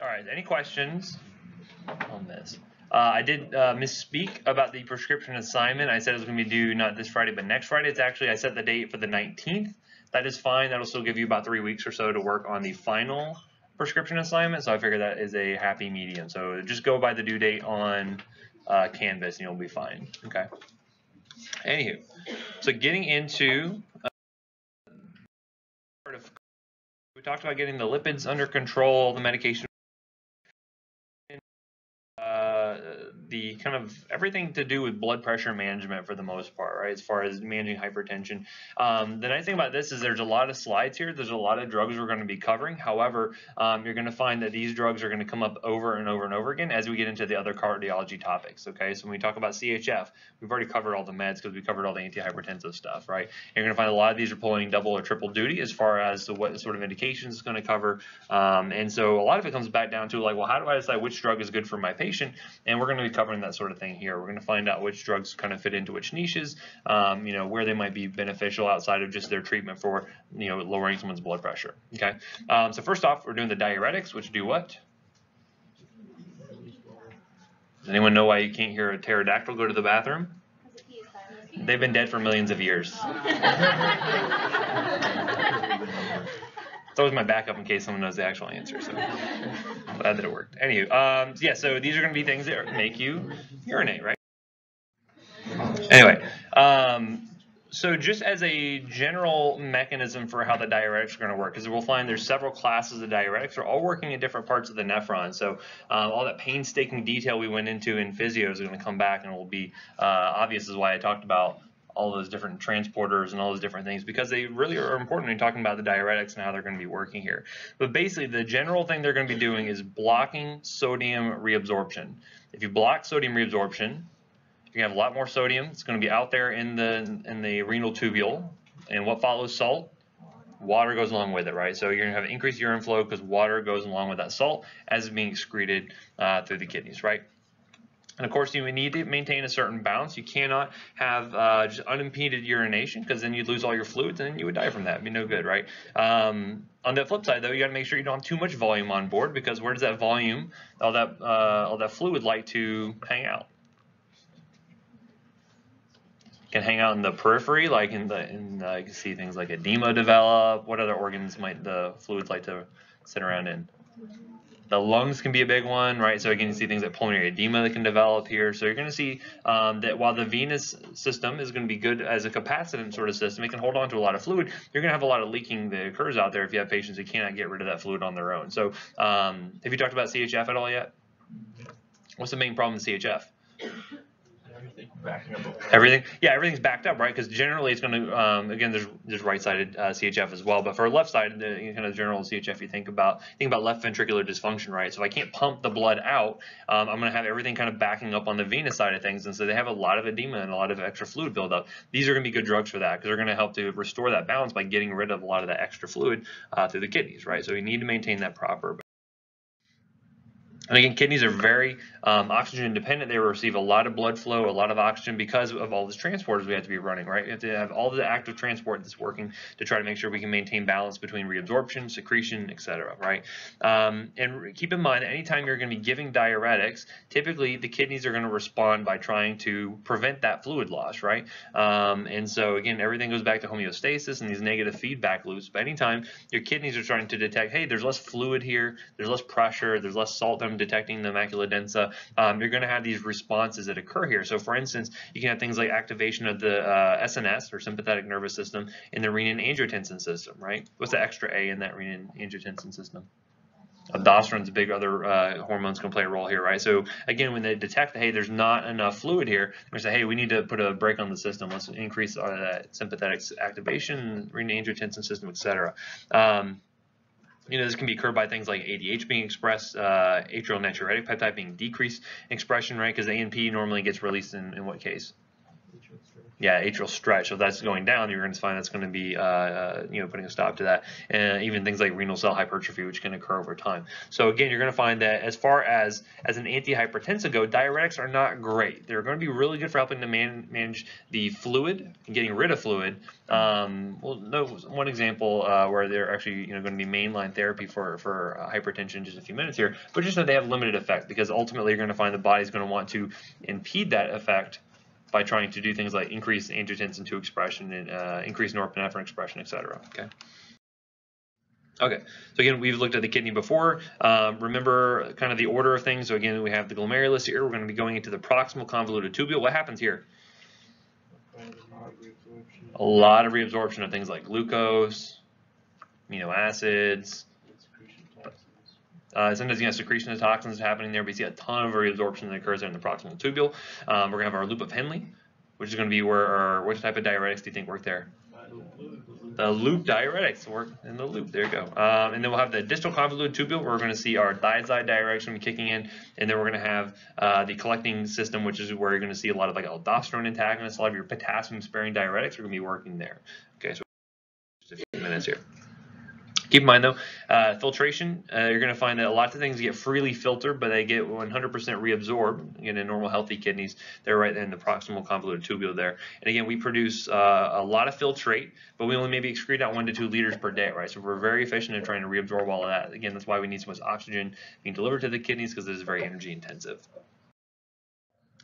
All right, any questions on this? I did misspeak about the prescription assignment. I said it was going to be due not this Friday, but next Friday. It's actually, I set the date for the 19th. That is fine. That'll still give you about 3 weeks or so to work on the final prescription assignment. So I figure that is a happy medium. So just go by the due date on Canvas and you'll be fine. Okay. Anywho, so getting into we talked about getting the lipids under control, the medication, the kind of everything to do with blood pressure management for the most part, right? As far as managing hypertension. The nice thing about this is there's a lot of slides here. There's a lot of drugs we're going to be covering. However, you're going to find that these drugs are going to come up over and over and over again as we get into the other cardiology topics, okay? So when we talk about CHF, we've already covered all the meds because we covered all the antihypertensive stuff, right? And you're going to find a lot of these are pulling double or triple duty as far as to what sort of indications it's going to cover. And so a lot of it comes back down to like, well, how do I decide which drug is good for my patient? And we're going to be covering that sort of thing here. We're going to find out which drugs kind of fit into which niches, you know, where they might be beneficial outside of just their treatment for, you know, lowering someone's blood pressure. Okay. So first off, we're doing the diuretics, which do what? Does anyone know why you can't hear a pterodactyl go to the bathroom? They've been dead for millions of years. It's always my backup in case someone knows the actual answer, so I'm glad that it worked. Anywho, yeah, so these are going to be things that make you urinate, right? Anyway, so just as a general mechanism for how the diuretics are going to work, because we'll find there's several classes of diuretics. They're all working in different parts of the nephron. So all that painstaking detail we went into in physio is going to come back and will be obvious, is why I talked about all those different transporters and all those different things, because they really are important when talking about the diuretics and how they're going to be working here. But basically, the general thing they're going to be doing is blocking sodium reabsorption. If you block sodium reabsorption, you're going to have a lot more sodium. It's going to be out there in the renal tubule. And what follows salt? Water goes along with it, right? So you're going to have increased urine flow because water goes along with that salt as it's being excreted through the kidneys, right? And of course, you need to maintain a certain balance. You cannot have just unimpeded urination, because then you'd lose all your fluids and then you would die from that. It'd be no good, right? On the flip side, though, you got to make sure you don't have too much volume on board, because where does that volume, all that fluid, like to hang out? It can hang out in the periphery, like you can see things like edema develop. What other organs might the fluids like to sit around in? The lungs can be a big one, right? So again, you see things like pulmonary edema that can develop here. So you're going to see that while the venous system is going to be good as a capacitance sort of system, it can hold on to a lot of fluid. You're going to have a lot of leaking that occurs out there if you have patients who cannot get rid of that fluid on their own. So have you talked about CHF at all yet? What's the main problem with CHF? Everything backing up. Everything? Yeah, everything's backed up, right? Because generally it's going to, again, there's right-sided CHF as well, but for left-sided, the kind of general CHF, you think about left ventricular dysfunction, right? So if I can't pump the blood out, I'm going to have everything kind of backing up on the venous side of things, and so they have a lot of edema and a lot of extra fluid buildup. These are going to be good drugs for that, because they're going to help to restore that balance by getting rid of a lot of that extra fluid through the kidneys, right? So you need to maintain that proper. And again, kidneys are very oxygen dependent. They receive a lot of blood flow, a lot of oxygen, because of all these transporters we have to be running, right? We have to have all the active transport that's working to try to make sure we can maintain balance between reabsorption, secretion, etc., right? And keep in mind, anytime you're going to be giving diuretics, typically the kidneys are going to respond by trying to prevent that fluid loss, right? And so again, everything goes back to homeostasis and these negative feedback loops. But anytime your kidneys are trying to detect, hey, there's less fluid here, there's less pressure, there's less salt that I'm detecting the macula densa, you're going to have these responses that occur here. So for instance, you can have things like activation of the SNS, or sympathetic nervous system, in the renin-angiotensin system, right? What's the extra A in that renin-angiotensin system? Aldosterone's big. Other hormones can play a role here, right? So again, when they detect, hey, there's not enough fluid here, they say, hey, we need to put a brake on the system. Let's increase that sympathetic activation, renin-angiotensin system, etc. You know, this can be occurred by things like ADH being expressed, atrial natriuretic peptide being decreased expression, right? Because ANP normally gets released in what case? Yeah, atrial stretch. So if that's going down, you're going to find that's going to be, putting a stop to that. And even things like renal cell hypertrophy, which can occur over time. So again, you're going to find that as far as an antihypertensive go, diuretics are not great. They're going to be really good for helping to manage the fluid and getting rid of fluid. We'll know one example where they're actually going to be mainline therapy for hypertension in just a few minutes here, but just know they have limited effect because ultimately you're going to find the body's going to want to impede that effect by trying to do things like increase angiotensin II expression and increase norepinephrine expression, etc. Okay, so again, we've looked at the kidney before. Remember kind of the order of things. So again, we have the glomerulus here. We're going to be going into the proximal convoluted tubule. What happens here? A lot of reabsorption of things like glucose, amino acids. Sometimes you have secretion of toxins happening there, but you see a ton of reabsorption that occurs there in the proximal tubule. We're going to have our loop of Henle, which is going to be where which type of diuretics do you think work there? The loop diuretics work in the loop. There you go. And then we'll have the distal convoluted tubule where we're going to see our thiazide diuretics going to be kicking in, and then we're going to have the collecting system, which is where you're going to see a lot of like aldosterone antagonists, a lot of your potassium sparing diuretics are going to be working there. Okay, so just a few minutes here. Keep in mind though, filtration, you're going to find that a lot of things get freely filtered, but they get 100% reabsorbed. Again, in normal healthy kidneys, they're right in the proximal convoluted tubule there. And again, we produce a lot of filtrate, but we only maybe excrete out 1 to 2 liters per day, right? So we're very efficient in trying to reabsorb all of that. Again, that's why we need so much oxygen being delivered to the kidneys because it is very energy intensive.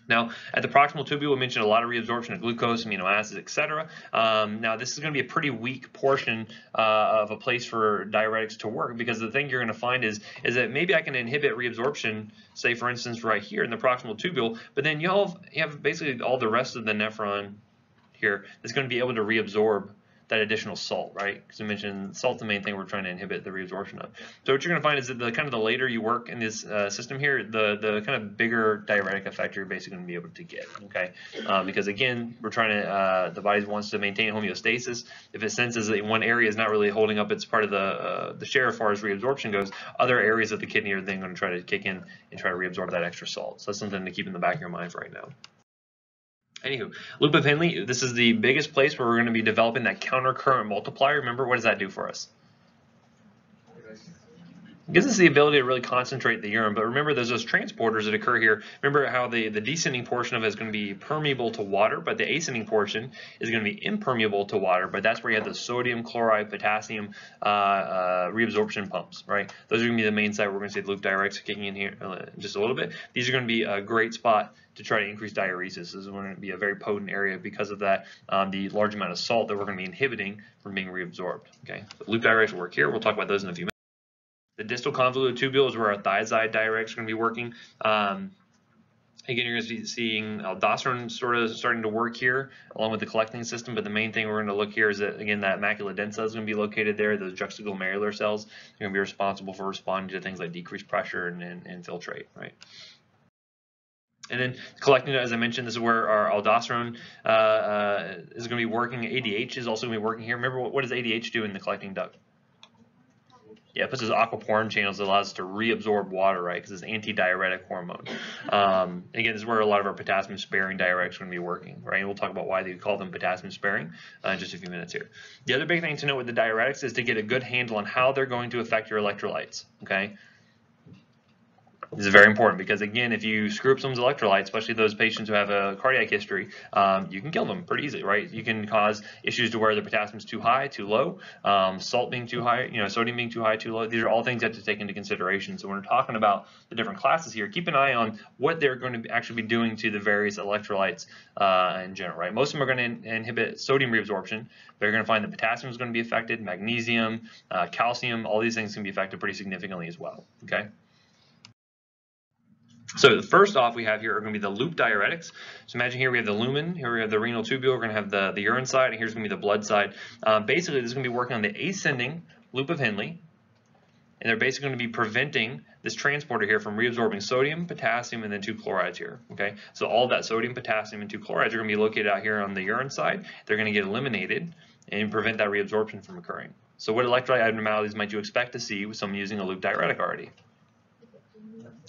Now, at the proximal tubule, we mentioned a lot of reabsorption of glucose, amino acids, etc. Now, this is going to be a pretty weak portion of a place for diuretics to work because the thing you're going to find is that maybe I can inhibit reabsorption, say, for instance, right here in the proximal tubule, but then you have basically all the rest of the nephron here that's going to be able to reabsorb that additional salt, right? Because I mentioned salt's the main thing we're trying to inhibit the reabsorption of. So what you're going to find is that the later you work in this system here, the kind of bigger diuretic effect you're basically going to be able to get, okay? Because again, we're trying to, the body wants to maintain homeostasis. If it senses that one area is not really holding up its part of the share as far as reabsorption goes, other areas of the kidney are then going to try to kick in and try to reabsorb that extra salt. So that's something to keep in the back of your mind for right now. Anywho, loop of Henle, this is the biggest place where we're going to be developing that countercurrent multiplier. Remember, what does that do for us? It gives us the ability to really concentrate the urine, but remember there's those transporters that occur here. Remember how the descending portion of it is going to be permeable to water, but the ascending portion is going to be impermeable to water, but that's where you have the sodium, chloride, potassium reabsorption pumps, right? Those are going to be the main site we're going to see the loop diuretics kicking in here in just a little bit. These are going to be a great spot to try to increase diuresis. This is going to be a very potent area because of that, the large amount of salt that we're going to be inhibiting from being reabsorbed, okay? The loop diuretics work here. We'll talk about those in a few minutes. The distal convoluted tubule is where our thiazide diuretics are going to be working. Again, you're going to be seeing aldosterone sort of starting to work here along with the collecting system, but the main thing we're going to look here is that, again, that macula densa is going to be located there. Those juxtaglomerular cells are going to be responsible for responding to things like decreased pressure and filtrate, right? And then collecting, as I mentioned, this is where our aldosterone is going to be working. ADH is also going to be working here. Remember, what does ADH do in the collecting duct? Yeah, it puts those aquaporin channels that allows us to reabsorb water, right? Because it's an antidiuretic hormone. Again, this is where a lot of our potassium-sparing diuretics are going to be working, right? And we'll talk about why they call them potassium-sparing in just a few minutes here. The other big thing to note with the diuretics is to get a good handle on how they're going to affect your electrolytes, okay? This is very important because, again, if you screw up someone's electrolytes, especially those patients who have a cardiac history, you can kill them pretty easily, right? You can cause issues to where the potassium is too high, too low, salt being too high, sodium being too high, too low. These are all things you have to take into consideration. So when we're talking about the different classes here, keep an eye on what they're going to actually be doing to the various electrolytes in general, right? Most of them are going to inhibit sodium reabsorption. They're going to find that potassium is going to be affected, magnesium, calcium, all these things can be affected pretty significantly as well, okay? So the first off we have here are going to be the loop diuretics. So imagine here we have the lumen, here we have the renal tubule, we're going to have the urine side, and here's going to be the blood side. Basically, this is going to be working on the ascending loop of Henle, and they're basically going to be preventing this transporter here from reabsorbing sodium, potassium, and then 2 chlorides here, okay? So all that sodium, potassium, and 2 chlorides are going to be located out here on the urine side. They're going to get eliminated and prevent that reabsorption from occurring. So what electrolyte abnormalities might you expect to see with someone using a loop diuretic already?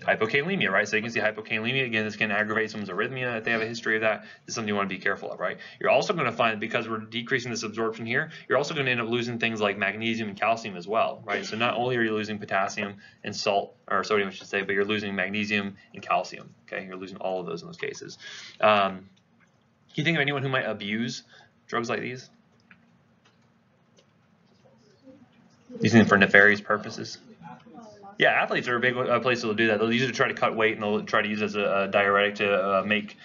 Hypokalemia, right? So you can see hypokalemia, again, this can aggravate someone's arrhythmia if they have a history of that. This is something you want to be careful of, right? You're also going to find, because we're decreasing this absorption here, you're also going to end up losing things like magnesium and calcium as well, right? So not only are you losing potassium and salt, or sodium I should say, but you're losing magnesium and calcium, okay? You're losing all of those in those cases. Can you think of anyone who might abuse drugs like these? Using them for nefarious purposes? Yeah, athletes are a big place that'll do that. They'll use it to try to cut weight, and they'll try to use it as a diuretic to make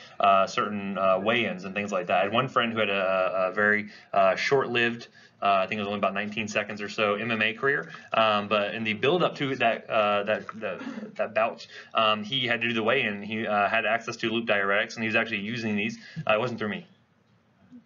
certain weigh-ins and things like that. I had one friend who had a very short-lived, I think it was only about 19 seconds or so, MMA career. But in the build-up to that bout, he had to do the weigh-in. He had access to loop diuretics, and he was actually using these. It wasn't through me.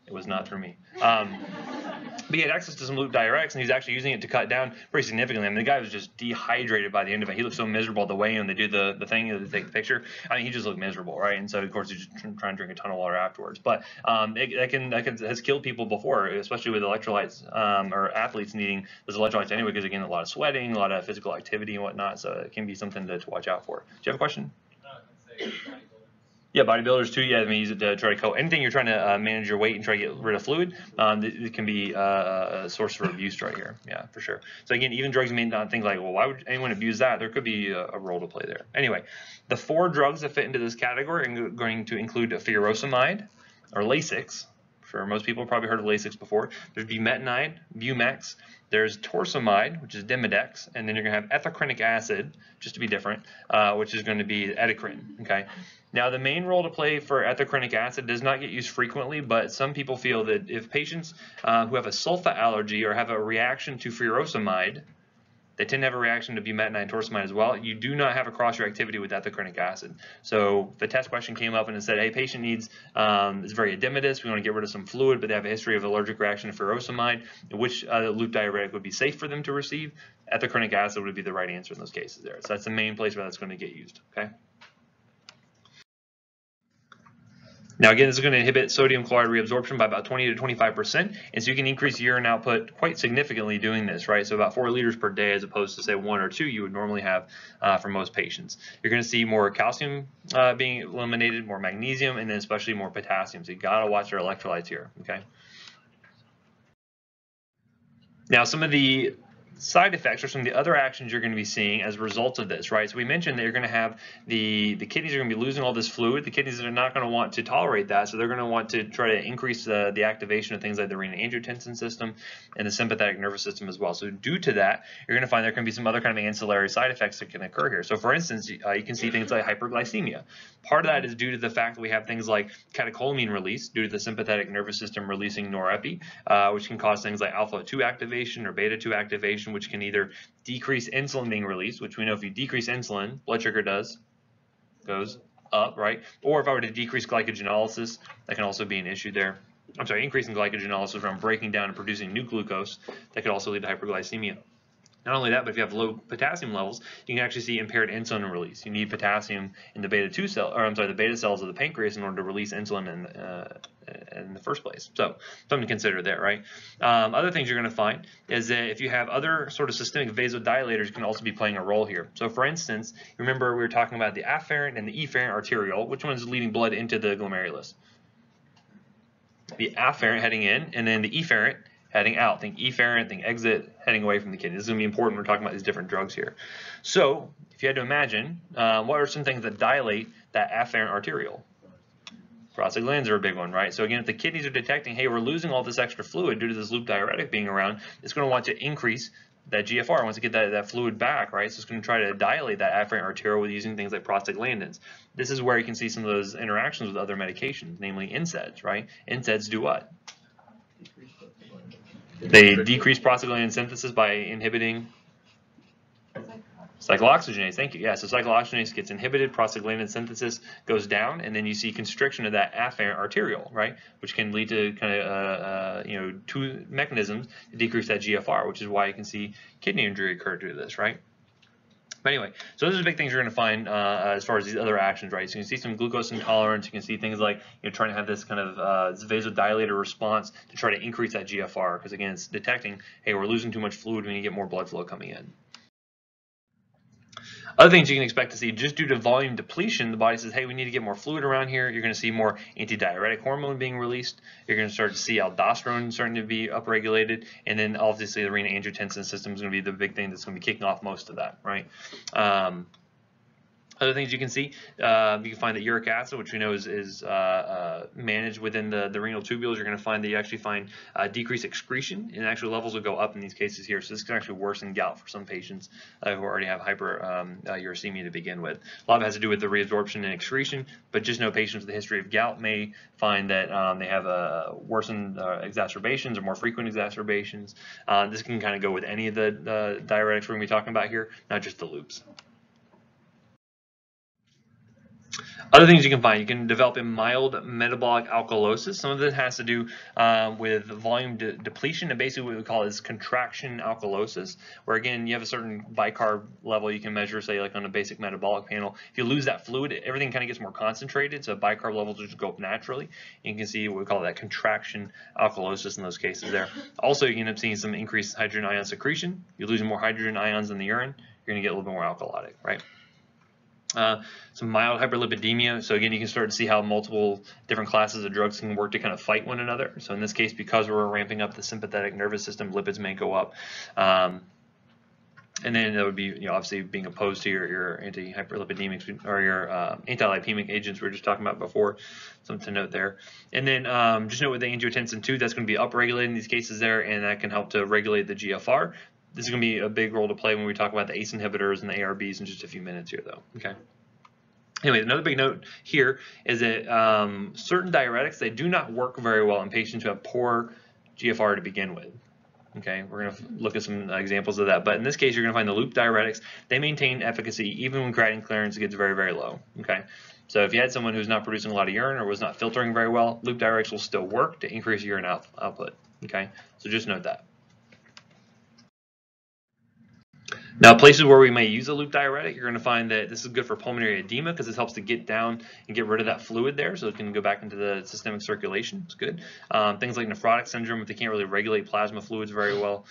It was not through me. But he had access to some loop diuretics, and he was actually using it to cut down pretty significantly. I mean, the guy was just dehydrated by the end of it. He looked so miserable at the weigh-in. They do the thing, they take the picture. I mean, he just looked miserable, right? And so, of course, he's just trying to drink a ton of water afterwards. But that has killed people before, especially with electrolytes or athletes needing those electrolytes anyway, because, again, a lot of sweating, a lot of physical activity and whatnot. So it can be something to watch out for. Do you have a question? Yeah, bodybuilders too. Yeah, I mean, use it to try to coat anything you're trying to manage your weight and try to get rid of fluid. It can be a source for abuse right here. Yeah, for sure. So again, even drugs you may not think like, well, why would anyone abuse that? There could be a role to play there. Anyway, the 4 drugs that fit into this category are going to include furosemide or Lasix. For most people, probably heard of Lasix before. There's bumetanide, Bumex. There's torsemide, which is Demodex, and then you're going to have ethacrynic acid, just to be different, which is going to be ethacryn. Okay. Now, the main role to play for ethacrynic acid does not get used frequently, but some people feel that if patients who have a sulfa allergy or have a reaction to furosemide, they tend to have a reaction to bumetanide and torsemide as well. You do not have a cross-reactivity with ethacrynic acid. So the test question came up and it said, hey, patient needs, is very edematous, we want to get rid of some fluid, but they have a history of allergic reaction to furosemide. Which loop diuretic would be safe for them to receive? Ethacrynic acid would be the right answer in those cases there. So that's the main place where that's going to get used, okay? Now, again, this is going to inhibit sodium chloride reabsorption by about 20 to 25%, and so you can increase urine output quite significantly doing this, right? So about 4 liters per day as opposed to, say, 1 or 2 you would normally have for most patients. You're going to see more calcium being eliminated, more magnesium, and then especially more potassium. So you got to watch your electrolytes here, okay? Now, some of the side effects or some of the other actions you're going to be seeing as a result of this, right? So we mentioned that you're going to have the kidneys are going to be losing all this fluid. The kidneys are not going to want to tolerate that, so they're going to want to try to increase the activation of things like the renin-angiotensin system and the sympathetic nervous system as well. So due to that, you're going to find there can be some other kind of ancillary side effects that can occur here. So for instance, you can see things like hyperglycemia. Part of that is due to the fact that we have things like catecholamine release due to the sympathetic nervous system releasing norepi, which can cause things like alpha-2 activation or beta-2 activation, which can either decrease insulin being released, which we know if you decrease insulin, blood sugar goes up, right? Or if I were to decrease glycogenolysis, that can also be an issue there. I'm sorry, increasing glycogenolysis from breaking down and producing new glucose, that could also lead to hyperglycemia. Not only that, but if you have low potassium levels, you can actually see impaired insulin release. You need potassium in the beta-2 cell, or I'm sorry, the beta cells of the pancreas in order to release insulin in the first place. So something to consider there, right? Other things you're going to find is that if you have other sort of systemic vasodilators, can also be playing a role here. So for instance, remember we were talking about the afferent and the efferent arteriole. Which one is leading blood into the glomerulus? The afferent heading in, and then the efferent heading out. Think efferent, think exit, heading away from the kidney. This is going to be important when we're talking about these different drugs here. So if you had to imagine, what are some things that dilate that afferent arteriole? Prostaglandins are a big one, right? So again, if the kidneys are detecting, hey, we're losing all this extra fluid due to this loop diuretic being around, it's going to want to increase that GFR. It wants to get that fluid back, right? So it's going to try to dilate that afferent arteriole with using things like prostaglandins. This is where you can see some of those interactions with other medications, namely NSAIDs, right? NSAIDs do what? They decrease prostaglandin synthesis by inhibiting cyclooxygenase. Thank you. Yeah, so cyclooxygenase gets inhibited, prostaglandin synthesis goes down, and then you see constriction of that afferent arteriole, right? Which can lead to kind of 2 mechanisms to decrease that GFR, which is why you can see kidney injury occur due to this, right? But anyway, so those are big things you're going to find as far as these other actions, right? So you can see some glucose intolerance. You can see things like trying to have this kind of this vasodilator response to try to increase that GFR, because again, it's detecting, hey, we're losing too much fluid. We need to get more blood flow coming in. Other things you can expect to see, just due to volume depletion, the body says, hey, we need to get more fluid around here. You're going to see more antidiuretic hormone being released. You're going to start to see aldosterone starting to be upregulated. And then obviously the renin-angiotensin system is going to be the big thing that's going to be kicking off most of that, right? Other things you can see, you can find that uric acid, which we know is managed within the renal tubules. You're going to find that you actually find decreased excretion, and actually levels will go up in these cases here. So this can actually worsen gout for some patients who already have hyperuricemia to begin with. A lot of it has to do with the reabsorption and excretion, but just know patients with a history of gout may find that they have worsened exacerbations or more frequent exacerbations. This can kind of go with any of the diuretics we're going to be talking about here, not just the loops. Other things you can find, you can develop a mild metabolic alkalosis. Some of it has to do with volume depletion, and basically what we call is contraction alkalosis, where again you have a certain bicarb level you can measure, say like on a basic metabolic panel. If you lose that fluid, everything kind of gets more concentrated, so bicarb levels just go up naturally. You can see what we call that contraction alkalosis in those cases there. Also, you can end up seeing some increased hydrogen ion secretion. You're losing more hydrogen ions in the urine, you're going to get a little bit more alkalotic, right? Some mild hyperlipidemia. So again, you can start to see how multiple different classes of drugs can work to kind of fight one another. So in this case, because we're ramping up the sympathetic nervous system, lipids may go up. And then that would be, obviously being opposed to your anti-hyperlipidemics or your anti-lipemic agents we were just talking about before. Something to note there. And then just note with the angiotensin 2, that's going to be upregulated in these cases there, and that can help to regulate the GFR. This is going to be a big role to play when we talk about the ACE inhibitors and the ARBs in just a few minutes here, though. Okay. Anyway, another big note here is that certain diuretics, they do not work very well in patients who have poor GFR to begin with. Okay, we're going to look at some examples of that. But in this case, you're going to find the loop diuretics, they maintain efficacy even when creatinine clearance gets very, very low. Okay, so if you had someone who's not producing a lot of urine or was not filtering very well, loop diuretics will still work to increase urine output. Okay, so just note that. Now, places where we may use a loop diuretic, you're going to find that this is good for pulmonary edema because it helps to get down and get rid of that fluid there, so it can go back into the systemic circulation. It's good. Things like nephrotic syndrome, if they can't really regulate plasma fluids very well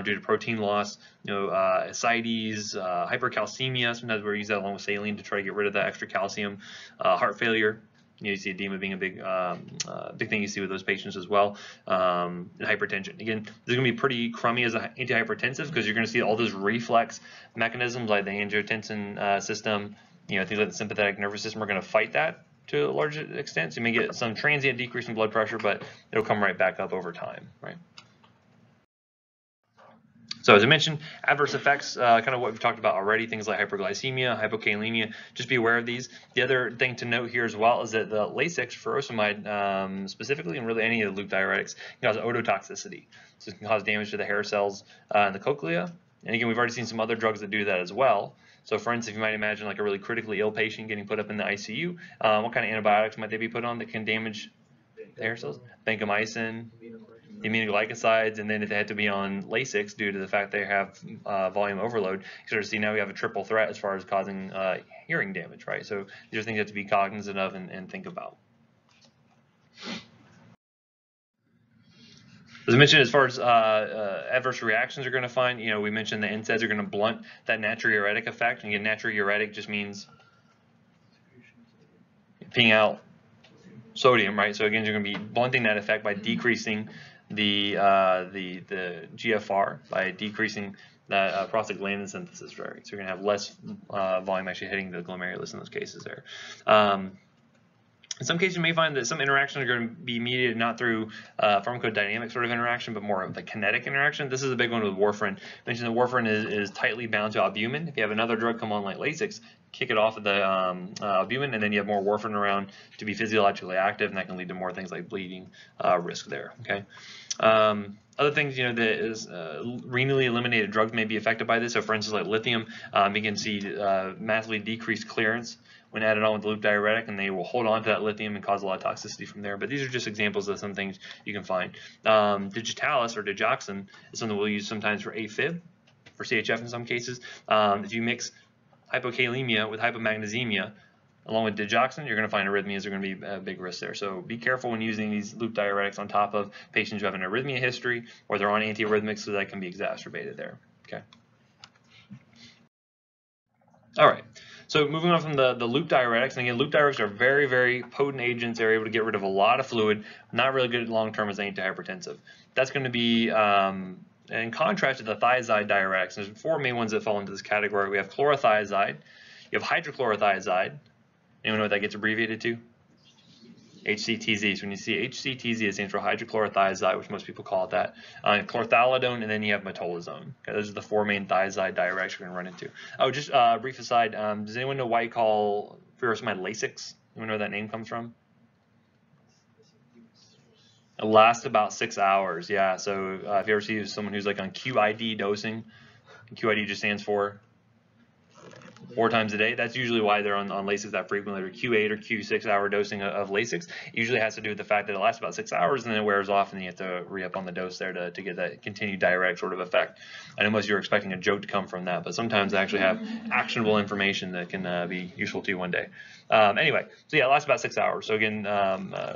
due to protein loss, NSAIDs, hypercalcemia. Sometimes we use that along with saline to try to get rid of that extra calcium. Heart failure. You see edema being a big thing you see with those patients as well. And hypertension. Again, this is going to be pretty crummy as an antihypertensive because you're going to see all those reflex mechanisms like the angiotensin system, things like the sympathetic nervous system are going to fight that to a large extent. So you may get some transient decrease in blood pressure, but it'll come right back up over time, right? So as I mentioned, adverse effects, kind of what we've talked about already, things like hyperglycemia, hypokalemia, just be aware of these. The other thing to note here as well is that the Lasix, furosemide specifically, and really any of the loop diuretics, can cause ototoxicity. So it can cause damage to the hair cells and the cochlea. And again, we've already seen some other drugs that do that as well. So for instance, you might imagine like a really critically ill patient getting put up in the ICU. What kind of antibiotics might they be put on that can damage the hair cells? Vancomycin, aminoglycosides, and then if they had to be on Lasix due to the fact they have volume overload, you sort of see now we have a triple threat as far as causing hearing damage, right? So these are things you have to be cognizant of and think about. As I mentioned, as far as adverse reactions are going to find, we mentioned the NSAIDs are going to blunt that natriuretic effect. And again, natriuretic just means peeing out sodium, right? So again, you're going to be blunting that effect by decreasing the GFR, by decreasing that prostaglandin synthesis rate. So you're going to have less volume actually hitting the glomerulus in those cases there. In some cases, you may find that some interactions are going to be mediated not through pharmacodynamic sort of interaction, but more of the kinetic interaction. This is a big one with warfarin. I mentioned that warfarin is tightly bound to albumin. If you have another drug come on like Lasix, kick it off of the albumin, and then you have more warfarin around to be physiologically active, and that can lead to more things like bleeding risk there. Okay. Other things, that is renally eliminated drugs may be affected by this. So, for instance, like lithium, you can see massively decreased clearance when added on with the loop diuretic, and they will hold on to that lithium and cause a lot of toxicity from there. But these are just examples of some things you can find. Digitalis or digoxin is something we'll use sometimes for AFib, for CHF in some cases. If you mix hypokalemia with hypomagnesemia, along with digoxin, you're going to find arrhythmias are going to be a big risk there. So be careful when using these loop diuretics on top of patients who have an arrhythmia history or they're on antiarrhythmics, so that can be exacerbated there. Okay. All right. So moving on from the loop diuretics, and again, loop diuretics are very, very potent agents. They're able to get rid of a lot of fluid, not really good long term as antihypertensive. That's going to be in contrast to the thiazide diuretics. There's 4 main ones that fall into this category. We have chlorothiazide, you have hydrochlorothiazide. Anyone know what that gets abbreviated to? HCTZ. So when you see HCTZ, it stands for hydrochlorothiazide, which most people call it that. Chlorthalidone, and then you have metolazone. Okay, those are the 4 main thiazide diuretics we're going to run into. Oh, just brief aside, does anyone know why you call furosemide Lasix? Anyone know where that name comes from? It lasts about 6 hours, yeah. So if you ever see someone who's like on QID dosing, QID just stands for 4 times a day. That's usually why they're on Lasix that frequently, or Q8 or Q6 hour dosing of Lasix. It usually has to do with the fact that it lasts about 6 hours and then it wears off, and you have to re-up on the dose there to get that continued diuretic sort of effect. I know most of you are expecting a joke to come from that, but sometimes I actually have actionable information that can be useful to you one day. Anyway, so yeah, it lasts about 6 hours. So again,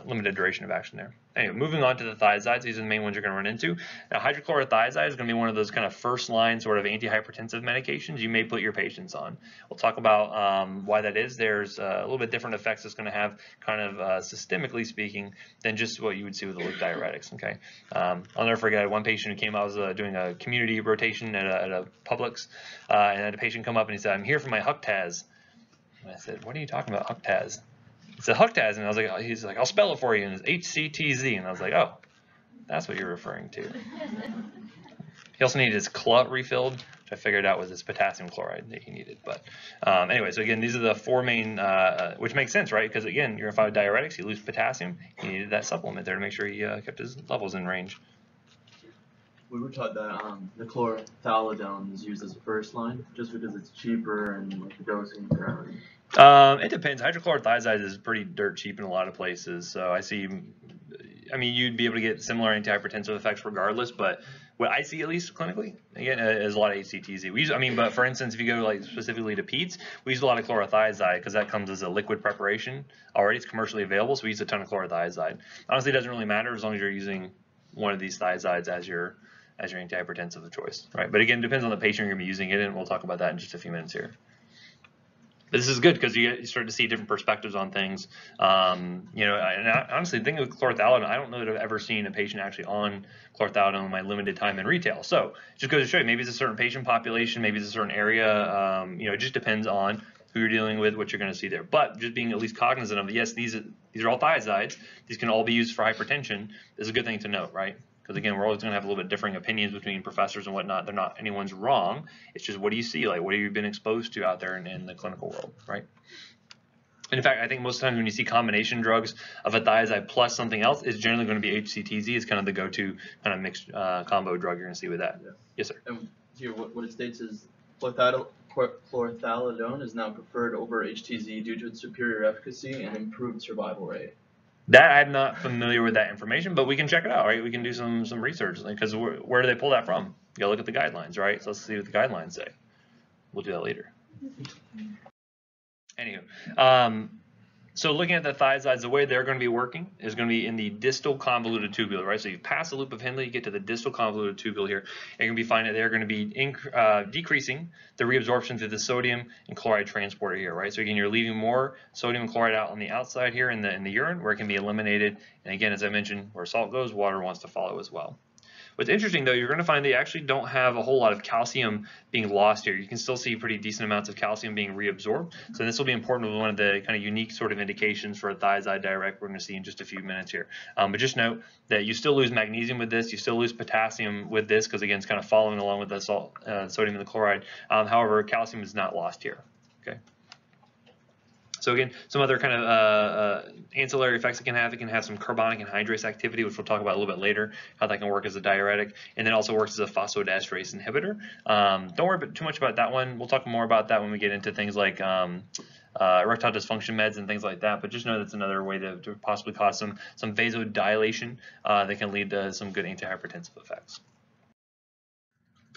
limited duration of action there. Anyway, moving on to the thiazides, these are the main ones you're going to run into. Now, hydrochlorothiazide is going to be one of those kind of first-line sort of antihypertensive medications you may put your patients on. We'll talk about why that is. There's a little bit different effects it's going to have, kind of systemically speaking, than just what you would see with the loop diuretics. Okay, I'll never forget one patient who came. I was doing a community rotation at a Publix, and I had a patient come up and he said, "I'm here for my Huctaz." And I said, "What are you talking about, Huctaz?" He said, "Huctaz," and I was like, he's like, "I'll spell it for you," and it's HCTZ, and I was like, "Oh, that's what you're referring to." He also needed his clut refilled, which I figured out was his potassium chloride that he needed. But anyway, so again, these are the 4 main, which makes sense, right? Because again, you're going to find diuretics, you lose potassium, he needed that supplement there to make sure he kept his levels in range. We were taught that the chlorthalidone is used as first line just because it's cheaper and like the dosing gravity. It depends. Hydrochlorothiazide is pretty dirt cheap in a lot of places, so I mean, you'd be able to get similar antihypertensive effects regardless, but what I see, at least clinically, again, is a lot of HCTZ. We use, but for instance, if you go like specifically to peds, we use a lot of chlorothiazide because that comes as a liquid preparation already. It's commercially available, so we use a ton of chlorothiazide. Honestly, it doesn't really matter as long as you're using one of these thiazides as your antihypertensive of choice, right? But again, it depends on the patient you're going to be using it in, and we'll talk about that in just a few minutes here. But this is good because you start to see different perspectives on things. You know, and honestly, the thing with chlorthalidone, I don't know that I've ever seen a patient actually on chlorthalidone in my limited time in retail. So it just goes to show you, maybe it's a certain patient population, maybe it's a certain area. You know, it just depends on who you're dealing with, what you're going to see there. But just being at least cognizant of, yes, these are all thiazides. These can all be used for hypertension. Is a good thing to note, right? Because again, we're always going to have a little bit differing opinions between professors and whatnot. They're not anyone's wrong. It's just, what do you see? Like, what have you been exposed to out there in the clinical world, right? And in fact, I think most times when you see combination drugs of a thiazide plus something else, it's generally going to be HCTZ. It's kind of the go-to kind of mixed combo drug you're going to see with that. Yeah. Yes, sir. And here, what it states is chlorthalidone is now preferred over HTZ due to its superior efficacy and improved survival rate. That I'm not familiar with that information, but we can check it out, right? We can do some research, because where do they pull that from? You gotta look at the guidelines, right? So let's see what the guidelines say. We'll do that later. Anywho, so looking at the thiazides, the way they're going to be working is going to be in the distal convoluted tubule, right? So you pass the loop of Henle, you get to the distal convoluted tubule here, and you're going to be finding that they're going to be decreasing the reabsorption through the sodium and chloride transporter here, right? So again, you're leaving more sodium and chloride out on the outside here in the urine, where it can be eliminated. And again, as I mentioned, where salt goes, water wants to follow as well. What's interesting, though, you're going to find they actually don't have a whole lot of calcium being lost here. You can still see pretty decent amounts of calcium being reabsorbed. So this will be important with one of the kind of unique sort of indications for a thiazide diuretic we're going to see in just a few minutes here. But just note that you still lose magnesium with this. You still lose potassium with this because, again, it's kind of following along with the salt, sodium, and the chloride. However, calcium is not lost here. Okay. So again, some other kind of ancillary effects it can have some carbonic anhydrase activity, which we'll talk about a little bit later, how that can work as a diuretic, and then also works as a phosphodiesterase inhibitor. Don't worry too much about that one. We'll talk more about that when we get into things like erectile dysfunction meds and things like that, but just know that's another way to possibly cause some vasodilation that can lead to some good antihypertensive effects.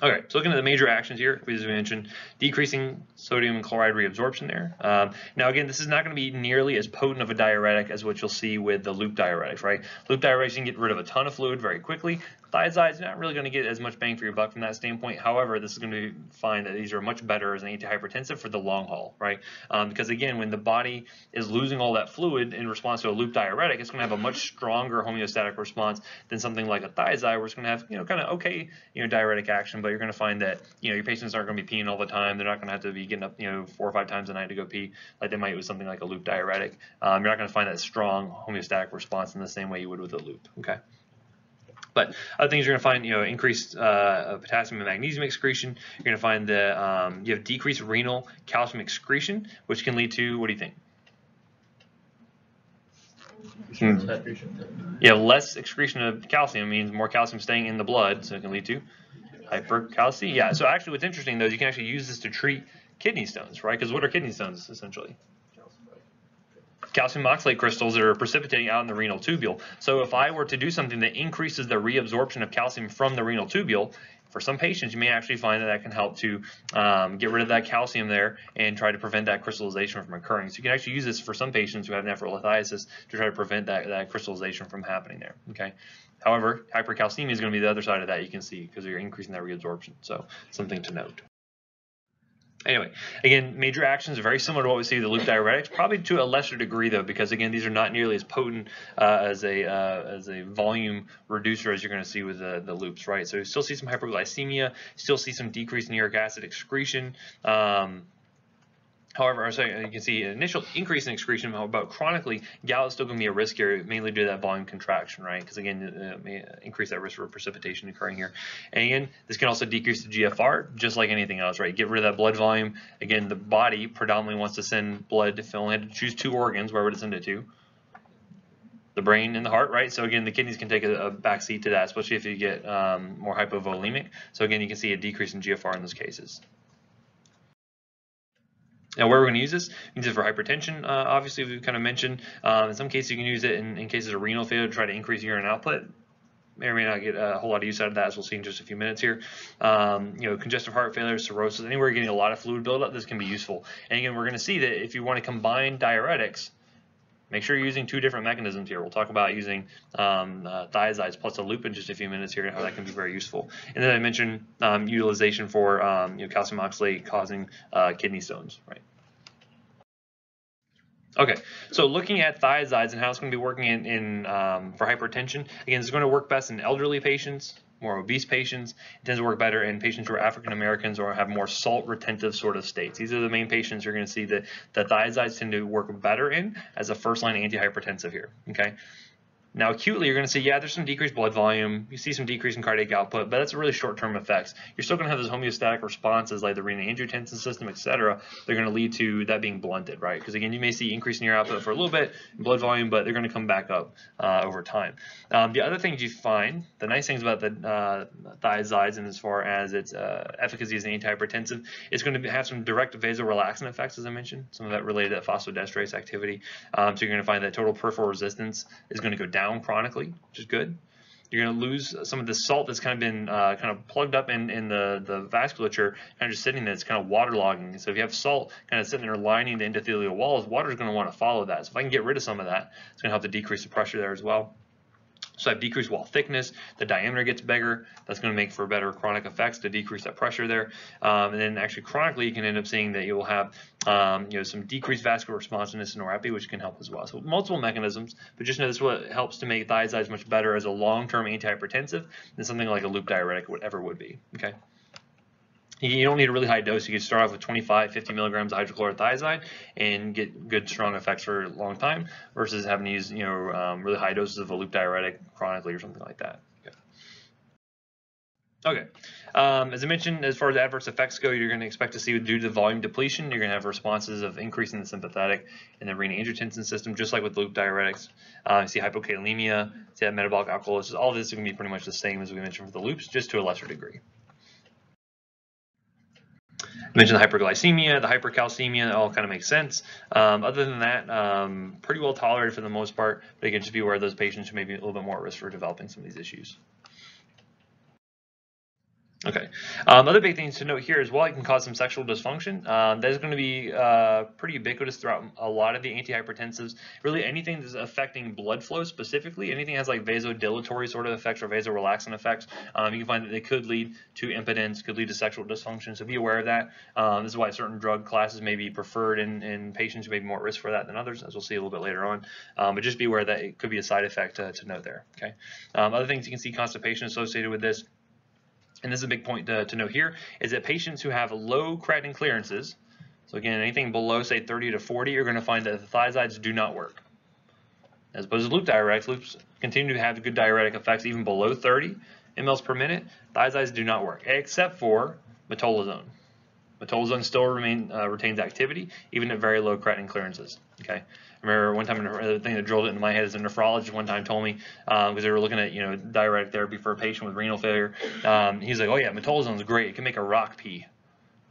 Okay, so looking at the major actions here, as we mentioned, decreasing sodium and chloride reabsorption there. Now again, this is not going to be nearly as potent of a diuretic as what you'll see with the loop diuretics, right? Loop diuretics can get rid of a ton of fluid very quickly. Thiazides, you're not really going to get as much bang for your buck from that standpoint. However, this is going to find that these are much better as an antihypertensive for the long haul, right? Because again, when the body is losing all that fluid in response to a loop diuretic, it's going to have a much stronger homeostatic response than something like a thiazide, where it's going to have, kind of okay, diuretic action, but you're going to find that, your patients aren't going to be peeing all the time. They're not going to have to be getting up, 4 or 5 times a night to go pee like they might with something like a loop diuretic. You're not going to find that strong homeostatic response in the same way you would with a loop, okay? But other things you're going to find, increased potassium and magnesium excretion. You're going to find that you have decreased renal calcium excretion, which can lead to, what do you think? Yeah, less excretion of calcium means more calcium staying in the blood, so it can lead to hypercalcemia. Yeah, so actually what's interesting though is you can actually use this to treat kidney stones, right? Because what are kidney stones essentially? Calcium oxalate crystals that are precipitating out in the renal tubule. So if I were to do something that increases the reabsorption of calcium from the renal tubule, for some patients you may actually find that can help to get rid of that calcium there and try to prevent that crystallization from occurring. So you can actually use this for some patients who have nephrolithiasis to try to prevent that crystallization from happening there, okay? However, hypercalcemia is going to be the other side of that, you can see, because you're increasing that reabsorption. So something to note. Anyway, again, major actions are very similar to what we see with the loop diuretics, probably to a lesser degree though, because again, these are not nearly as potent as a volume reducer as you're going to see with the loops, right? So you still see some hyperglycemia, still see some decrease in uric acid excretion. However, you can see an initial increase in excretion, but chronically, gout is still going to be a risk here, mainly due to that volume contraction, right? Because again, it may increase that risk for precipitation occurring here. And again, this can also decrease the GFR, just like anything else, right? Get rid of that blood volume. Again, the body predominantly wants to send blood. If it only had to choose 2 organs, where would it send it to? The brain and the heart, right? So again, the kidneys can take a backseat to that, especially if you get more hypovolemic. So again, you can see a decrease in GFR in those cases. Now, where we're going to use this, use it for hypertension, obviously, we've kind of mentioned. In some cases, you can use it in cases of renal failure to try to increase urine output. May or may not get a whole lot of use out of that, as we'll see in just a few minutes here. Congestive heart failure, cirrhosis, anywhere you're getting a lot of fluid buildup, this can be useful. And again, we're going to see that if you want to combine diuretics, make sure you're using 2 different mechanisms here. We'll talk about using thiazides plus a loop in just a few minutes here and how that can be very useful. And then I mentioned utilization for calcium oxalate causing kidney stones, right? Okay, so looking at thiazides and how it's going to be working for hypertension, again, it's going to work best in elderly patients, more obese patients. It tends to work better in patients who are African Americans or have more salt retentive sort of states. These are the main patients you're going to see that thiazides tend to work better in as a first-line antihypertensive here, okay? Now, acutely, you're going to see, yeah, there's some decreased blood volume. You see some decrease in cardiac output, but that's really short-term effects. You're still going to have those homeostatic responses like the renin-angiotensin system, et cetera. They're going to lead to that being blunted, right? Because, again, you may see increase in your output for a little bit in blood volume, but they're going to come back up over time. The other things you find, the nice things about the thiazides, and as far as its efficacy as an antihypertensive, it's going to have some direct vasorelaxant effects, as I mentioned, some of that related to that phosphodiesterase activity. So you're going to find that total peripheral resistance is going to go down chronically, which is good. You're going to lose some of the salt that's kind of been kind of plugged up in the vasculature, kind of just sitting there. It's kind of waterlogging. So if you have salt kind of sitting there lining the endothelial walls, water is going to want to follow that. So if I can get rid of some of that, it's going to help to decrease the pressure there as well. So I have decreased wall thickness, the diameter gets bigger. That's going to make for better chronic effects to decrease that pressure there. And then actually chronically, you can end up seeing that you will have some decreased vascular responsiveness in neuropathy, which can help as well. So multiple mechanisms, but just know this is what helps to make thiazides much better as a long-term antihypertensive than something like a loop diuretic ever would be. Okay. You don't need a really high dose. You can start off with 25, 50 milligrams of hydrochlorothiazide and get good, strong effects for a long time versus having to use, really high doses of a loop diuretic chronically or something like that. Okay. As I mentioned, as far as adverse effects go, you're going to expect to see, due to the volume depletion, you're going to have responses of increasing the sympathetic and the renin-angiotensin system, just like with loop diuretics. You see hypokalemia, see that metabolic alkalosis. All this is going to be pretty much the same as we mentioned for the loops, just to a lesser degree. I mentioned the hyperglycemia, the hypercalcemia, all kind of makes sense. Other than that, pretty well tolerated for the most part, but again, just be aware of those patients who may be a little bit more at risk for developing some of these issues. Okay. Other big things to note here as well, it can cause some sexual dysfunction. That is going to be pretty ubiquitous throughout a lot of the antihypertensives. Really, anything that's affecting blood flow specifically, anything that has like vasodilatory sort of effects or vasorelaxant effects, you can find that they could lead to impotence, could lead to sexual dysfunction. So be aware of that. This is why certain drug classes may be preferred in patients who may be more at risk for that than others, as we'll see a little bit later on. But just be aware that it could be a side effect to note there. Okay. Other things you can see constipation associated with this. And this is a big point to note here, is that patients who have low creatinine clearances, so again, anything below, say, 30 to 40, you're going to find that the thiazides do not work. As opposed to loop diuretics, loops continue to have good diuretic effects even below 30 mLs per minute. Thiazides do not work, except for metolazone. Metolazone still retains activity, even at very low creatinine clearances. Okay. I remember one time, the thing that drilled it into my head is a nephrologist one time told me, because they were looking at diuretic therapy for a patient with renal failure. He's like, oh yeah, metolazone is great. It can make a rock pee.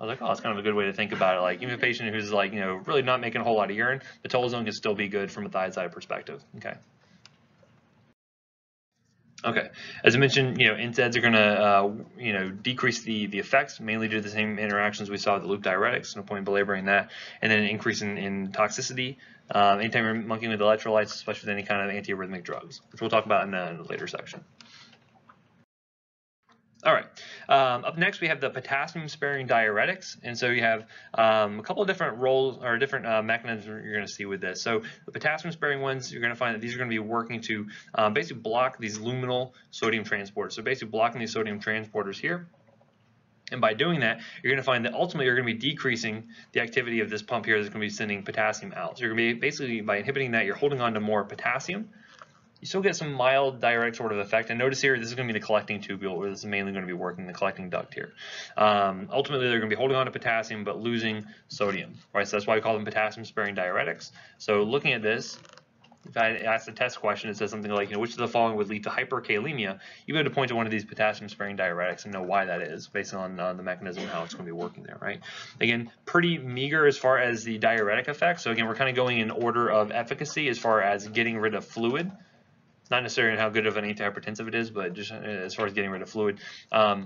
I was like, oh, that's kind of a good way to think about it. Like, even a patient who's like, really not making a whole lot of urine, metolazone can still be good from a thiazide perspective. Okay. Okay, as I mentioned, NSAIDs are going to, decrease the effects, mainly due to the same interactions we saw with the loop diuretics. No point belaboring that. And then an increase in toxicity, anytime you're monkeying with electrolytes, especially with any kind of antiarrhythmic drugs, which we'll talk about in a later section. All right, up next we have the potassium-sparing diuretics, and so you have a couple of different roles or different mechanisms you're going to see with this. So the potassium-sparing ones, you're going to find that these are going to be working to basically block these luminal sodium transporters. So basically blocking these sodium transporters here. And by doing that, you're going to find that ultimately you're going to be decreasing the activity of this pump here that's going to be sending potassium out. So you're going to be basically, by inhibiting that, you're holding on to more potassium. You still get some mild diuretic sort of effect. And notice here, this is going to be the collecting tubule, where this is mainly going to be working the collecting duct here. Ultimately, they're going to be holding on to potassium but losing sodium, right? So that's why we call them potassium-sparing diuretics. So looking at this, if I ask the test question, it says something like, which of the following would lead to hyperkalemia? You have to point to one of these potassium-sparing diuretics and know why that is, based on the mechanism and how it's going to be working there, right? Again, pretty meager as far as the diuretic effect. So again, we're kind of going in order of efficacy as far as getting rid of fluid. It's not necessarily how good of an antihypertensive it is, but just as far as getting rid of fluid. But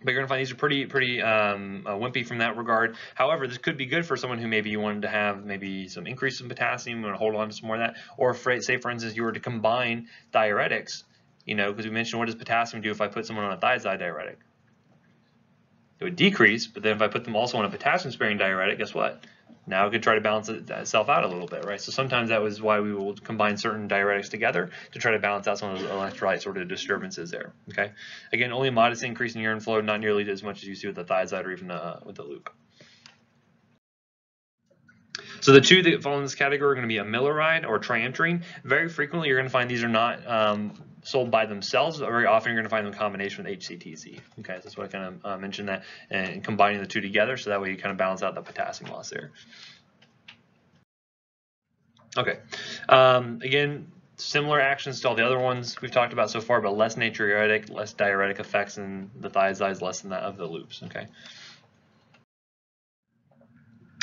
you're going to find these are pretty wimpy from that regard. However, this could be good for someone who maybe you wanted to have maybe some increase in potassium, you want to hold on to some more of that. Or say, for instance, you were to combine diuretics, because we mentioned what does potassium do if I put someone on a thiazide diuretic? It would decrease, but then if I put them also on a potassium-sparing diuretic, guess what? Now it could try to balance itself out a little bit, right? So sometimes that was why we will combine certain diuretics together to try to balance out some of those electrolyte sort of disturbances there, okay? Again, only a modest increase in urine flow, not nearly as much as you see with the thiazide or even with the loop. So the two that fall in this category are going to be amiloride or triamterene. Very frequently, you're going to find these are not sold by themselves, but very often you're going to find them in combination with HCTZ. Okay, so that's why I kind of mentioned that, and combining the two together, so that way you kind of balance out the potassium loss there. Okay, again, similar actions to all the other ones we've talked about so far, but less natriuretic, less diuretic effects in the thiazides, less than that of the loops. Okay.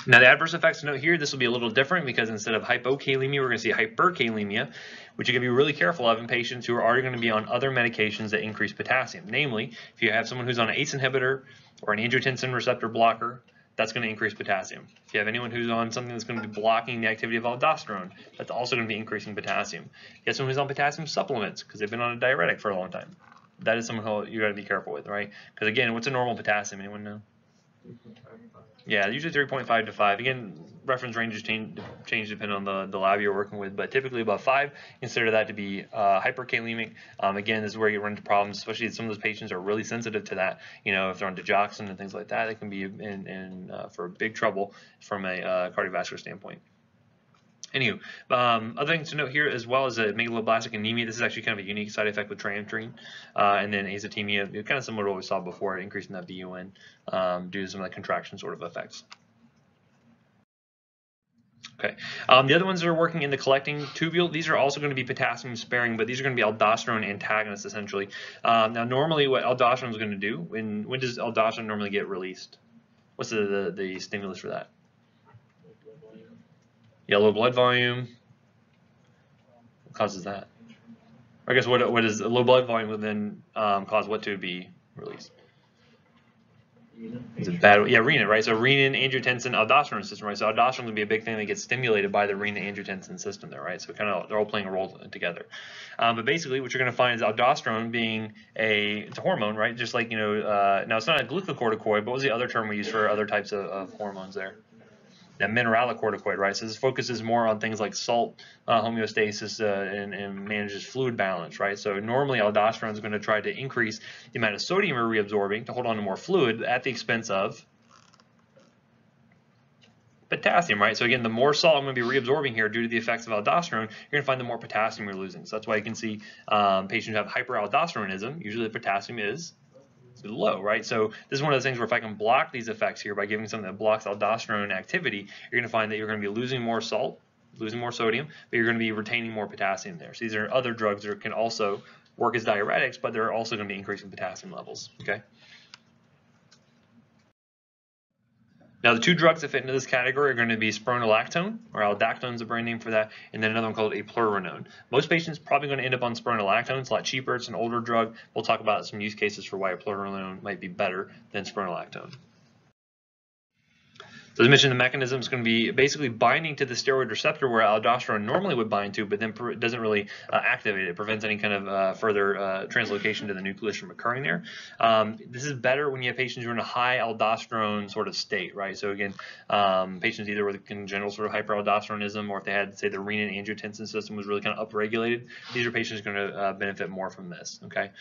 Now the adverse effects to note here, this will be a little different because instead of hypokalemia, we're going to see hyperkalemia, which you're going to be really careful of in patients who are already going to be on other medications that increase potassium. Namely, if you have someone who's on an ACE inhibitor or an angiotensin receptor blocker, that's going to increase potassium. If you have anyone who's on something that's going to be blocking the activity of aldosterone, that's also going to be increasing potassium. If you have someone who's on potassium supplements because they've been on a diuretic for a long time, that is someone who you got to be careful with, right? Because again, what's a normal potassium? Anyone know? Yeah, usually 3.5 to 5. Again, reference ranges change depending on the lab you're working with, but typically above 5, consider that to be hyperkalemic. Again, this is where you run into problems, especially if some of those patients are really sensitive to that. If they're on digoxin and things like that, it can be for big trouble from a cardiovascular standpoint. Anywho, other things to note here as well as a megaloblastic anemia. This is actually kind of a unique side effect with triamterene. And then azotemia, kind of similar to what we saw before, increasing that VUN due to some of the contraction sort of effects. Okay, the other ones that are working in the collecting tubule, these are also going to be potassium sparing, but these are going to be aldosterone antagonists essentially. Now normally what aldosterone is going to do, when does aldosterone normally get released? What's the stimulus for that? Yeah, low blood volume. What causes that? Or I guess what is low blood volume would then cause what to be released? It's a bad, yeah, renin, right? So renin, angiotensin, aldosterone system, right? So aldosterone would be a big thing that gets stimulated by the renin angiotensin system there, right? So kind of they're all playing a role together. But basically, what you're going to find is aldosterone being it's a hormone, right? Just like now it's not a glucocorticoid, but what was the other term we use for other types of hormones there? That mineralocorticoid, right? So this focuses more on things like salt homeostasis and manages fluid balance, right? So normally aldosterone is going to try to increase the amount of sodium we're reabsorbing to hold on to more fluid at the expense of potassium, right? So again, the more salt I'm going to be reabsorbing here due to the effects of aldosterone, you're going to find the more potassium you're losing. So that's why you can see patients who have hyperaldosteronism, usually the potassium is low, right? So this is one of those things where if I can block these effects here by giving something that blocks aldosterone activity, you're going to find that you're going to be losing more salt, losing more sodium, but you're going to be retaining more potassium there. So these are other drugs that can also work as diuretics, but they're also going to be increasing potassium levels, okay? Now, the two drugs that fit into this category are going to be spironolactone, or aldactone is the brand name for that, and then another one called a Pleurolaxone. Most patients are probably going to end up on spironolactone. It's a lot cheaper. It's an older drug. We'll talk about some use cases for why a Pleurolaxone might be better than spironolactone. So as I mentioned, the mechanism is going to be basically binding to the steroid receptor where aldosterone normally would bind to, but then it doesn't really activate it. It prevents any kind of further translocation to the nucleus from occurring there. This is better when you have patients who are in a high aldosterone sort of state, right? So again, patients either with congenital sort of hyperaldosteronism, or if they had, say, the renin-angiotensin system was really kind of upregulated, these are patients going to benefit more from this, okay?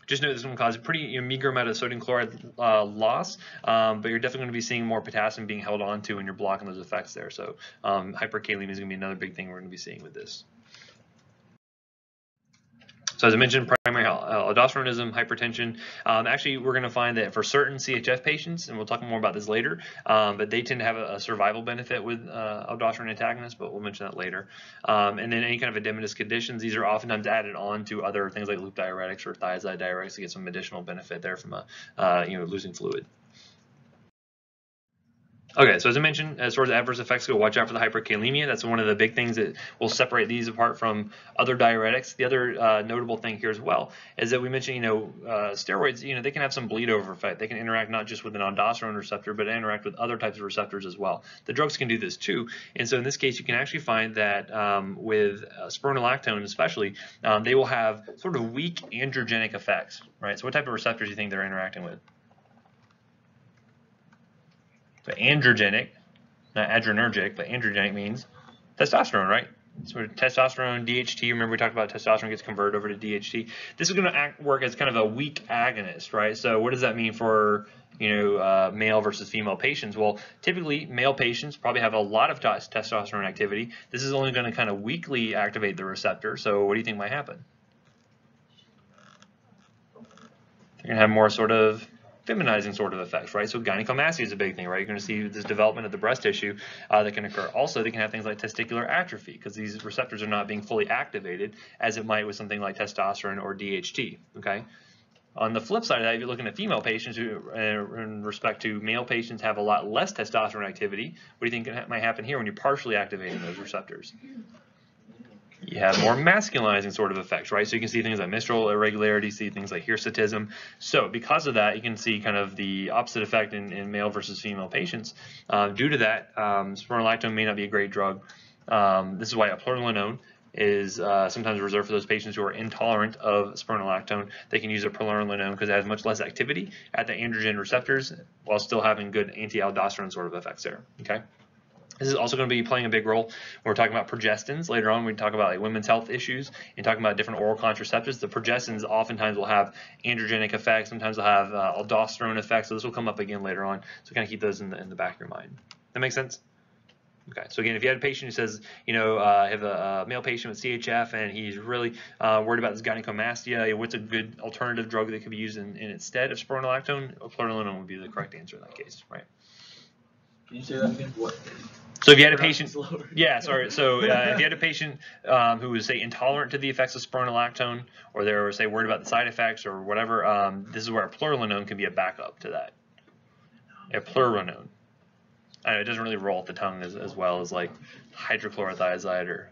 Just know this one causes a pretty meager amount of sodium chloride loss, but you're definitely going to be seeing more potassium being held on to when you're blocking those effects there. So hyperkalemia is going to be another big thing we're going to be seeing with this. So as I mentioned, primary aldosteronism, hypertension. Actually, we're going to find that for certain CHF patients, and we'll talk more about this later, but they tend to have a survival benefit with aldosterone antagonists, but we'll mention that later. And then any kind of edematous conditions, these are oftentimes added on to other things like loop diuretics or thiazide diuretics to get some additional benefit there from losing fluid. Okay, so as I mentioned, as far as adverse effects go, watch out for the hyperkalemia. That's one of the big things that will separate these apart from other diuretics. The other notable thing here as well is that we mentioned, steroids, they can have some bleed over effect. They can interact not just with an aldosterone receptor, but interact with other types of receptors as well. The drugs can do this too. And so in this case, you can actually find that with spironolactone especially, they will have sort of weak androgenic effects, right? So what type of receptors do you think they're interacting with? So androgenic, not adrenergic, but androgenic means testosterone, right? So testosterone, DHT, remember we talked about testosterone gets converted over to DHT. This is going to work as kind of a weak agonist, right? So what does that mean for male versus female patients? Well, typically male patients probably have a lot of testosterone activity. This is only going to kind of weakly activate the receptor. So what do you think might happen? They're going to have more sort of feminizing sort of effects, right? So gynecomastia is a big thing, right? You're going to see this development of the breast tissue that can occur. Also, they can have things like testicular atrophy because these receptors are not being fully activated as it might with something like testosterone or DHT, okay? On the flip side of that, if you're looking at female patients who, in respect to male patients, have a lot less testosterone activity, what do you think might happen here when you're partially activating those receptors? You have more masculinizing sort of effects, right? So you can see things like menstrual irregularity, see things like hirsutism. So because of that, you can see kind of the opposite effect in male versus female patients. Due to that, spironolactone may not be a great drug. This is why a Pleurolaxone is sometimes reserved for those patients who are intolerant of spironolactone. They can use a Pleurolaxone because it has much less activity at the androgen receptors while still having good anti-aldosterone sort of effects there, okay? This is also going to be playing a big role when we're talking about progestins. Later on, we talk about like women's health issues and talking about different oral contraceptives. The progestins oftentimes will have androgenic effects. Sometimes they'll have aldosterone effects. So this will come up again later on. So kind of keep those in the back of your mind. That make sense? Okay. So again, if you had a patient who says, I have a male patient with CHF and he's really worried about this gynecomastia, what's a good alternative drug that could be used in instead of spironolactone? Pleurolaxone would be the correct answer in that case, right? Can you say that again? What? So if you had a patient, yeah, sorry. So if you had a patient who was, say, intolerant to the effects of spironolactone, or they were, say, worried about the side effects or whatever, this is where a Pleurolaxone can be a backup to that. A Pleurolaxone. I know it doesn't really roll off the tongue as well as like hydrochlorothiazide or.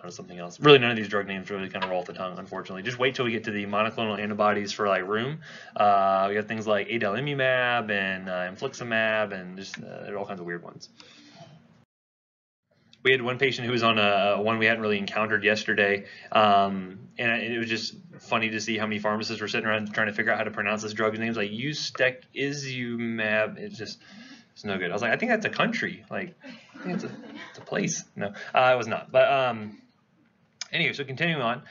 something else. Really, none of these drug names really kind of roll off the tongue, unfortunately. Just wait till we get to the monoclonal antibodies for like rheum. We got things like adalimumab and infliximab, and just there are all kinds of weird ones. We had one patient who was on one we hadn't really encountered yesterday, and it was just funny to see how many pharmacists were sitting around trying to figure out how to pronounce this drug's names, like Ustecizumab. It's no good. I was like, I think that's a country. Like, I think it's a place. No, it was not. But anyway, so continuing on.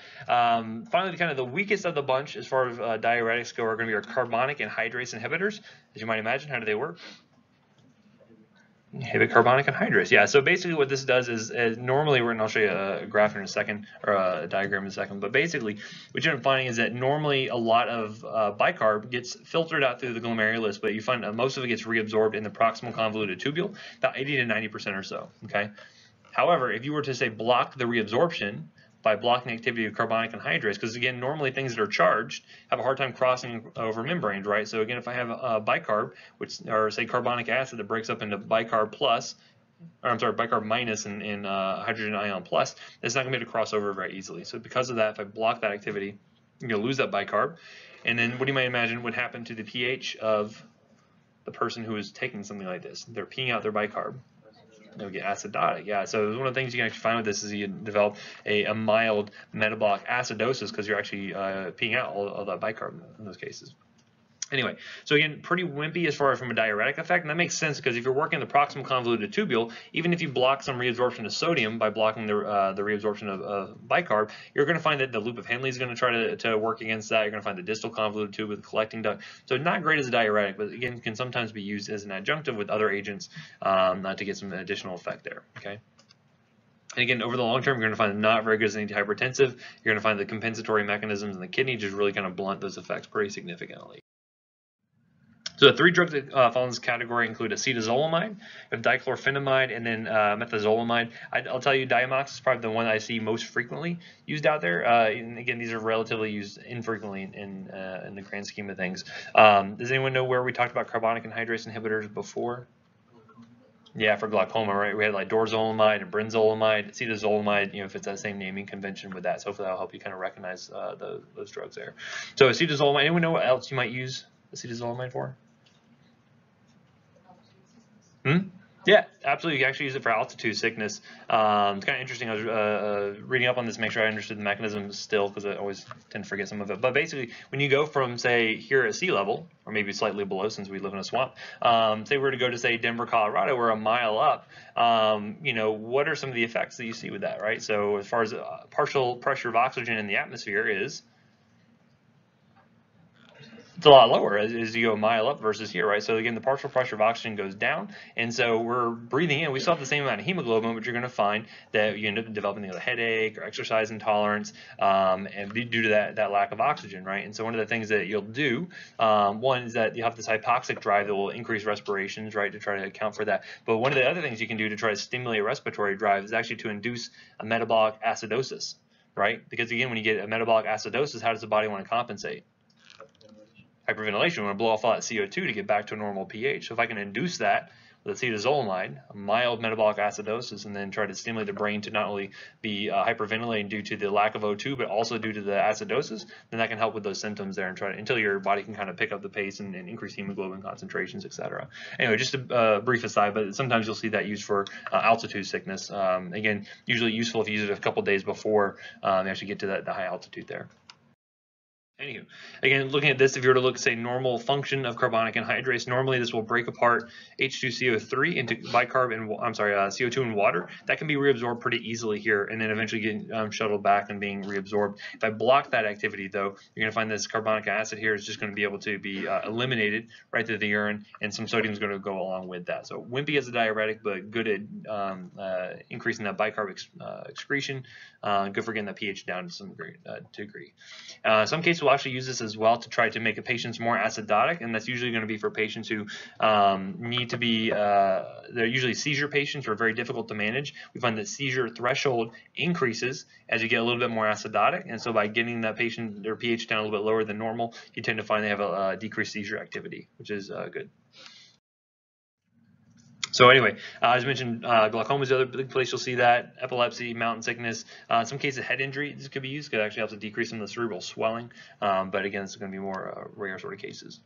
Finally, kind of the weakest of the bunch as far as diuretics go are going to be our carbonic anhydrase inhibitors. As you might imagine, how do they work? Inhibit carbonic anhydrase. Yeah, so basically what this does is normally, and I'll show you a graph in a second, or a diagram in a second, but basically what you're finding is that normally a lot of bicarb gets filtered out through the glomerulus, but you find most of it gets reabsorbed in the proximal convoluted tubule, about 80 to 90% or so, okay? However, if you were to say block the reabsorption by blocking activity of carbonic anhydrase, because again, normally things that are charged have a hard time crossing over membranes, right? So again, if I have a bicarb, or say carbonic acid that breaks up into bicarb plus, or I'm sorry, bicarb minus and hydrogen ion plus, it's not going to be able to cross over very easily. So because of that, if I block that activity, you're going to lose that bicarb. And then what do you might imagine would happen to the pH of the person who is taking something like this? They're peeing out their bicarb. They'll get acidotic. Yeah, so one of the things you can actually find with this is you develop a mild metabolic acidosis because you're actually peeing out all that bicarb in those cases. Anyway, so again, pretty wimpy as far as from a diuretic effect, and that makes sense because if you're working the proximal convoluted tubule, even if you block some reabsorption of sodium by blocking the reabsorption of bicarb, you're going to find that the loop of Henle is going to try to work against that. You're going to find the distal convoluted tube with the collecting duct. So not great as a diuretic, but again, can sometimes be used as an adjunctive with other agents to get some additional effect there. Okay. And again, over the long term, you're going to find it not very good as an antihypertensive. You're going to find the compensatory mechanisms in the kidney just really kind of blunt those effects pretty significantly. So the three drugs that fall in this category include acetazolamide, dichlorphenamide, and then methazolamide. I'll tell you, Diamox is probably the one that I see most frequently used out there. And again, these are relatively used infrequently in the grand scheme of things. Does anyone know where we talked about carbonic anhydrase inhibitors before? Yeah, for glaucoma, right? We had like dorzolamide and brinzolamide, acetazolamide, if it's that same naming convention with that. So hopefully that'll help you kind of recognize those drugs there. So acetazolamide, anyone know what else you might use acetazolamide for? Yeah, absolutely. You can actually use it for altitude sickness. It's kind of interesting. I was reading up on this to make sure I understood the mechanism still, because I always tend to forget some of it. But basically, when you go from, say, here at sea level, or maybe slightly below since we live in a swamp, say we're to go to, say, Denver, Colorado, we're a mile up, what are some of the effects that you see with that, right? So as far as partial pressure of oxygen in the atmosphere is, it's a lot lower as you go a mile up versus here, right? So again, the partial pressure of oxygen goes down, and so we're breathing in. We still have the same amount of hemoglobin, but you're going to find that you end up developing a headache or exercise intolerance, and due to that lack of oxygen, right? And so one of the things that you'll do, one is that you have this hypoxic drive that will increase respirations, right, to try to account for that. But one of the other things you can do to try to stimulate respiratory drive is actually to induce a metabolic acidosis, right? Because again, when you get a metabolic acidosis, how does the body want to compensate? Hyperventilation. We want to blow off all that CO2 to get back to a normal pH. So if I can induce that with acetazolamide, a mild metabolic acidosis, and then try to stimulate the brain to not only be hyperventilating due to the lack of O2, but also due to the acidosis, then that can help with those symptoms there and try to, until your body can kind of pick up the pace and increase hemoglobin concentrations, etc. Anyway, just a brief aside, but sometimes you'll see that used for altitude sickness. Again, usually useful if you use it a couple days before you actually get to the high altitude there. Anywho, again, looking at this, if you were to look, say, normal function of carbonic anhydrase, normally this will break apart H2CO3 into bicarb and CO2 and water. That can be reabsorbed pretty easily here, and then eventually get shuttled back and being reabsorbed. If I block that activity, though, you're going to find this carbonic acid here is just going to be able to be eliminated right through the urine, and some sodium is going to go along with that. So wimpy as a diuretic, but good at increasing that bicarb excretion. Good for getting that pH down to some degree. Some cases we'll actually use this as well to try to make a patients more acidotic, and that's usually going to be for patients who need to be, they're usually seizure patients who are very difficult to manage. We find that seizure threshold increases as you get a little bit more acidotic, and so by getting that patient, their pH down a little bit lower than normal, you tend to find they have a decreased seizure activity, which is good. So anyway, as mentioned, glaucoma is the other big place you'll see that. Epilepsy, mountain sickness, in some cases head injury. This could be used because it actually helps to decrease some of the cerebral swelling. But again, it's going to be more rare sort of cases.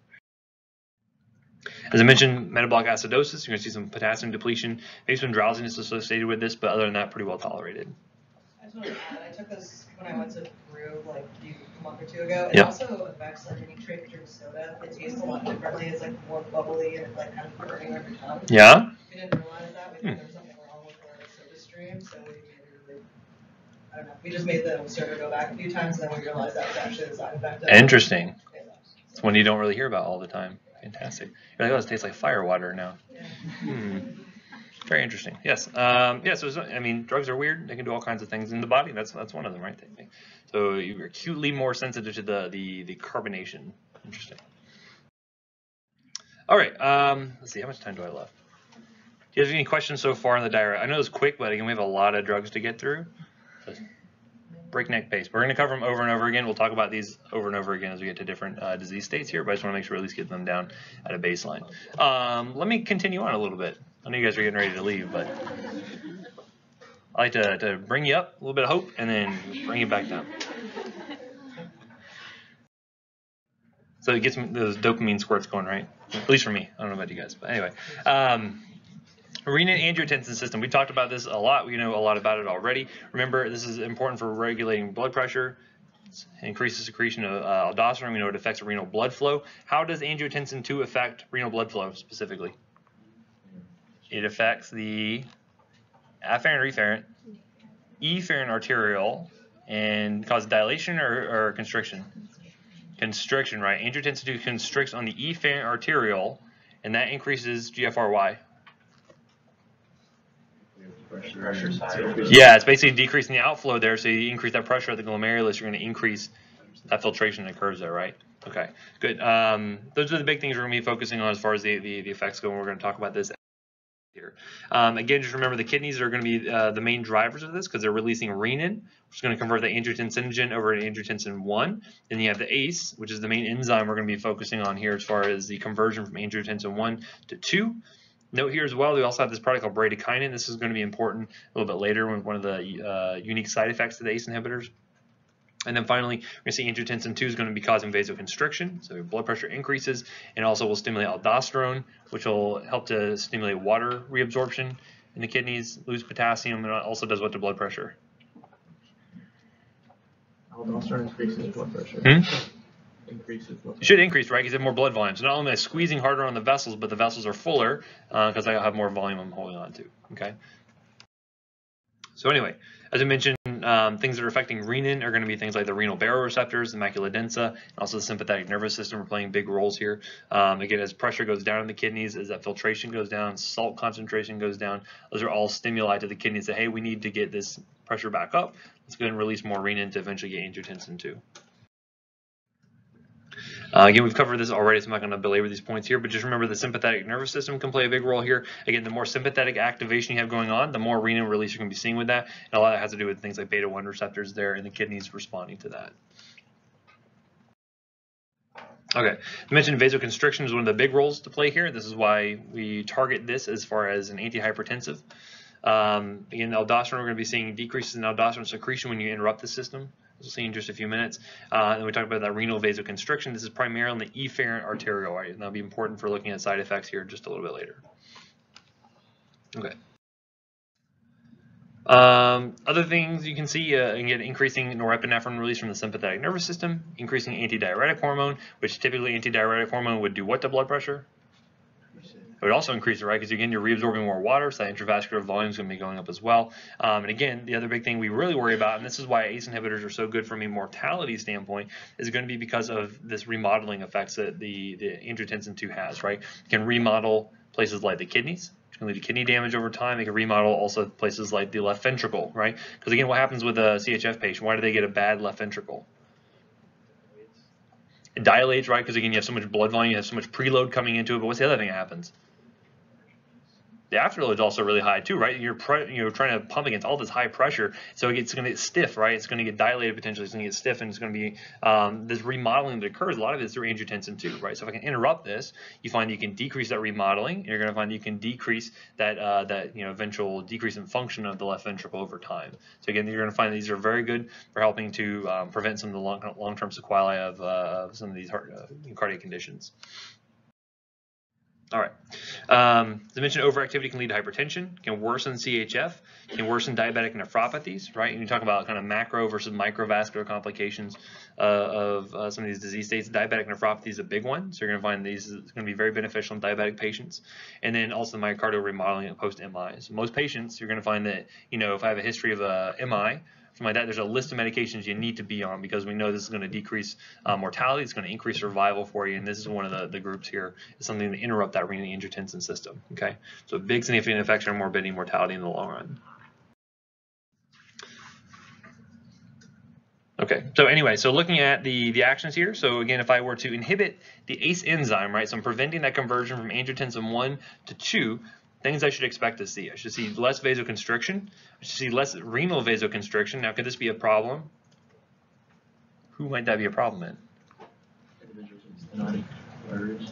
As I mentioned, metabolic acidosis, you're going to see some potassium depletion, maybe some drowsiness associated with this, but other than that, pretty well tolerated. I just want to add, I took this when I went to Peru like a month or two ago. It Yep. also affects like when you drink soda. It tastes a lot differently. It's like more bubbly and like kind of burning on your tongue. Yeah? We didn't realize that. We thought there was something wrong with our soda stream, so we made it I don't know. We just made the soda go back a few times, and then we realized that was actually the side effect. Interesting. It's one you don't really hear about all the time. Fantastic. You're like, oh, it tastes like fire water now. Yeah. Very interesting. Yes. Yeah. So I mean, drugs are weird. They can do all kinds of things in the body. That's one of them, right? So you're acutely more sensitive to the carbonation. Interesting. All right. Let's see. How much time do I have left? Do you have any questions so far on the diuretic? I know it's quick, but again, we have a lot of drugs to get through. So breakneck pace. We're going to cover them over and over again. We'll talk about these over and over again as we get to different disease states here, but I just want to make sure we at least get them down at a baseline. Let me continue on a little bit. I know you guys are getting ready to leave, but I like to bring you up, a little bit of hope, and then bring you back down. So it gets those dopamine squirts going, right? At least for me. I don't know about you guys, but anyway. Renin-angiotensin system. We talked about this a lot. We know a lot about it already. Remember, this is important for regulating blood pressure. It increases secretion of aldosterone. We know it affects renal blood flow. How does angiotensin II affect renal blood flow specifically? It affects the afferent, efferent, efferent arteriole, and causes dilation or constriction. Constriction, right? Angiotensin II constricts on the efferent arteriole, and that increases GFR. Pressure side. Yeah, it's basically decreasing the outflow there, so you increase that pressure at the glomerulus, you're going to increase that filtration that occurs there, right? Okay, good. Those are the big things we're going to be focusing on as far as the effects go, and we're going to talk about this here. Again, just remember the kidneys are going to be the main drivers of this because they're releasing renin, which is going to convert the angiotensinogen over to angiotensin 1. Then you have the ACE, which is the main enzyme we're going to be focusing on here as far as the conversion from angiotensin 1 to 2. Note here as well, we also have this product called bradykinin. This is going to be important a little bit later when one of the unique side effects of the ACE inhibitors. And then finally, we're going to see angiotensin 2 is going to be causing vasoconstriction, so your blood pressure increases, and also will stimulate aldosterone, which will help to stimulate water reabsorption in the kidneys, lose potassium, and it also does what to blood pressure? Aldosterone increases blood pressure. Increases blood pressure. It should increase, right? Because you have more blood volume. So not only am I squeezing harder on the vessels, but the vessels are fuller because I have more volume I'm holding on to. Okay. So anyway, as I mentioned, things that are affecting renin are going to be things like the renal baroreceptors, the macula densa, and also the sympathetic nervous system are playing big roles here. Again, as pressure goes down in the kidneys, as that filtration goes down, salt concentration goes down, those are all stimuli to the kidneys that, hey, we need to get this pressure back up. Let's go ahead and release more renin to eventually get angiotensin 2. Again, we've covered this already, so I'm not going to belabor these points here, but just remember the sympathetic nervous system can play a big role here. Again, the more sympathetic activation you have going on, the more renin release you're going to be seeing with that. And a lot of that has to do with things like beta-1 receptors there and the kidneys responding to that. Okay, I mentioned vasoconstriction is one of the big roles to play here. This is why we target this as far as an antihypertensive. Again, aldosterone, we're going to be seeing decreases in aldosterone secretion when you interrupt the system. We'll see in just a few minutes. And we talked about that renal vasoconstriction. This is primarily on the efferent arteriole, right? And that'll be important for looking at side effects here just a little bit later. Okay. Other things you can see, again, increasing norepinephrine release from the sympathetic nervous system, increasing antidiuretic hormone, which typically antidiuretic hormone would do what to blood pressure? It would also increase it, right? Because again, you're reabsorbing more water, so that intravascular volume is going to be going up as well. And again, the other big thing we really worry about, and this is why ACE inhibitors are so good from a mortality standpoint, is going to be because of this remodeling effects that the angiotensin 2 has, right? It can remodel places like the kidneys, which can lead to kidney damage over time. It can remodel also places like the left ventricle, right? Because again, what happens with a CHF patient? Why do they get a bad left ventricle? It dilates, right? Because again, you have so much blood volume, you have so much preload coming into it. But what's the other thing that happens? the afterload is also really high too, right? You're trying to pump against all this high pressure, so it's going to get stiff, right? It's going to get dilated potentially, it's going to get stiff, and it's going to be this remodeling that occurs. A lot of it is through angiotensin too, right? So if I can interrupt this, you find you can decrease that remodeling, and you're going to find you can decrease that eventual decrease in function of the left ventricle over time. So again, you're going to find these are very good for helping to prevent some of the long-term sequelae of some of these cardiac conditions. All right. As I mentioned, overactivity can lead to hypertension, can worsen CHF, can worsen diabetic nephropathies, right? And you talk about kind of macro versus microvascular complications of some of these disease states. Diabetic nephropathy is a big one, so you're going to find these is going to be very beneficial in diabetic patients. And then also myocardial remodeling post-MI. So most patients, you're going to find that, if I have a history of a MI, something like that, there's a list of medications you need to be on because we know this is going to decrease mortality, it's going to increase survival for you, and this is one of the groups here. It's something to interrupt that renin-angiotensin system, okay? So big significant effects on morbidity and mortality in the long run. Okay, so anyway, so looking at the actions here, so again, if I were to inhibit the ACE enzyme, right, so I'm preventing that conversion from angiotensin 1 to 2, things I should expect to see. I should see less vasoconstriction. I should see less renal vasoconstriction. Now, could this be a problem? Who might that be a problem in?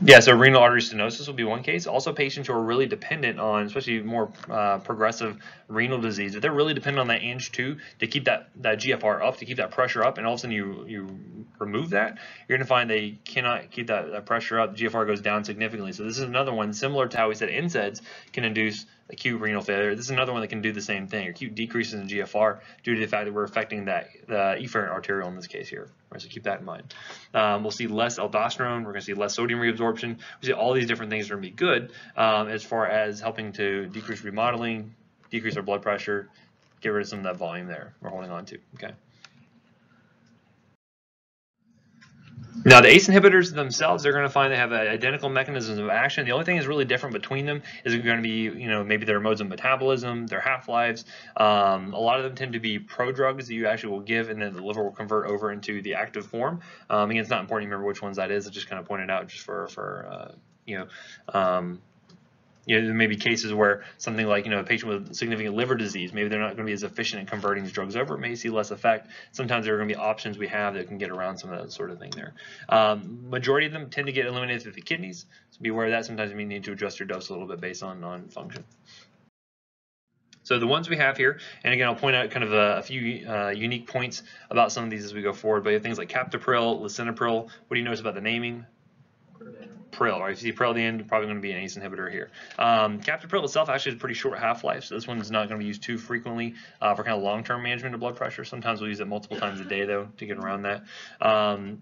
Yeah, so renal artery stenosis will be one case. Also, patients who are really dependent on, especially more progressive renal disease, if they're really dependent on that Ang2 to keep that GFR up, to keep that pressure up, and all of a sudden you remove that, you're going to find they cannot keep that pressure up. The GFR goes down significantly. So this is another one, similar to how we said NSAIDs can induce acute renal failure. This is another one that can do the same thing, acute decreases in GFR due to the fact that we're affecting the efferent arteriole in this case here. Right, so keep that in mind. We'll see less aldosterone. We're going to see less sodium reabsorption. We see all these different things are going to be good as far as helping to decrease remodeling, decrease our blood pressure, get rid of some of that volume there we're holding on to. Okay. Now, the ACE inhibitors themselves, they're going to find they have identical mechanisms of action. The only thing that's really different between them is going to be, maybe their modes of metabolism, their half-lives. A lot of them tend to be prodrugs that you actually will give, and then the liver will convert over into the active form. Again, it's not important to remember which ones that is. I just kind of pointed out just for there may be cases where something like, a patient with significant liver disease, maybe they're not going to be as efficient in converting these drugs over, may see less effect. Sometimes there are going to be options we have that can get around some of that sort of thing there. Majority of them tend to get eliminated through the kidneys, so be aware of that. Sometimes you need to adjust your dose a little bit based on function. So the ones we have here, and again, I'll point out kind of a few unique points about some of these as we go forward, but you have things like captopril, lisinopril. What do you notice about the naming? Pril, right? If you see pril at the end, you're probably going to be an ACE inhibitor here. Captopril itself actually has a pretty short half-life, so this one is not going to be used too frequently for kind of long-term management of blood pressure. Sometimes we'll use it multiple times a day, though, to get around that.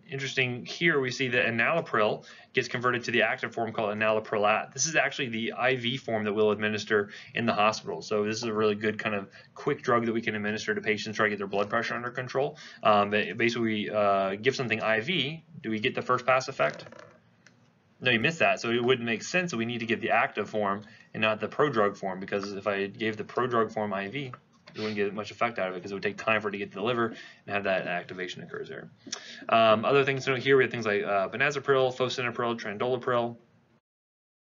Interesting here, we see that enalapril gets converted to the active form called enalaprilat. This is actually the IV form that we'll administer in the hospital. So this is a really good kind of quick drug that we can administer to patients, try to get their blood pressure under control. But basically, we give something IV. Do we get the first pass effect? No, you missed that. So it wouldn't make sense that we need to get the active form and not the prodrug form, because if I gave the prodrug form IV, you wouldn't get much effect out of it because it would take time for it to get to the liver and have that activation occurs there. Other things to note here, we have things like benazepril, fosinapril, trandolapril.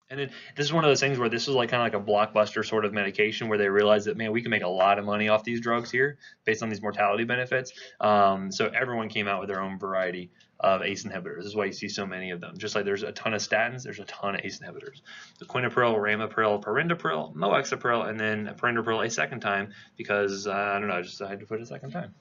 And then this is one of those things where this is like kind of like a blockbuster sort of medication where they realize that, man, we can make a lot of money off these drugs here based on these mortality benefits. So everyone came out with their own variety of ACE inhibitors. This is why you see so many of them. Just like there's a ton of statins, there's a ton of ACE inhibitors. The quinapril, ramipril, perindopril, moexapril, and then perindopril a second time because, I don't know, I had to put it a second time.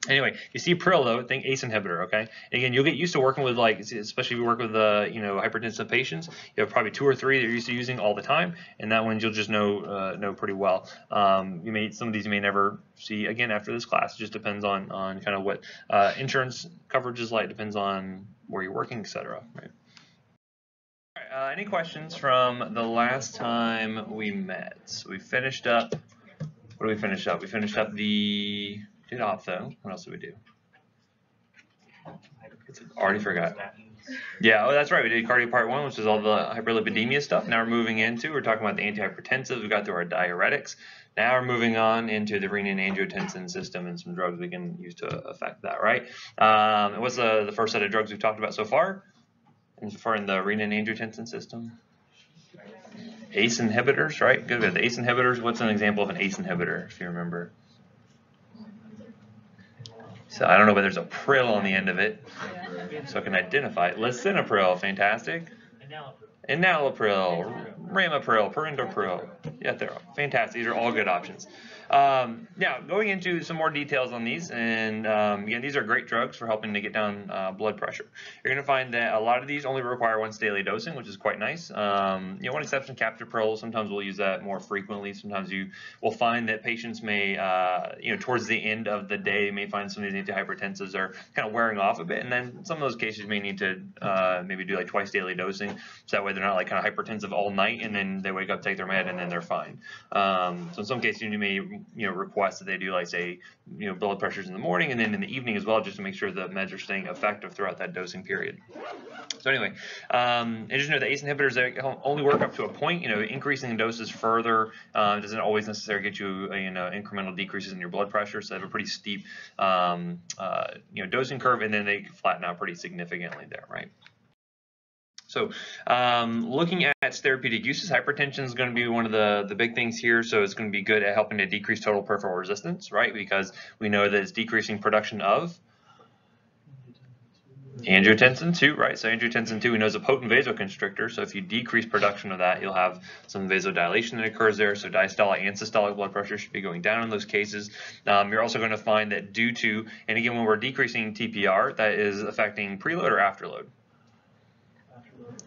Anyway, you see pril though, think ACE inhibitor, okay? And again, you'll get used to working with, like, especially if you work with hypertensive patients, you have probably 2 or 3 that you're used to using all the time, and that one you'll just know pretty well. Some of these you may never see again after this class. It just depends on kind of what insurance coverage is like, depends on where you're working, etc. Right? All right, any questions from the last time we met? So we finished up. What did we finish up? We finished up the. Did ophtho. What else did we do? Already forgot. Yeah, oh, that's right. We did cardio part 1, which is all the hyperlipidemia stuff. Now we're moving into, we're talking about the antihypertensives. We got through our diuretics. Now we're moving on into the renin-angiotensin system and some drugs we can use to affect that, right? And what's the first set of drugs we've talked about so far? In the renin-angiotensin system? ACE inhibitors, right? Good. The ACE inhibitors. What's an example of an ACE inhibitor, if you remember? So I don't know, but there's a pril on the end of it, so I can identify it. Lisinopril, fantastic. Enalapril, Ramipril, Perindopril. Yeah, they're fantastic. These are all good options. Now, going into some more details on these, and again, these are great drugs for helping to get down blood pressure. You're going to find that a lot of these only require once daily dosing, which is quite nice. One exception, captopril. Sometimes we'll use that more frequently. Sometimes you will find that patients may, towards the end of the day, may find some of these antihypertensives are kind of wearing off a bit, and then some of those cases may need to maybe do like twice daily dosing, so that way they're not like kind of hypertensive all night, and then they wake up, take their med, and then they're fine. So in some cases, you may request that they do like say blood pressures in the morning and then in the evening as well, just to make sure the meds are staying effective throughout that dosing period. So anyway, and just know the ACE inhibitors, they only work up to a point. Increasing the doses further doesn't always necessarily get you incremental decreases in your blood pressure. So they have a pretty steep dosing curve, and then they flatten out pretty significantly there, right? So looking at therapeutic uses, hypertension is going to be one of the big things here. So it's going to be good at helping to decrease total peripheral resistance, right? Because we know that it's decreasing production of angiotensin 2, right? So angiotensin 2 we know is a potent vasoconstrictor. So if you decrease production of that, you'll have some vasodilation that occurs there. So diastolic and systolic blood pressure should be going down in those cases. You're also going to find that due to, and again, when we're decreasing TPR, that is affecting preload or afterload.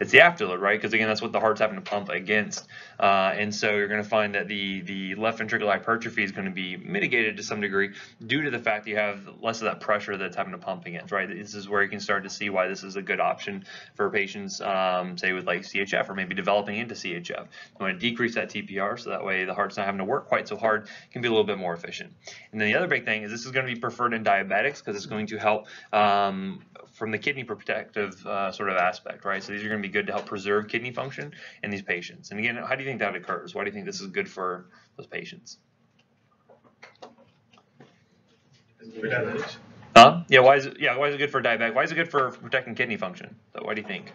It's the afterload, right? Because again, that's what the heart's having to pump against. And so you're going to find that the left ventricular hypertrophy is going to be mitigated to some degree due to the fact that you have less of that pressure that's having to pump against, right? This is where you can start to see why this is a good option for patients, say with like CHF or maybe developing into CHF. You want to decrease that TPR so that way the heart's not having to work quite so hard, it can be a little bit more efficient. And then the other big thing is this is going to be preferred in diabetics because it's going to help from the kidney protective sort of aspect, right? So these are going to be good to help preserve kidney function in these patients. And again, how do you think that occurs? Why do you think this is good for those patients? Huh? Yeah, why is it good for diabetic? Why is it good for protecting kidney function? So why do you think?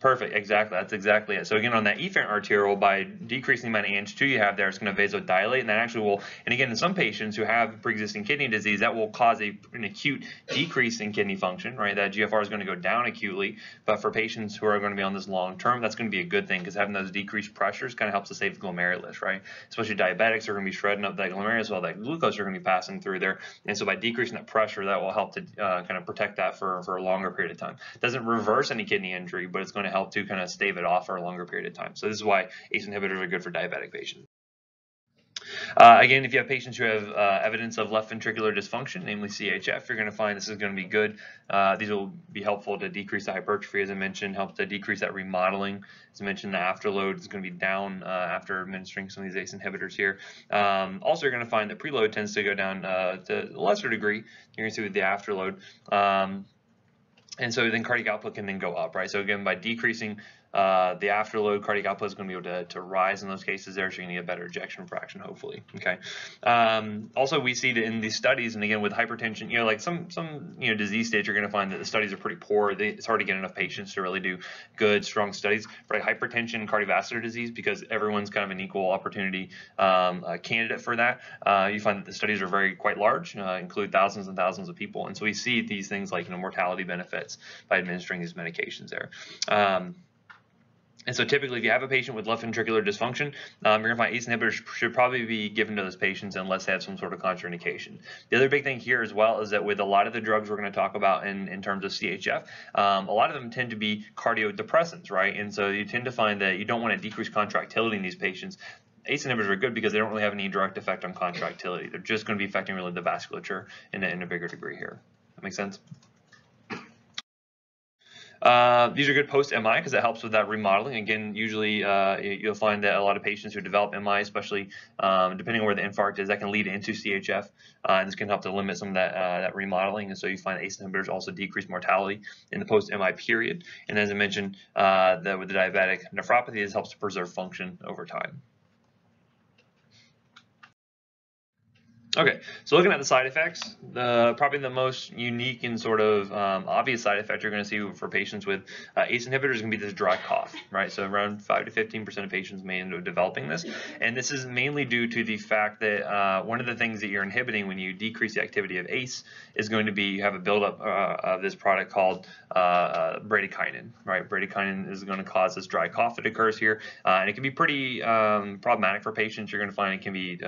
Perfect, exactly. That's exactly it. So again, on that efferent arteriole, by decreasing the amount of Ang2 you have there, it's going to vasodilate, and that actually will, and again, in some patients who have pre-existing kidney disease, that will cause an acute decrease in kidney function, right? That GFR is going to go down acutely, but for patients who are going to be on this long term, that's going to be a good thing because having those decreased pressures kind of helps to save the glomerulus, right? Especially diabetics are going to be shredding up that glomerulus, while that glucose are going to be passing through there, and so by decreasing that pressure, that will help to kind of protect that for a longer period of time. It doesn't reverse any kidney injury, but it's going to help to kind of stave it off for a longer period of time. So this is why ACE inhibitors are good for diabetic patients. Again, if you have patients who have evidence of left ventricular dysfunction, namely CHF, you're going to find this is going to be good. These will be helpful to decrease the hypertrophy, as I mentioned, help to decrease that remodeling. As I mentioned, the afterload is going to be down after administering some of these ACE inhibitors here. Also, you're going to find that preload tends to go down to a lesser degree. You're going to see with the afterload. And so then cardiac output can then go up, right? So again, by decreasing the afterload, cardiac output is going to be able to rise in those cases there, so you're going to get a better ejection fraction, hopefully. Okay. Also, we see that in these studies, and again with hypertension, like some disease states, you're going to find that the studies are pretty poor. It's hard to get enough patients to really do good, strong studies for hypertension and cardiovascular disease because everyone's kind of an equal opportunity candidate for that. You find that the studies are quite large, include thousands and thousands of people, and so we see these things like mortality benefits by administering these medications there. And so typically, if you have a patient with left ventricular dysfunction, you're going to find ACE inhibitors should probably be given to those patients unless they have some sort of contraindication. The other big thing here as well is that with a lot of the drugs we're going to talk about in terms of CHF, a lot of them tend to be cardiodepressants, right? And so you tend to find that you don't want to decrease contractility in these patients. ACE inhibitors are good because they don't really have any direct effect on contractility. They're just going to be affecting really the vasculature in a bigger degree here. That makes sense? These are good post-MI because it helps with that remodeling. Again, usually you'll find that a lot of patients who develop MI, especially depending on where the infarct is, that can lead into CHF, and this can help to limit some of that remodeling. And so you find ACE inhibitors also decrease mortality in the post-MI period. And as I mentioned, that with the diabetic nephropathy, this helps to preserve function over time. Okay, so looking at the side effects, probably the most unique and sort of obvious side effect you're going to see for patients with ACE inhibitors is going to be this dry cough, right? So around 5 to 15% of patients may end up developing this, and this is mainly due to the fact that one of the things that you're inhibiting when you decrease the activity of ACE is going to be you have a buildup of this product called bradykinin, right? Bradykinin is going to cause this dry cough that occurs here, and it can be pretty problematic for patients. You're going to find it can be,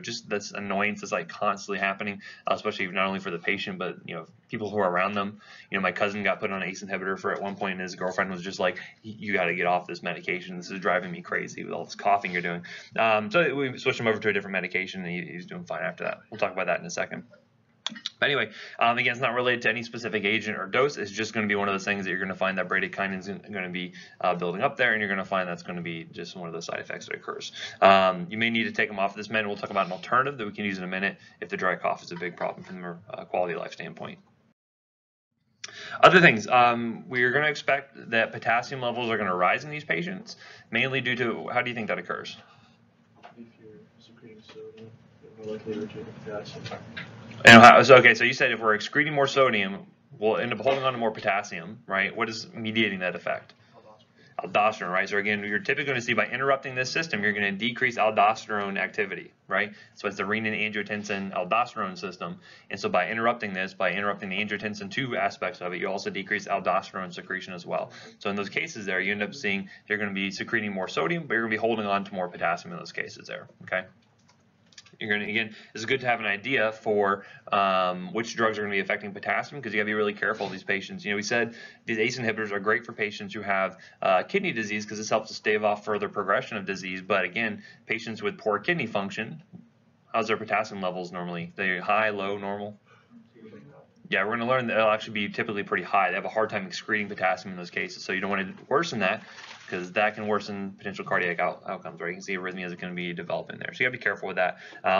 just this annoyance is like constantly happening, especially not only for the patient, but people who are around them. My cousin got put on an ACE inhibitor for at one point, and his girlfriend was just like, "You got to get off this medication. This is driving me crazy with all this coughing you're doing." So we switched him over to a different medication, and he's doing fine after that. We'll talk about that in a second. But anyway, again, it's not related to any specific agent or dose. It's just going to be one of those things that you're going to find that bradykinin is going to be building up there, and you're going to find that's going to be just one of the side effects that occurs. You may need to take them off this med. We'll talk about an alternative that we can use in a minute if the dry cough is a big problem from a quality of life standpoint. Other things, we're going to expect that potassium levels are going to rise in these patients, mainly due to, how do you think that occurs? If you're secreting sodium, you're more likely to retain potassium. Okay, so you said if we're excreting more sodium, we'll end up holding on to more potassium, right? What is mediating that effect? Aldosterone, right? So again, you're typically going to see by interrupting this system, you're going to decrease aldosterone activity, right? So it's the renin-angiotensin-aldosterone system. And so by interrupting this, by interrupting the angiotensin 2 aspects of it, you also decrease aldosterone secretion as well. So in those cases there, you end up seeing you're going to be secreting more sodium, but you're going to be holding on to more potassium in those cases there, okay? You're going to, again, it's good to have an idea for which drugs are going to be affecting potassium, because you got to be really careful of these patients. We said these ACE inhibitors are great for patients who have kidney disease because this helps to stave off further progression of disease. But again, patients with poor kidney function, how's their potassium levels normally? They're high, low, normal? Yeah, we're going to learn that they'll actually be typically pretty high. They have a hard time excreting potassium in those cases, so you don't want to worsen that, because that can worsen potential cardiac outcomes, right? You can see arrhythmias that can be developing there. So you got to be careful with that.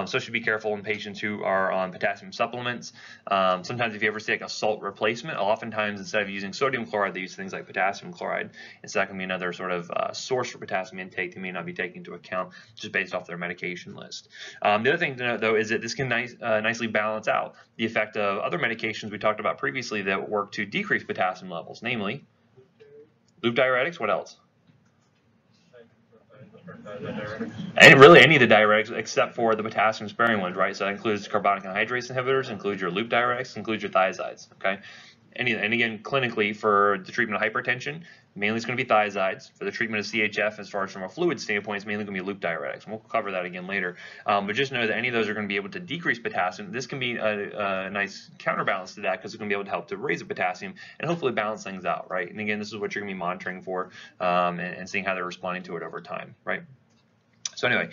So you should be careful in patients who are on potassium supplements. Sometimes if you ever see like a salt replacement, oftentimes instead of using sodium chloride, they use things like potassium chloride. And so that can be another sort of source for potassium intake they may not be taking into account just based off their medication list. The other thing to note, though, is that this can nicely balance out the effect of other medications we talked about previously that work to decrease potassium levels, namely loop diuretics. What else? And really any of the diuretics except for the potassium sparing ones, right? So that includes carbonic anhydrase inhibitors, includes your loop diuretics, includes your thiazides, okay? And again, clinically for the treatment of hypertension, mainly it's going to be thiazides. For the treatment of CHF, as far as from a fluid standpoint, it's mainly going to be loop diuretics. And we'll cover that again later. But just know that any of those are going to be able to decrease potassium. This can be a nice counterbalance to that, because it's going to be able to help to raise the potassium and hopefully balance things out, right? And again, this is what you're going to be monitoring for and seeing how they're responding to it over time, right? So anyway,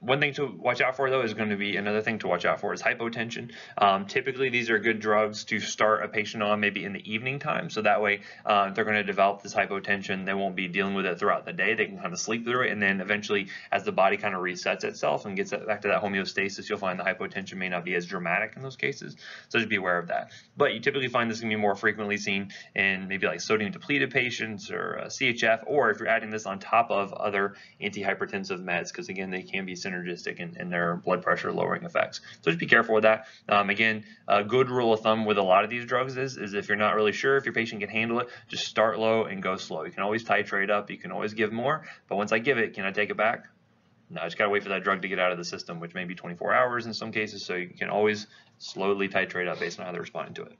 one thing to watch out for, though, is going to be another thing to watch out for is hypotension. Typically, these are good drugs to start a patient on maybe in the evening time. So that way, if they're going to develop this hypotension, they won't be dealing with it throughout the day. They can kind of sleep through it. And then eventually, as the body kind of resets itself and gets back to that homeostasis, you'll find the hypotension may not be as dramatic in those cases. So just be aware of that. But you typically find this can be more frequently seen in maybe like sodium depleted patients or CHF, or if you're adding this on top of other antihypertensive meds, because again, they can be synergistic in their blood pressure lowering effects. So just be careful with that. Again, a good rule of thumb with a lot of these drugs is if you're not really sure if your patient can handle it, just start low and go slow. You can always titrate up, you can always give more, but once I give it, can I take it back? No, I just got to wait for that drug to get out of the system, which may be 24 hours in some cases, so you can always slowly titrate up based on how they're responding to it.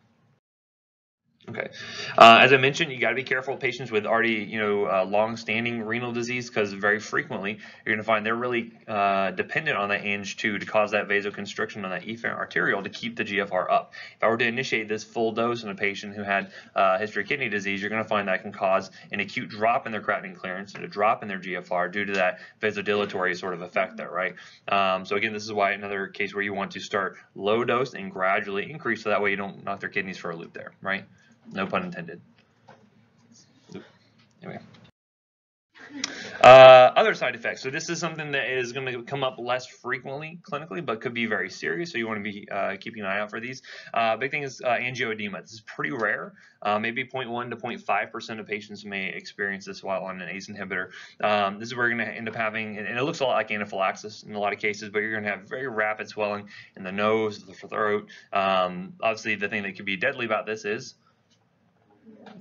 Okay. As I mentioned, you got to be careful with patients with already, long-standing renal disease, because very frequently you're going to find they're really dependent on that Ang2 to cause that vasoconstriction on that efferent arteriole to keep the GFR up. If I were to initiate this full dose in a patient who had history of kidney disease, you're going to find that can cause an acute drop in their creatinine clearance and a drop in their GFR due to that vasodilatory sort of effect there, right? So again, this is why another case where you want to start low dose and gradually increase, so that way you don't knock their kidneys for a loop there, right? No pun intended. Anyway. Other side effects. So this is something that is going to come up less frequently clinically, but could be very serious. So you want to be keeping an eye out for these. Big thing is angioedema. This is pretty rare. Maybe 0.1 to 0.5% of patients may experience this while on an ACE inhibitor. This is where you're going to end up having, and it looks a lot like anaphylaxis in a lot of cases, but you're going to have very rapid swelling in the nose, the throat. Obviously, the thing that could be deadly about this is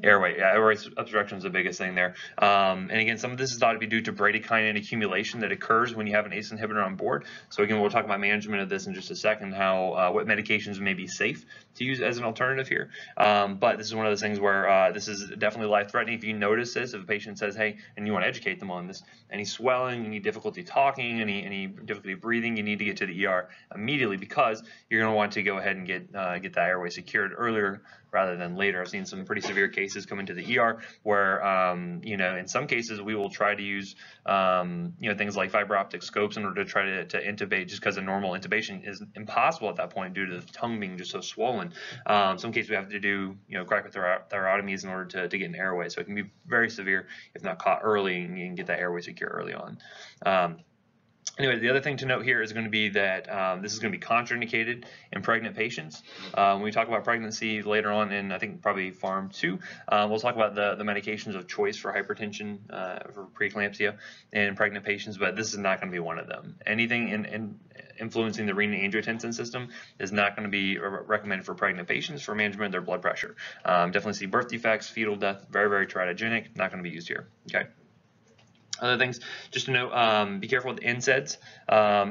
airway. Yeah, airway obstruction is the biggest thing there. And again, some of this is thought to be due to bradykinin accumulation that occurs when you have an ACE inhibitor on board. So again, we'll talk about management of this in just a second, how what medications may be safe to use as an alternative here. But this is one of those things where this is definitely life-threatening. If you notice this, if a patient says, hey, and you want to educate them on this, any swelling, any difficulty talking, any difficulty breathing, you need to get to the ER immediately, because you're going to want to go ahead and get that airway secured earlier rather than later. I've seen some pretty severe cases come into the ER where, you know, in some cases we will try to use, you know, things like fiber optic scopes in order to try to intubate, just because a normal intubation is impossible at that point due to the tongue being just so swollen. Some cases we have to do, you know, cricothyrotomies in order to get an airway. So it can be very severe if not caught early, and you can get that airway secure early on. Anyway, the other thing to note here is going to be that this is going to be contraindicated in pregnant patients. When we talk about pregnancy later on in, I think, probably Pharm 2, we'll talk about the medications of choice for hypertension, for preeclampsia in pregnant patients, but this is not going to be one of them. Anything in influencing the renin-angiotensin system is not going to be recommended for pregnant patients for management of their blood pressure. Definitely see birth defects, fetal death, very, very teratogenic, not going to be used here. Okay. Other things, just to note, be careful with NSAIDs.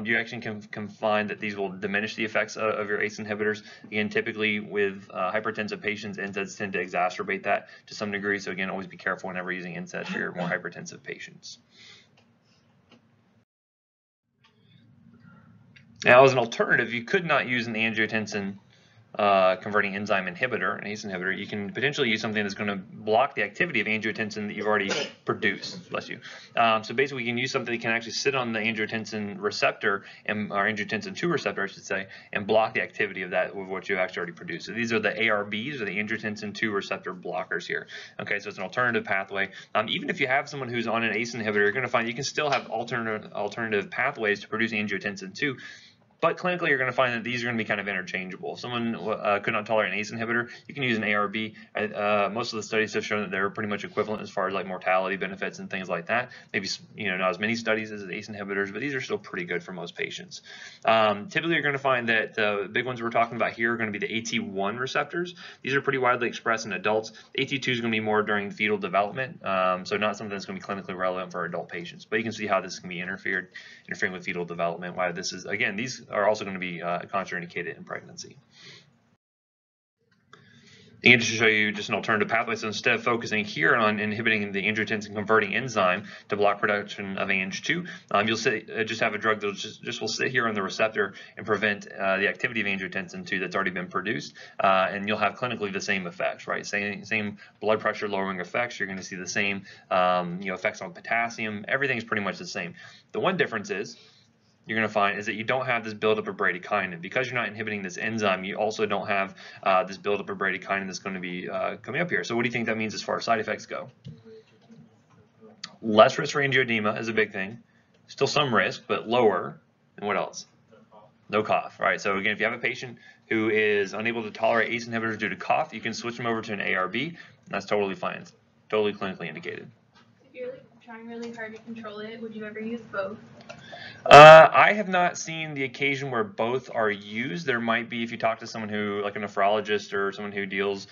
You actually can find that these will diminish the effects of your ACE inhibitors. Again, typically with hypertensive patients, NSAIDs tend to exacerbate that to some degree. So again, always be careful whenever using NSAIDs for your more hypertensive patients. Now, as an alternative, you could not use an angiotensin converting enzyme inhibitor, an ACE inhibitor. You can potentially use something that's going to block the activity of angiotensin that you've already produced. Bless you. So basically, we can use something that can actually sit on the angiotensin receptor, or angiotensin 2 receptor, I should say, and block the activity of that with what you actually already produced. So these are the ARBs, or the angiotensin 2 receptor blockers here. Okay, so it's an alternative pathway. Even if you have someone who's on an ACE inhibitor, you're going to find you can still have alternative pathways to produce angiotensin 2. But clinically, you're going to find that these are going to be kind of interchangeable. If someone could not tolerate an ACE inhibitor, you can use an ARB. Most of the studies have shown that they're pretty much equivalent as far as like mortality benefits and things like that. Maybe, you know, not as many studies as ACE inhibitors, but these are still pretty good for most patients. Typically, you're going to find that the big ones we're talking about here are going to be the AT1 receptors. These are pretty widely expressed in adults. AT2 is going to be more during fetal development, so not something that's going to be clinically relevant for adult patients. But you can see how this can be interfering with fetal development. Why this is, again, these are also going to be contraindicated in pregnancy. Again, just to show you just an alternative pathway, so instead of focusing here on inhibiting the angiotensin converting enzyme to block production of Ang2, you'll just have a drug that just will sit here on the receptor and prevent the activity of angiotensin 2 that's already been produced, and you'll have clinically the same effects, right? Same blood pressure lowering effects. You're going to see the same effects on potassium. Everything's pretty much the same. The one difference is, you're going to find is that you don't have this buildup of bradykinin. Because you're not inhibiting this enzyme, you also don't have this buildup of bradykinin that's going to be coming up here. So what do you think that means as far as side effects go? Less risk for angioedema is a big thing. Still some risk, but lower. And what else? No cough, right? So again, if you have a patient who is unable to tolerate ACE inhibitors due to cough, you can switch them over to an ARB, and that's totally fine. It's totally clinically indicated. If you're trying really hard to control it, would you ever use both? I have not seen the occasion where both are used. There might be, if you talk to someone who, like a nephrologist or someone who deals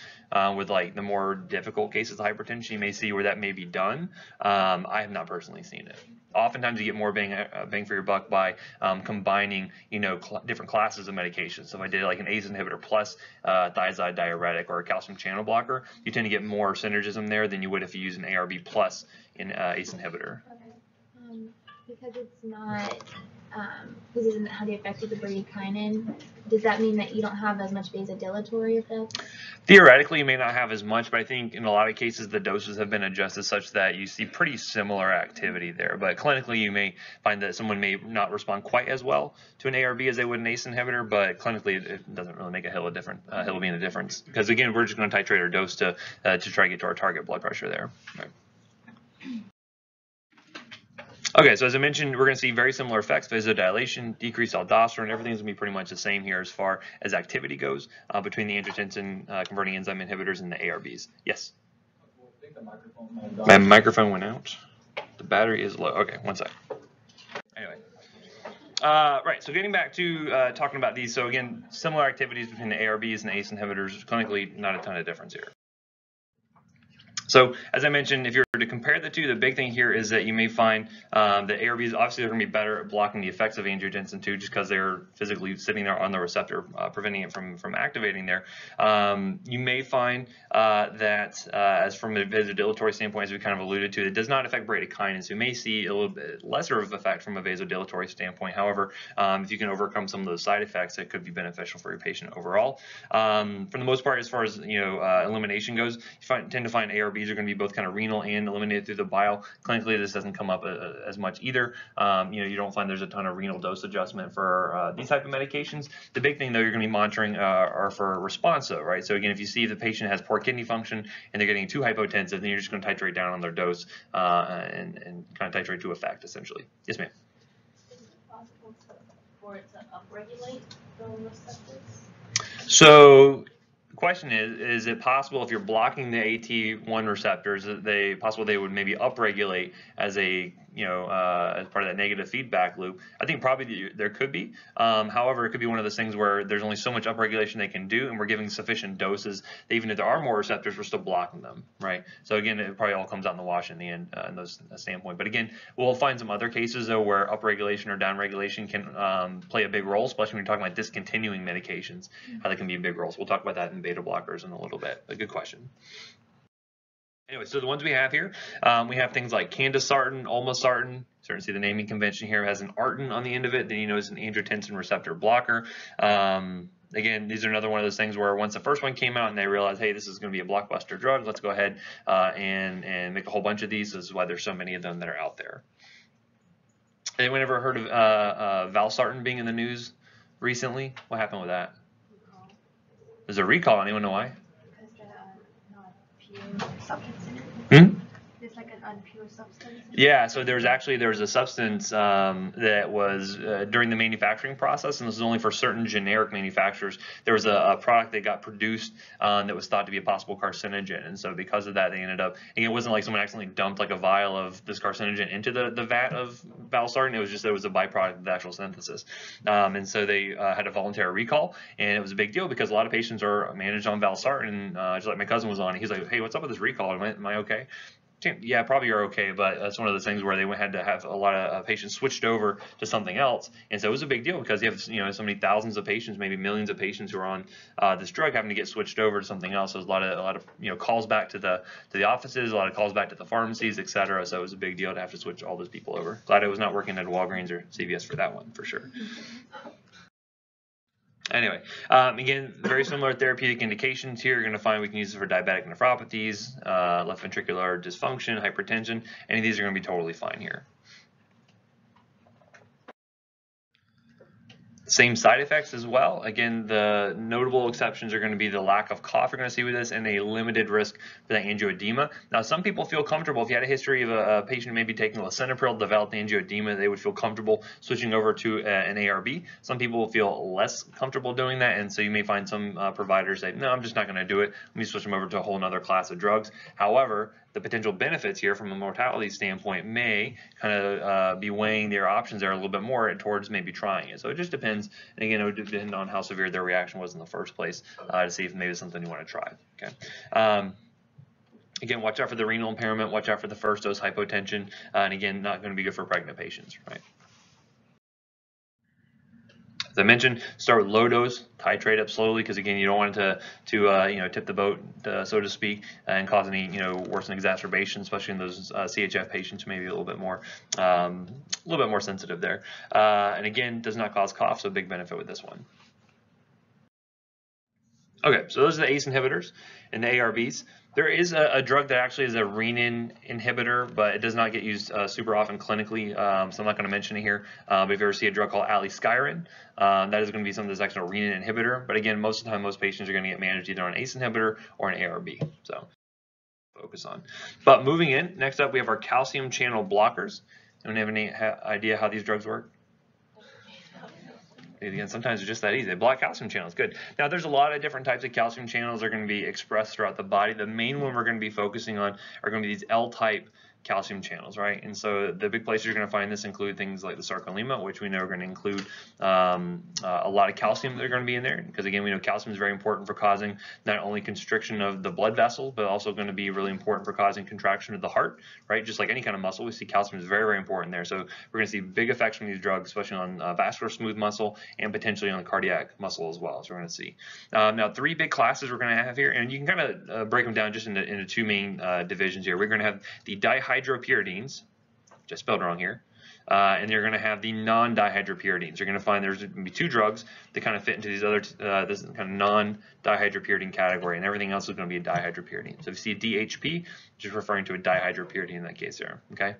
with like the more difficult cases of hypertension, you may see where that may be done. I have not personally seen it. Oftentimes you get more bang for your buck by combining, different classes of medications. So if I did like an ACE inhibitor plus thiazide diuretic or a calcium channel blocker, you tend to get more synergism there than you would if you use an ARB plus in ACE inhibitor. Okay. Because it's not, this isn't how the effect of the bradykinin, does that mean that you don't have as much vasodilatory effect? Theoretically, you may not have as much, but I think in a lot of cases the doses have been adjusted such that you see pretty similar activity there. But clinically, you may find that someone may not respond quite as well to an ARB as they would an ACE inhibitor, but clinically it doesn't really make a hill of difference. Because again, we're just going to titrate our dose to try to get to our target blood pressure there. Right. Okay, so as I mentioned, we're going to see very similar effects: vasodilation, decreased aldosterone. Everything's going to be pretty much the same here as far as activity goes between the angiotensin converting enzyme inhibitors and the ARBs. Yes? I think the microphone might have died. My microphone went out. The battery is low. Okay, one sec. Anyway. Right, so getting back to talking about these. So again, similar activities between the ARBs and the ACE inhibitors. Clinically, not a ton of difference here. So as I mentioned, if you were to compare the two, the big thing here is that you may find the ARBs obviously are going to be better at blocking the effects of angiotensin II just because they're physically sitting there on the receptor, preventing it from activating there. You may find that as from a vasodilatory standpoint, as we kind of alluded to, it does not affect bradykinin, so you may see a little bit lesser of effect from a vasodilatory standpoint. However, if you can overcome some of those side effects, it could be beneficial for your patient overall. For the most part, as far as elimination goes, you tend to find ARBs are going to be both kind of renal and eliminated through the bile. Clinically, this doesn't come up as much either. You don't find there's a ton of renal dose adjustment for these type of medications. The big thing though you're going to be monitoring are for response though, right? So again, if you see the patient has poor kidney function and they're getting too hypotensive, then you're just going to titrate down on their dose and kind of titrate to effect essentially. Yes, ma'am. Is it possible for it to upregulate the receptors? So the question is it possible if you're blocking the AT1 receptors, possible they would maybe upregulate as a as part of that negative feedback loop? I think probably there could be. However, it could be one of those things where there's only so much upregulation they can do, and we're giving sufficient doses that even if there are more receptors, we're still blocking them, right? So again, it probably all comes out in the wash in the end in those standpoint. But again, we'll find some other cases though where upregulation or downregulation can play a big role, especially when you're talking about discontinuing medications, how they can be a big role. So we'll talk about that in beta blockers in a little bit. A good question. Anyway, so the ones we have here, we have things like candesartan, olmesartan. Certainly see the naming convention here has an artan on the end of it. Then you know it's an angiotensin receptor blocker. Again, these are another one of those things where once the first one came out and they realized, hey, this is going to be a blockbuster drug, let's go ahead and make a whole bunch of these. This is why there's so many of them that are out there. Anyone ever heard of valsartan being in the news recently? What happened with that? Recall. There's a recall. Anyone know why? Because they're not pure substance in it. It's like an unpure substance. Yeah, so there was a substance that was during the manufacturing process, and this is only for certain generic manufacturers. There was a product that got produced that was thought to be a possible carcinogen, and so because of that, they ended up. And it wasn't like someone accidentally dumped like a vial of this carcinogen into the vat of valsartan. It was just that it was a byproduct of the actual synthesis, and so they had a voluntary recall, and it was a big deal because a lot of patients are managed on valsartan. Just like my cousin was on, he's like, "Hey, what's up with this recall? Am I okay?" Yeah, probably you're okay, but that's one of those things where they had to have a lot of patients switched over to something else, and so it was a big deal because you have so many thousands of patients, maybe millions of patients who are on this drug having to get switched over to something else. So there's a lot of calls back to the offices, a lot of calls back to the pharmacies, etc. So it was a big deal to have to switch all those people over. Glad I was not working at Walgreens or CVS for that one for sure. Anyway, again, very similar therapeutic indications here. You're going to find we can use it for diabetic nephropathies, left ventricular dysfunction, hypertension. Any of these are going to be totally fine here. Same side effects as well. Again, the notable exceptions are going to be the lack of cough you're going to see with this and a limited risk for that angioedema. Now, some people feel comfortable. If you had a history of a patient maybe taking lisinopril, developed angioedema, they would feel comfortable switching over to an ARB. Some people will feel less comfortable doing that, and so you may find some providers say, no, I'm just not going to do it. Let me switch them over to a whole other class of drugs. However, the potential benefits here from a mortality standpoint may kind of be weighing their options there a little bit more towards maybe trying it. So it just depends. And again, it would depend on how severe their reaction was in the first place to see if maybe it's something you want to try. Okay. Again, watch out for the renal impairment. Watch out for the first dose hypotension. And again, not going to be good for pregnant patients, right? As I mentioned, start with low dose, titrate up slowly because again, you don't want it to tip the boat, so to speak, and cause any worsen exacerbation, especially in those CHF patients who may be a little bit more sensitive there. And again, does not cause cough, so big benefit with this one. Okay, so those are the ACE inhibitors and the ARBs. There is a drug that actually is a renin inhibitor, but it does not get used super often clinically, so I'm not going to mention it here. But if you ever see a drug called aliskyrin, that is going to be something that's actually a renin inhibitor. But again, most of the time, most patients are going to get managed either on an ACE inhibitor or an ARB. So focus on. But moving in, next up we have our calcium channel blockers. Anyone have any idea how these drugs work? Again, sometimes it's just that easy. They block calcium channels. Good. Now, there's a lot of different types of calcium channels that are going to be expressed throughout the body. The main one we're going to be focusing on are going to be these L-type calcium channels, right? And so the big places you're going to find this include things like the sarcolemma, which we know are going to include a lot of calcium that are going to be in there, because again, we know calcium is very important for causing not only constriction of the blood vessels, but also going to be really important for causing contraction of the heart, right? Just like any kind of muscle, we see calcium is very, very important there. So we're going to see big effects from these drugs, especially on vascular smooth muscle and potentially on the cardiac muscle as well. So we're going to see. Now, 3 big classes we're going to have here, and you can kind of break them down just into 2 main divisions here. We're going to have the dihydropyridines, which I spelled wrong here, and you're going to have the non-dihydropyridines. You're going to find there's going to be 2 drugs that kind of fit into these other this kind of non-dihydropyridine category, and everything else is going to be a dihydropyridine. So if you see DHP, just referring to a dihydropyridine in that case there. Okay.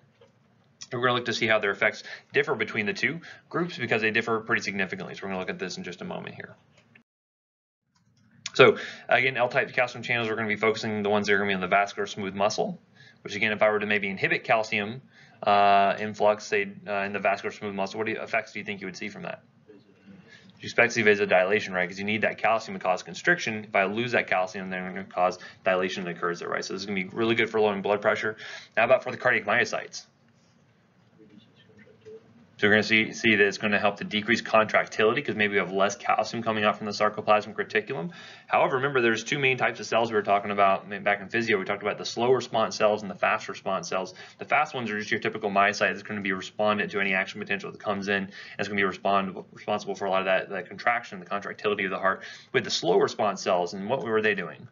We're going to look to see how their effects differ between the 2 groups, because they differ pretty significantly. So we're going to look at this in just a moment here. So again, L-type calcium channels, we're going to be focusing on the ones that are going to be on the vascular smooth muscle, which again, if I were to maybe inhibit calcium influx, say in the vascular smooth muscle, what effects do you think you would see from that? You expect to see vasodilation, right? Because you need that calcium to cause constriction. If I lose that calcium, then I'm going to cause dilation that occurs there, right? So this is going to be really good for lowering blood pressure. Now, how about for the cardiac myocytes? So we're going to see that it's going to help to decrease contractility, because maybe we have less calcium coming out from the sarcoplasmic reticulum. However, remember, there's 2 main types of cells we were talking about back in physio. We talked about the slow response cells and the fast response cells. The fast ones are just your typical myocyte that's going to be respondent to any action potential that comes in, and it's going to be responsible for a lot of that contraction, the contractility of the heart. With the slow response cells, and what were they doing?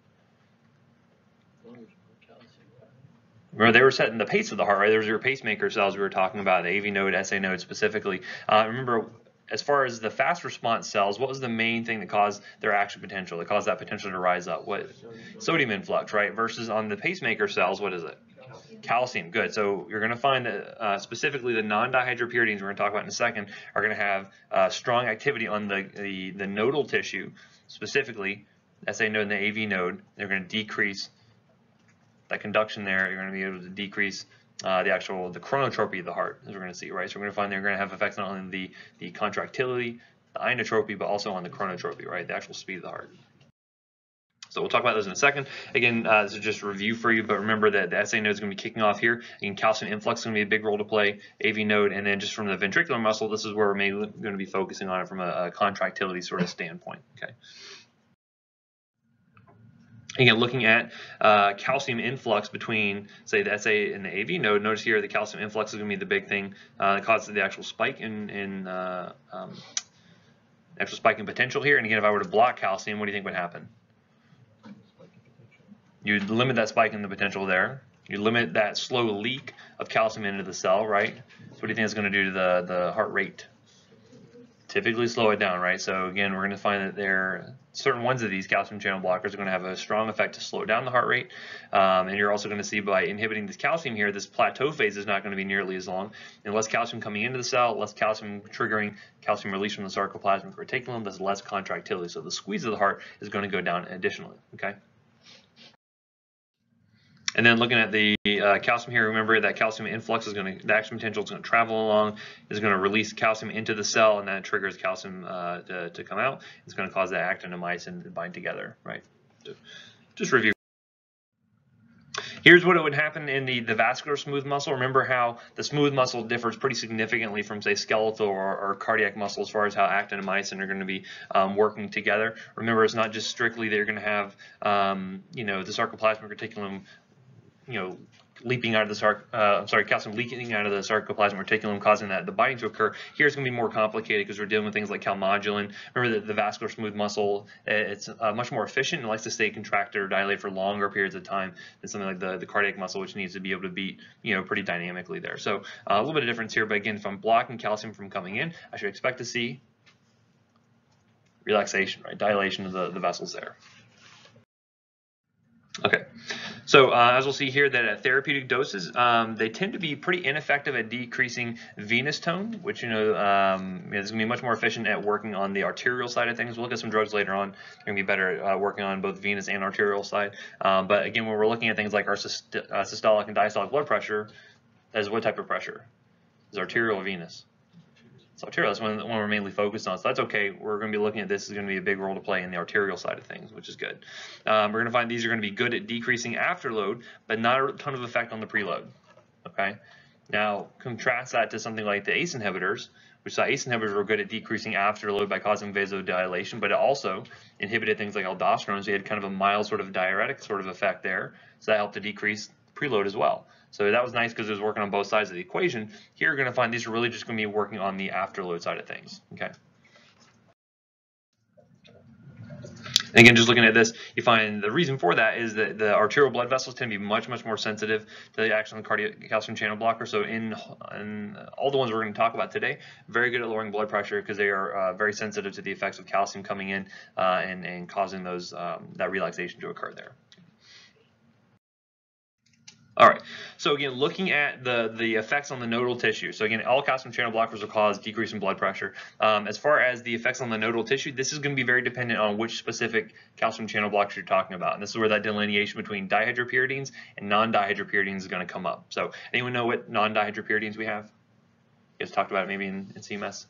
Remember, they were setting the pace of the heart, right? Those are your pacemaker cells we were talking about, the AV node, SA node specifically. Remember, as far as the fast response cells, what was the main thing that caused their action potential, that caused that potential to rise up? What? Sodium influx, right? Versus on the pacemaker cells, what is it? Calcium. Good. So you're going to find that specifically the non-dihydropyridines, we're going to talk about in a second, are going to have strong activity on the nodal tissue, specifically SA node and the AV node. They're going to decrease that conduction there. You're going to be able to decrease the chronotropy of the heart, as we're going to see, right? So we're going to find they're going to have effects not only on the contractility, the inotropy, but also on the chronotropy, right? The actual speed of the heart. So we'll talk about those in a second. Again, this is just a review for you, but remember that the SA node is going to be kicking off here. Again, calcium influx is going to be a big role to play, AV node, and then just from the ventricular muscle, this is where we're mainly going to be focusing on it from a contractility sort of standpoint, okay? Again, looking at calcium influx between, say, the SA and the AV node, notice here the calcium influx is going to be the big thing that causes the actual spike in potential here. And again, if I were to block calcium, what do you think would happen? You'd limit that spike in the potential there. You limit that slow leak of calcium into the cell, right? So what do you think it's going to do to the heart rate? Typically slow it down, right? So again, we're going to find that certain ones of these calcium channel blockers are going to have a strong effect to slow down the heart rate. And you're also going to see by inhibiting this calcium here, this plateau phase is not going to be nearly as long. And less calcium coming into the cell, less calcium triggering calcium release from the sarcoplasmic reticulum, there's less contractility. So the squeeze of the heart is going to go down additionally, okay? And then looking at the calcium here, remember that calcium influx the action potential is going to travel along, is going to release calcium into the cell, and that triggers calcium to come out. It's going to cause that actin and myosin to bind together, right? So just review. Here's what it would happen in the vascular smooth muscle. Remember how the smooth muscle differs pretty significantly from, say, skeletal or cardiac muscle as far as how actin and myosin are going to be working together. Remember, it's not just strictly they're going to have, the sarcoplasmic reticulum, leaping out of the calcium leaking out of the sarcoplasmic reticulum, causing the binding to occur. Here it's going to be more complicated because we're dealing with things like calmodulin. Remember that the vascular smooth muscle, it's much more efficient and likes to stay contracted or dilate for longer periods of time than something like the cardiac muscle, which needs to be able to beat, pretty dynamically there. So a little bit of difference here, but again, if I'm blocking calcium from coming in, I should expect to see relaxation, right? Dilation of the vessels there. Okay, so as we'll see here that at therapeutic doses, they tend to be pretty ineffective at decreasing venous tone, which is going to be much more efficient at working on the arterial side of things. We'll look at some drugs later on. They're going to be better at working on both venous and arterial side. But again, when we're looking at things like our systolic and diastolic blood pressure, that is what type of pressure? Is arterial or venous? It's arterial. That's one we're mainly focused on. So that's okay. We're going to be looking at this is going to be a big role to play in the arterial side of things, which is good. We're going to find these are going to be good at decreasing afterload, but not a ton of effect on the preload. Okay. Now contrast that to something like the ACE inhibitors, which saw ACE inhibitors were good at decreasing afterload by causing vasodilation, but it also inhibited things like aldosterone. So you had kind of a mild sort of diuretic sort of effect there. So that helped to decrease preload as well. So that was nice because it was working on both sides of the equation. Here you're going to find these are really just going to be working on the afterload side of things. Okay. And again, just looking at this, you find the reason for that is that the arterial blood vessels tend to be much more sensitive to the action of the calcium channel blocker. So in all the ones we're going to talk about today, very good at lowering blood pressure because they are very sensitive to the effects of calcium coming in and causing those that relaxation to occur there. All right, so again, looking at the effects on the nodal tissue. So again, all calcium channel blockers will cause decrease in blood pressure. As far as the effects on the nodal tissue, this is going to be very dependent on which specific calcium channel blockers you're talking about. And this is where that delineation between dihydropyridines and non-dihydropyridines is going to come up. So anyone know what non-dihydropyridines we have? You guys talked about it maybe in CMS?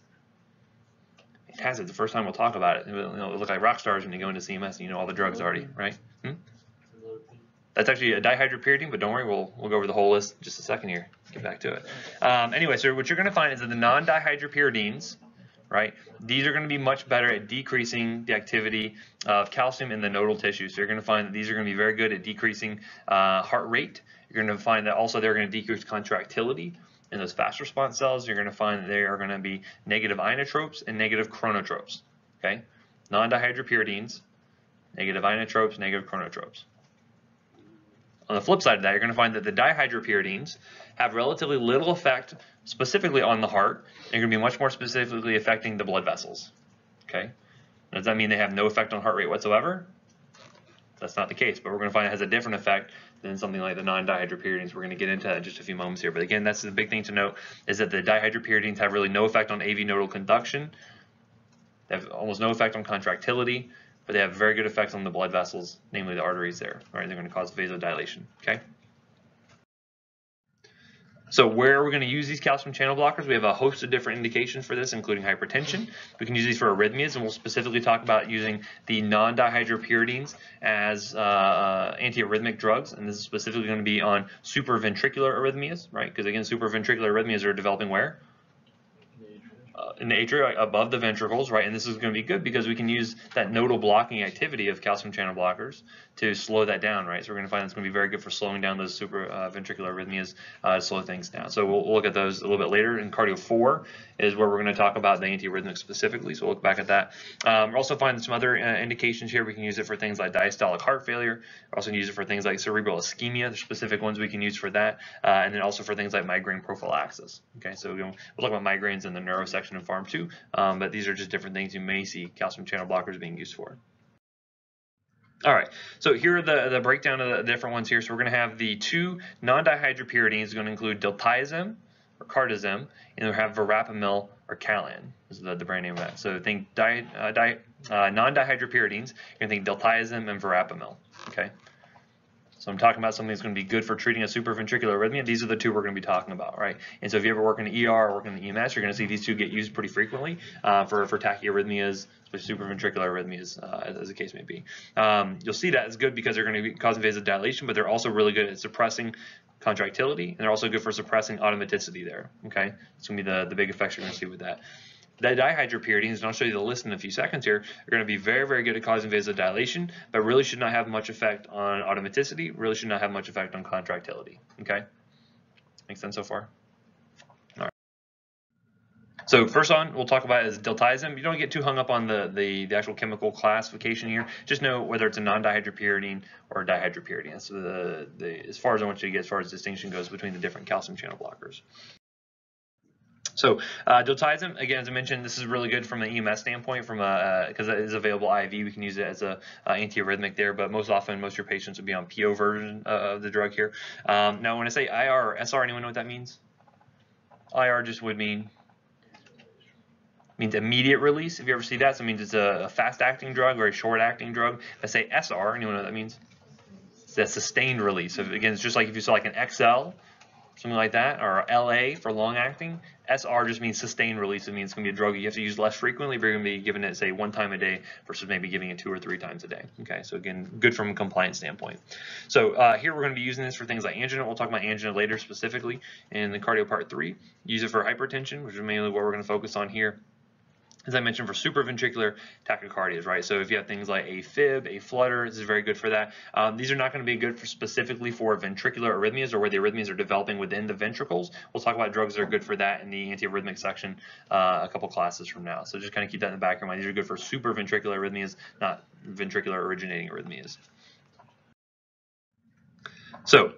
Fantastic, the first time we'll talk about it. It'll look like rock stars when you go into CMS and you know all the drugs already, right? That's actually a dihydropyridine, but don't worry, we'll go over the whole list in just a second here. Get back to it. Anyway, so what you're going to find is that the non-dihydropyridines, right, these are going to be much better at decreasing the activity of calcium in the nodal tissue. So you're going to find that these are going to be very good at decreasing heart rate. You're going to find that also they're going to decrease contractility in those fast response cells. You're going to find that they are going to be negative inotropes and negative chronotropes. Okay, non-dihydropyridines, negative inotropes, negative chronotropes. On the flip side of that, you're going to find that the dihydropyridines have relatively little effect specifically on the heart, and you're going to be much more specifically affecting the blood vessels. Okay? Does that mean they have no effect on heart rate whatsoever? That's not the case, but we're going to find it has a different effect than something like the non-dihydropyridines. We're going to get into that in just a few moments here. But again, that's the big thing to note is that the dihydropyridines have really no effect on AV nodal conduction. They have almost no effect on contractility, but they have very good effects on the blood vessels, namely the arteries there. Right? They're going to cause vasodilation. Okay. So where are we going to use these calcium channel blockers? We have a host of different indications for this, including hypertension. We can use these for arrhythmias, and we'll specifically talk about using the non-dihydropyridines as antiarrhythmic drugs, and this is specifically going to be on supraventricular arrhythmias, right? Because again, supraventricular arrhythmias are developing where? In the atria, above the ventricles, right? And this is going to be good because we can use that nodal blocking activity of calcium channel blockers to slow that down, right? So we're going to find it's going to be very good for slowing down those supraventricular arrhythmias to slow things down. So we'll look at those a little bit later. In Cardio 4 is where we're going to talk about the antiarrhythmics specifically, so we'll look back at that. We're also finding some other indications here. We can use it for things like diastolic heart failure. We're also going to use it for things like cerebral ischemia. There's specific ones we can use for that, and then also for things like migraine prophylaxis. Okay, so we'll talk about migraines in the neuro section in Pharm 2, but these are just different things you may see calcium channel blockers being used for. All right, so here are the breakdown of the different ones here. So we're going to have the two non-dihydropyridines going to include diltiazem or cardizem, and we'll have verapamil or Calan. This is the brand name of that. So think non-dihydropyridines, you're going to think diltiazem and verapamil. Okay. So I'm talking about something that's going to be good for treating a supraventricular arrhythmia. These are the two we're going to be talking about, right? And so if you ever work in the ER or work in the EMS, you're going to see these two get used pretty frequently for tachyarrhythmias, especially supraventricular arrhythmias, as the case may be. You'll see that it's good because they're going to be causing vasodilation, but they're also really good at suppressing contractility, and they're also good for suppressing automaticity there. Okay, it's going to be the big effects you're going to see with that. The dihydropyridines, and I'll show you the list in a few seconds here, are going to be very, very good at causing vasodilation, but really should not have much effect on automaticity, really should not have much effect on contractility. Okay? Make sense so far? All right. So first on, we'll talk about is diltiazem. You don't get too hung up on the actual chemical classification here. Just know whether it's a non-dihydropyridine or a dihydropyridine. That's as far as I want you to get as far as distinction goes between the different calcium channel blockers. So diltiazem, again, as I mentioned, this is really good from an EMS standpoint, because it is available IV. We can use it as a antiarrhythmic there, but most often, most of your patients would be on PO version of the drug here. Now, when I say IR or SR, anyone know what that means? IR just would means immediate release. If you ever see that, so it means it's a fast-acting drug or a short-acting drug. If I say SR, anyone know what that means? It's that sustained release. So again, it's just like if you saw like an XL something like that, or LA for long-acting. SR just means sustained release. It means it's going to be a drug you have to use less frequently, but you're going to be giving it, say, 1 time a day versus maybe giving it 2 or 3 times a day. Okay, so again, good from a compliance standpoint. So here we're going to be using this for things like angina. We'll talk about angina later specifically in the cardio part 3. Use it for hypertension, which is mainly what we're going to focus on here. As I mentioned, for supraventricular tachycardias, right? So if you have things like AFib, aflutter, this is very good for that. These are not going to be good for specifically for ventricular arrhythmias or where the arrhythmias are developing within the ventricles. We'll talk about drugs that are good for that in the antiarrhythmic section a couple classes from now. So just kind of keep that in the back of your mind. These are good for supraventricular arrhythmias, not ventricular originating arrhythmias. So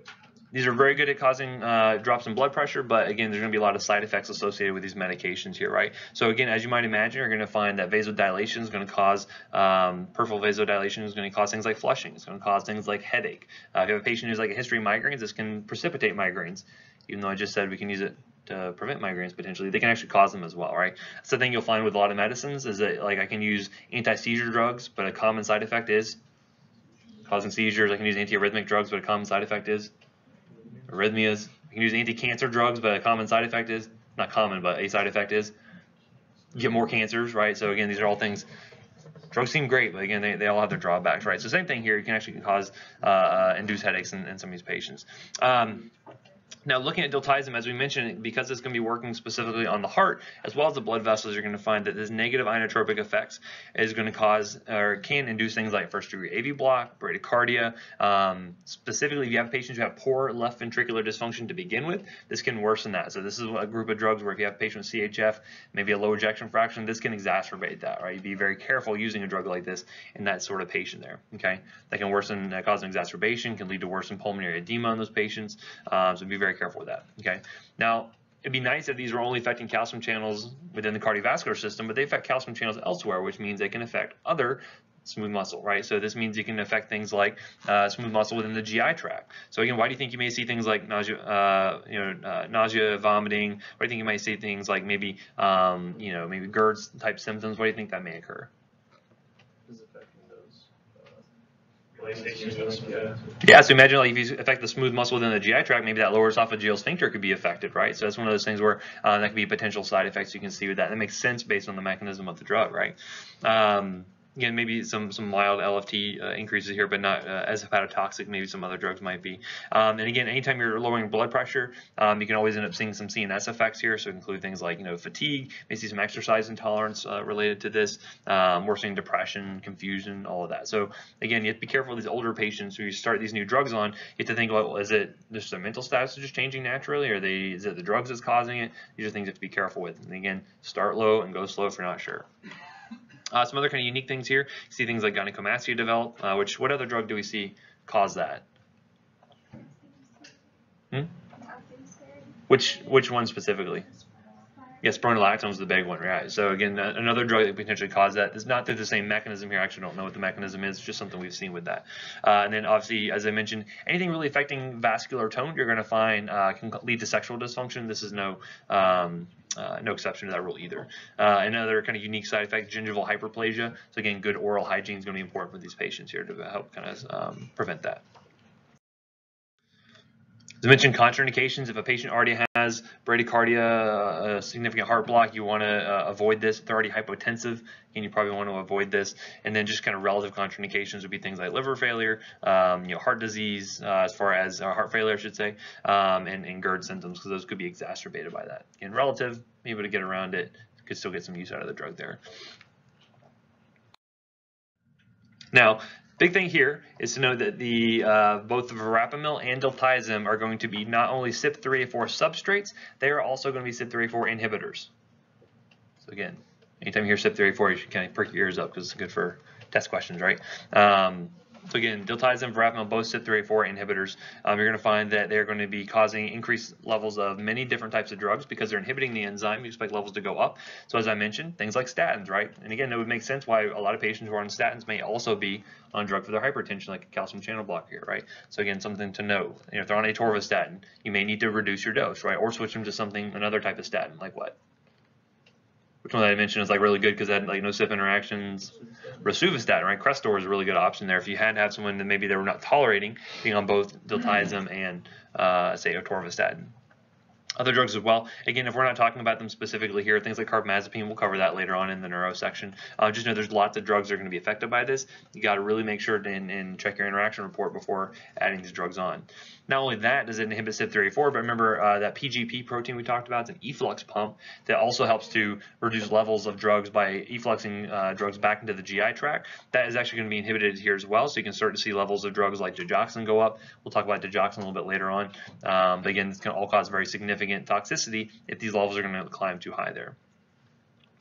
these are very good at causing drops in blood pressure, but again, there's going to be a lot of side effects associated with these medications here, right? So again, as you might imagine, you're going to find that vasodilation is going to cause, peripheral vasodilation is going to cause things like flushing. It's going to cause things like headache. If you have a patient who's like a history of migraines, this can precipitate migraines. Even though I just said we can use it to prevent migraines potentially, they can actually cause them as well, right? That's the thing you'll find with a lot of medicines is that like I can use anti-seizure drugs, but a common side effect is causing seizures. I can use antiarrhythmic drugs, but a common side effect is arrhythmias. You can use anti-cancer drugs, but a common side effect is, not common, but a side effect is you get more cancers, right? So again, these are all things, drugs seem great, but again, they all have their drawbacks, right? So same thing here, you can actually cause, induce headaches in some of these patients. Now, looking at diltiazem, as we mentioned, because it's going to be working specifically on the heart as well as the blood vessels, you're going to find that this negative inotropic effects is going to cause or can induce things like first-degree AV block, bradycardia. Specifically, if you have patients who have poor left ventricular dysfunction to begin with, this can worsen that. So this is a group of drugs where if you have a patient with CHF, maybe a low ejection fraction, this can exacerbate that, right? Be very careful using a drug like this in that sort of patient there, okay? That can worsen, cause an exacerbation, can lead to worsened pulmonary edema in those patients, so be very careful with that, okay? Now, it'd be nice if these were only affecting calcium channels within the cardiovascular system, but they affect calcium channels elsewhere, which means they can affect other smooth muscle, right? So this means you can affect things like smooth muscle within the GI tract. So again, why do you think you may see things like nausea, nausea, vomiting? Why do you think you might see things like maybe, maybe GERDS type symptoms? Why do you think that may occur? Yeah, so imagine like if you affect the smooth muscle within the GI tract, maybe that lower esophageal sphincter could be affected, right? So that's one of those things where that could be potential side effects you can see with that. That makes sense based on the mechanism of the drug, right? Again, maybe some mild LFT increases here, but not as hepatotoxic. Maybe some other drugs might be. And again, anytime you're lowering blood pressure, you can always end up seeing some CNS effects here. So include things like fatigue, maybe see some exercise intolerance related to this, worsening depression, confusion, all of that. So again, you have to be careful with these older patients who you start these new drugs on. You have to think about, well, is it just their mental status is just changing naturally, or is it the drugs that's causing it? These are things you have to be careful with. And again, start low and go slow if you're not sure. Some other kind of unique things here. You see things like gynecomastia develop, what other drug do we see cause that? Which one specifically? Yes, Pleurolaxone is the big one, right? So again, another drug that potentially cause that is not through the same mechanism here. I actually don't know what the mechanism is. It's just something we've seen with that. And then obviously, as I mentioned, anything really affecting vascular tone, you're going to find can lead to sexual dysfunction. This is no exception to that rule either. Another kind of unique side effect, gingival hyperplasia. So again, good oral hygiene is going to be important for these patients here to help kind of prevent that. As I mentioned, contraindications. If a patient already has bradycardia, a significant heart block, you want to avoid this. If they're already hypotensive, and you probably want to avoid this. And then just kind of relative contraindications would be things like liver failure, heart disease, as far as heart failure, I should say, and GERD symptoms, because those could be exacerbated by that. And relative, be able to get around it, could still get some use out of the drug there. Now, big thing here is to know that the both the verapamil and diltiazem are going to be not only CYP3A4 substrates, they are also going to be CYP3A4 inhibitors. So again, anytime you hear CYP3A4, you should kind of perk your ears up because it's good for test questions, right? So again, diltiazem, verapamil, both CYP3A4 inhibitors. You're going to find that they're going to be causing increased levels of many different types of drugs because they're inhibiting the enzyme. You expect levels to go up. So as I mentioned, things like statins, right? And again, that would make sense why a lot of patients who are on statins may also be on drug for their hypertension, like a calcium channel blocker here, right? So again, something to know. If they're on atorvastatin, you may need to reduce your dose, right? Or switch them to another type of statin, like what? Which one that I mentioned is like really good because it had like no CYP interactions. Rosuvastatin, right? Crestor is a really good option there. If you had to have someone that maybe they were not tolerating being on both diltiazem and say atorvastatin. Other drugs as well. Again, if we're not talking about them specifically here, things like carbamazepine, we'll cover that later on in the neuro section. Just know there's lots of drugs that are going to be affected by this. You got to really make sure and check your interaction report before adding these drugs on. Not only that does it inhibit CYP3A4, but remember that PGP protein we talked about, it's an efflux pump that also helps to reduce levels of drugs by effluxing drugs back into the GI tract. That is actually going to be inhibited here as well, so you can start to see levels of drugs like digoxin go up. We'll talk about digoxin a little bit later on. But again, it's going to all cause very significant toxicity if these levels are going to climb too high there.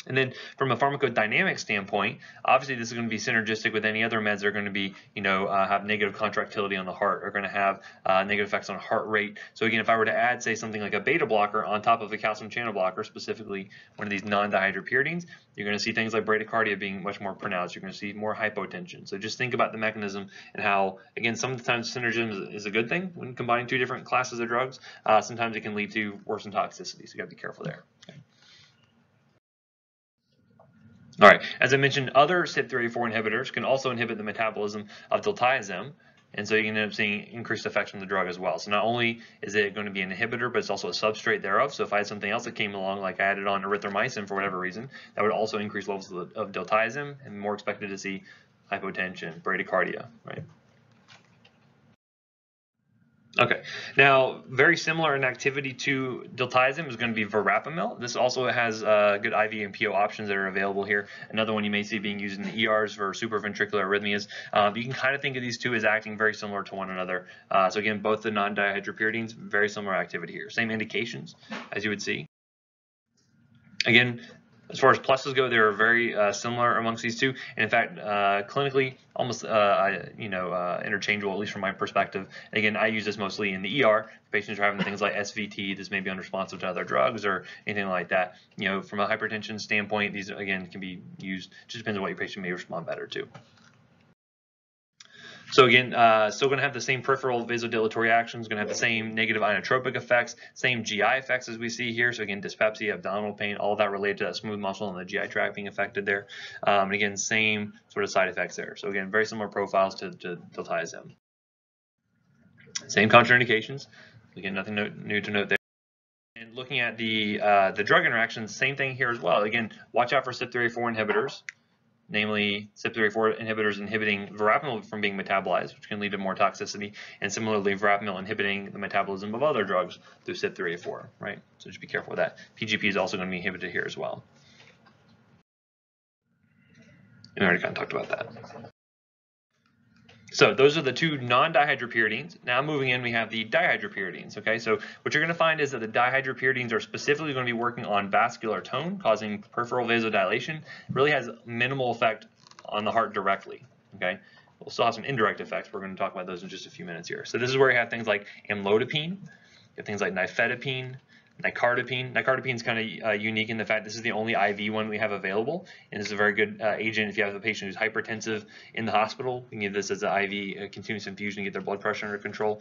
And then from a pharmacodynamic standpoint, obviously this is going to be synergistic with any other meds that are going to be, have negative contractility on the heart, are going to have negative effects on heart rate. So again, if I were to add, say, something like a beta blocker on top of a calcium channel blocker, specifically one of these non-dihydropyridines, you're going to see things like bradycardia being much more pronounced. You're going to see more hypotension. So just think about the mechanism and how, again, sometimes synergism is a good thing when combining two different classes of drugs. Sometimes it can lead to worsened toxicity, so you got to be careful there. Okay. All right, as I mentioned, other CYP3A4 inhibitors can also inhibit the metabolism of diltiazem, and so you can end up seeing increased effects from the drug as well. So not only is it going to be an inhibitor, but it's also a substrate thereof. So if I had something else that came along, like I added on erythromycin for whatever reason, that would also increase levels of diltiazem and more expected to see hypotension, bradycardia, right? Okay, now very similar in activity to diltiazem is going to be verapamil. This also has good IV and PO options that are available here. Another one you may see being used in the ERs for supraventricular arrhythmias. You can kind of think of these two as acting very similar to one another. So again, both the non-dihydropyridines, very similar activity here. Same indications as you would see. Again, as far as pluses go, they're very similar amongst these two, and in fact, clinically almost interchangeable, at least from my perspective. And again, I use this mostly in the ER. Patients are having things like SVT, this may be unresponsive to other drugs or anything like that. From a hypertension standpoint, these again can be used. Just depends on what your patient may respond better to. So again, still going to have the same peripheral vasodilatory actions, going to have the same negative inotropic effects, same GI effects as we see here. So again, dyspepsia, abdominal pain, all of that related to that smooth muscle and the GI tract being affected there. And again, same sort of side effects there. So again, very similar profiles to diltiazem. Same contraindications. Again, nothing new to note there. And looking at the drug interactions, same thing here as well. Again, watch out for CYP3A4 inhibitors. Namely CYP3A4 inhibitors inhibiting verapamil from being metabolized, which can lead to more toxicity, and similarly verapamil inhibiting the metabolism of other drugs through CYP3A4, right? So just be careful with that. PGP is also going to be inhibited here as well. And we already kind of talked about that. So those are the two non-dihydropyridines. Now moving in, we have the dihydropyridines. Okay, so what you're going to find is that the dihydropyridines are specifically going to be working on vascular tone, causing peripheral vasodilation. It really has minimal effect on the heart directly. Okay, we'll still have some indirect effects. We're going to talk about those in just a few minutes here. So this is where you have things like amlodipine, you have things like nifedipine, nicardipine. Nicardipine is kind of unique in the fact this is the only IV one we have available, and this is a very good agent if you have a patient who's hypertensive in the hospital. You can give this as an IV continuous infusion to get their blood pressure under control.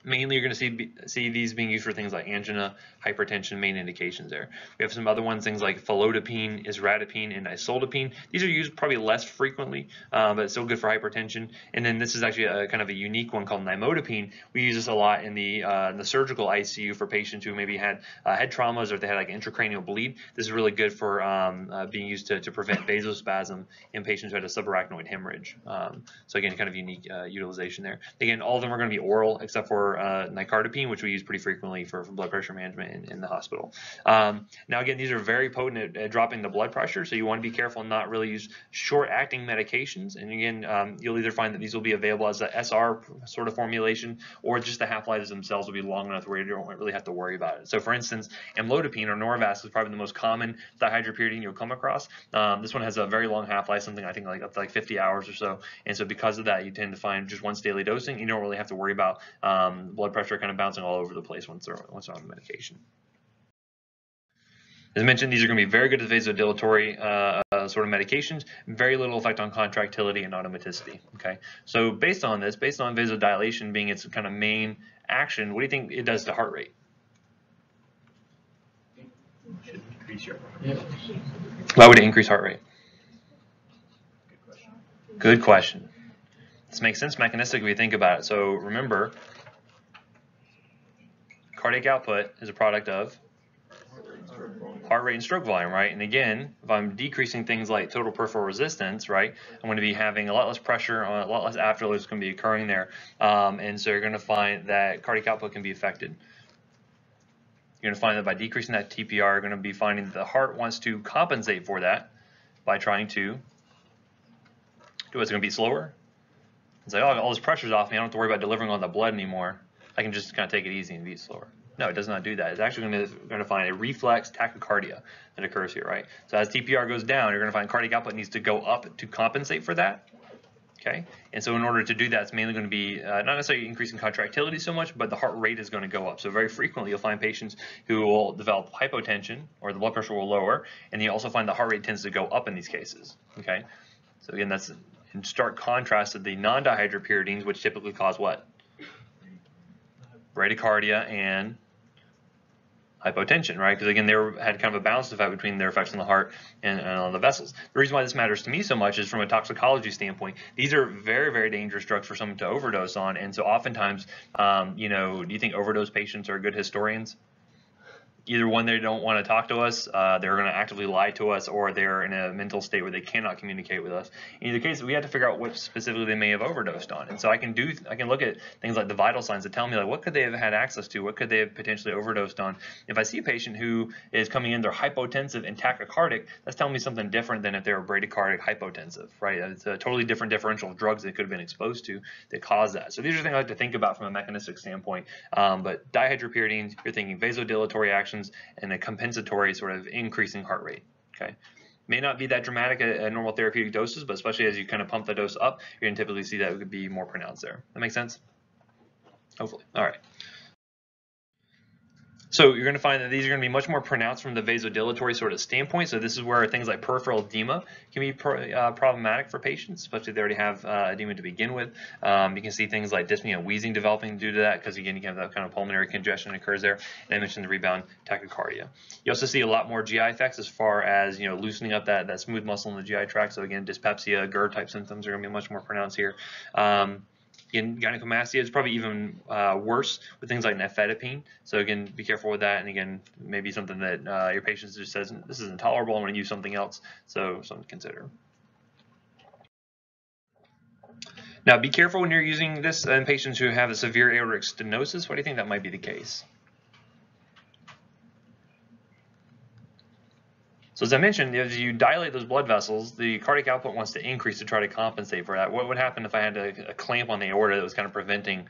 Mainly you're going to see these being used for things like angina, hypertension, main indications there. We have some other ones, things like felodipine, isradipine, and isoldipine. These are used probably less frequently, but it's still good for hypertension. And then this is actually a kind of a unique one called nimodipine. We use this a lot in the surgical ICU for patients who maybe had head traumas or if they had like intracranial bleed. This is really good for being used to prevent vasospasm in patients who had a subarachnoid hemorrhage. So again, kind of unique utilization there. Again, all of them are going to be oral except for nicardipine, which we use pretty frequently for blood pressure management in the hospital. Now again, these are very potent at dropping the blood pressure, so you want to be careful and not really use short-acting medications. And again, you'll either find that these will be available as a SR sort of formulation, or just the half-lives themselves will be long enough where you don't really have to worry about it. So for instance, amlodipine or Norvasc is probably the most common dihydropyridine you'll come across. This one has a very long half-life, something I think like up to like 50 hours or so. And so because of that, you tend to find just once daily dosing. You don't really have to worry about blood pressure kind of bouncing all over the place once they're on the medication. As mentioned, these are going to be very good as vasodilatory sort of medications, very little effect on contractility and automaticity. Okay, so based on this, based on vasodilation being its kind of main action, what do you think it does to heart rate? Should increase your heart rate. Why would it increase heart rate? Good question. This makes sense mechanistically if you think about it. So remember, cardiac output is a product of heart rate and stroke volume, right? And again, if I'm decreasing things like total peripheral resistance, right, I'm going to be having a lot less pressure, a lot less afterload is going to be occurring there, and so you're going to find that cardiac output can be affected. You're going to find that by decreasing that TPR, you're going to be finding that the heart wants to compensate for that by trying to do what's going to be slower. It's like, oh, all this pressure's off me, I don't have to worry about delivering all the blood anymore. I can just kind of take it easy and beat slower. No, it does not do that. It's actually going to find a reflex tachycardia that occurs here, right? So as TPR goes down, you're going to find cardiac output needs to go up to compensate for that. Okay, and so in order to do that, it's mainly going to be not necessarily increasing contractility so much, but the heart rate is going to go up. So very frequently, you'll find patients who will develop hypotension, or the blood pressure will lower, and you also find the heart rate tends to go up in these cases. Okay, so again, that's in stark contrast to the non-dihydropyridines, which typically cause what? Bradycardia and hypotension, right? Because again, they had kind of a balanced effect between their effects on the heart and on the vessels. The reason why this matters to me so much is from a toxicology standpoint. These are very, very dangerous drugs for someone to overdose on, and so oftentimes, you know, do you think overdose patients are good historians? Either one, they don't want to talk to us, they're going to actively lie to us, or they're in a mental state where they cannot communicate with us. In either case, we have to figure out what specifically they may have overdosed on. And so I can look at things like the vital signs that tell me, like, what could they have had access to? What could they have potentially overdosed on? If I see a patient who is coming in, they're hypotensive and tachycardic, that's telling me something different than if they were bradycardic hypotensive, right? It's a totally different differential of drugs they could have been exposed to that cause that. So these are things I like to think about from a mechanistic standpoint. But dihydropyridines, you're thinking vasodilatory actions and a compensatory sort of increasing heart rate. Okay, may not be that dramatic at normal therapeutic doses, but especially as you kind of pump the dose up, you're going to typically see that it could be more pronounced there. That makes sense? Hopefully. All right. So you're going to find that these are going to be much more pronounced from the vasodilatory sort of standpoint. So this is where things like peripheral edema can be problematic for patients, especially if they already have edema to begin with. You can see things like dyspnea and wheezing developing due to that, because again, you can have that kind of pulmonary congestion occurs there. And I mentioned the rebound tachycardia. You also see a lot more GI effects as far as, you know, loosening up that smooth muscle in the GI tract. So again, dyspepsia, GERD type symptoms are going to be much more pronounced here. In gynecomastia, it's probably even worse with things like nifedipine. So again, be careful with that. And again, maybe something that your patient just says, this is intolerable, I'm going to use something else. So something to consider. Now, be careful when you're using this in patients who have a severe aortic stenosis. Why do you think that might be the case? So as I mentioned, as you dilate those blood vessels, the cardiac output wants to increase to try to compensate for that. What would happen if I had a clamp on the aorta that was kind of preventing?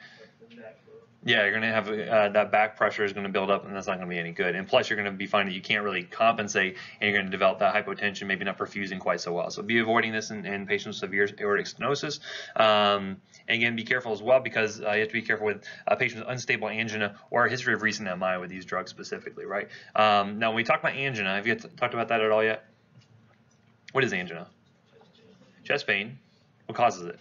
Yeah, you're going to have that back pressure is going to build up, and that's not going to be any good. And plus, you're going to be finding you can't really compensate, and you're going to develop that hypotension, maybe not perfusing quite so well. So be avoiding this in patients with severe aortic stenosis. And again, be careful as well, because you have to be careful with patients with unstable angina or a history of recent MI with these drugs specifically, right? Now, when we talk about angina, have you talked about that at all yet? What is angina? Chest pain. What causes it?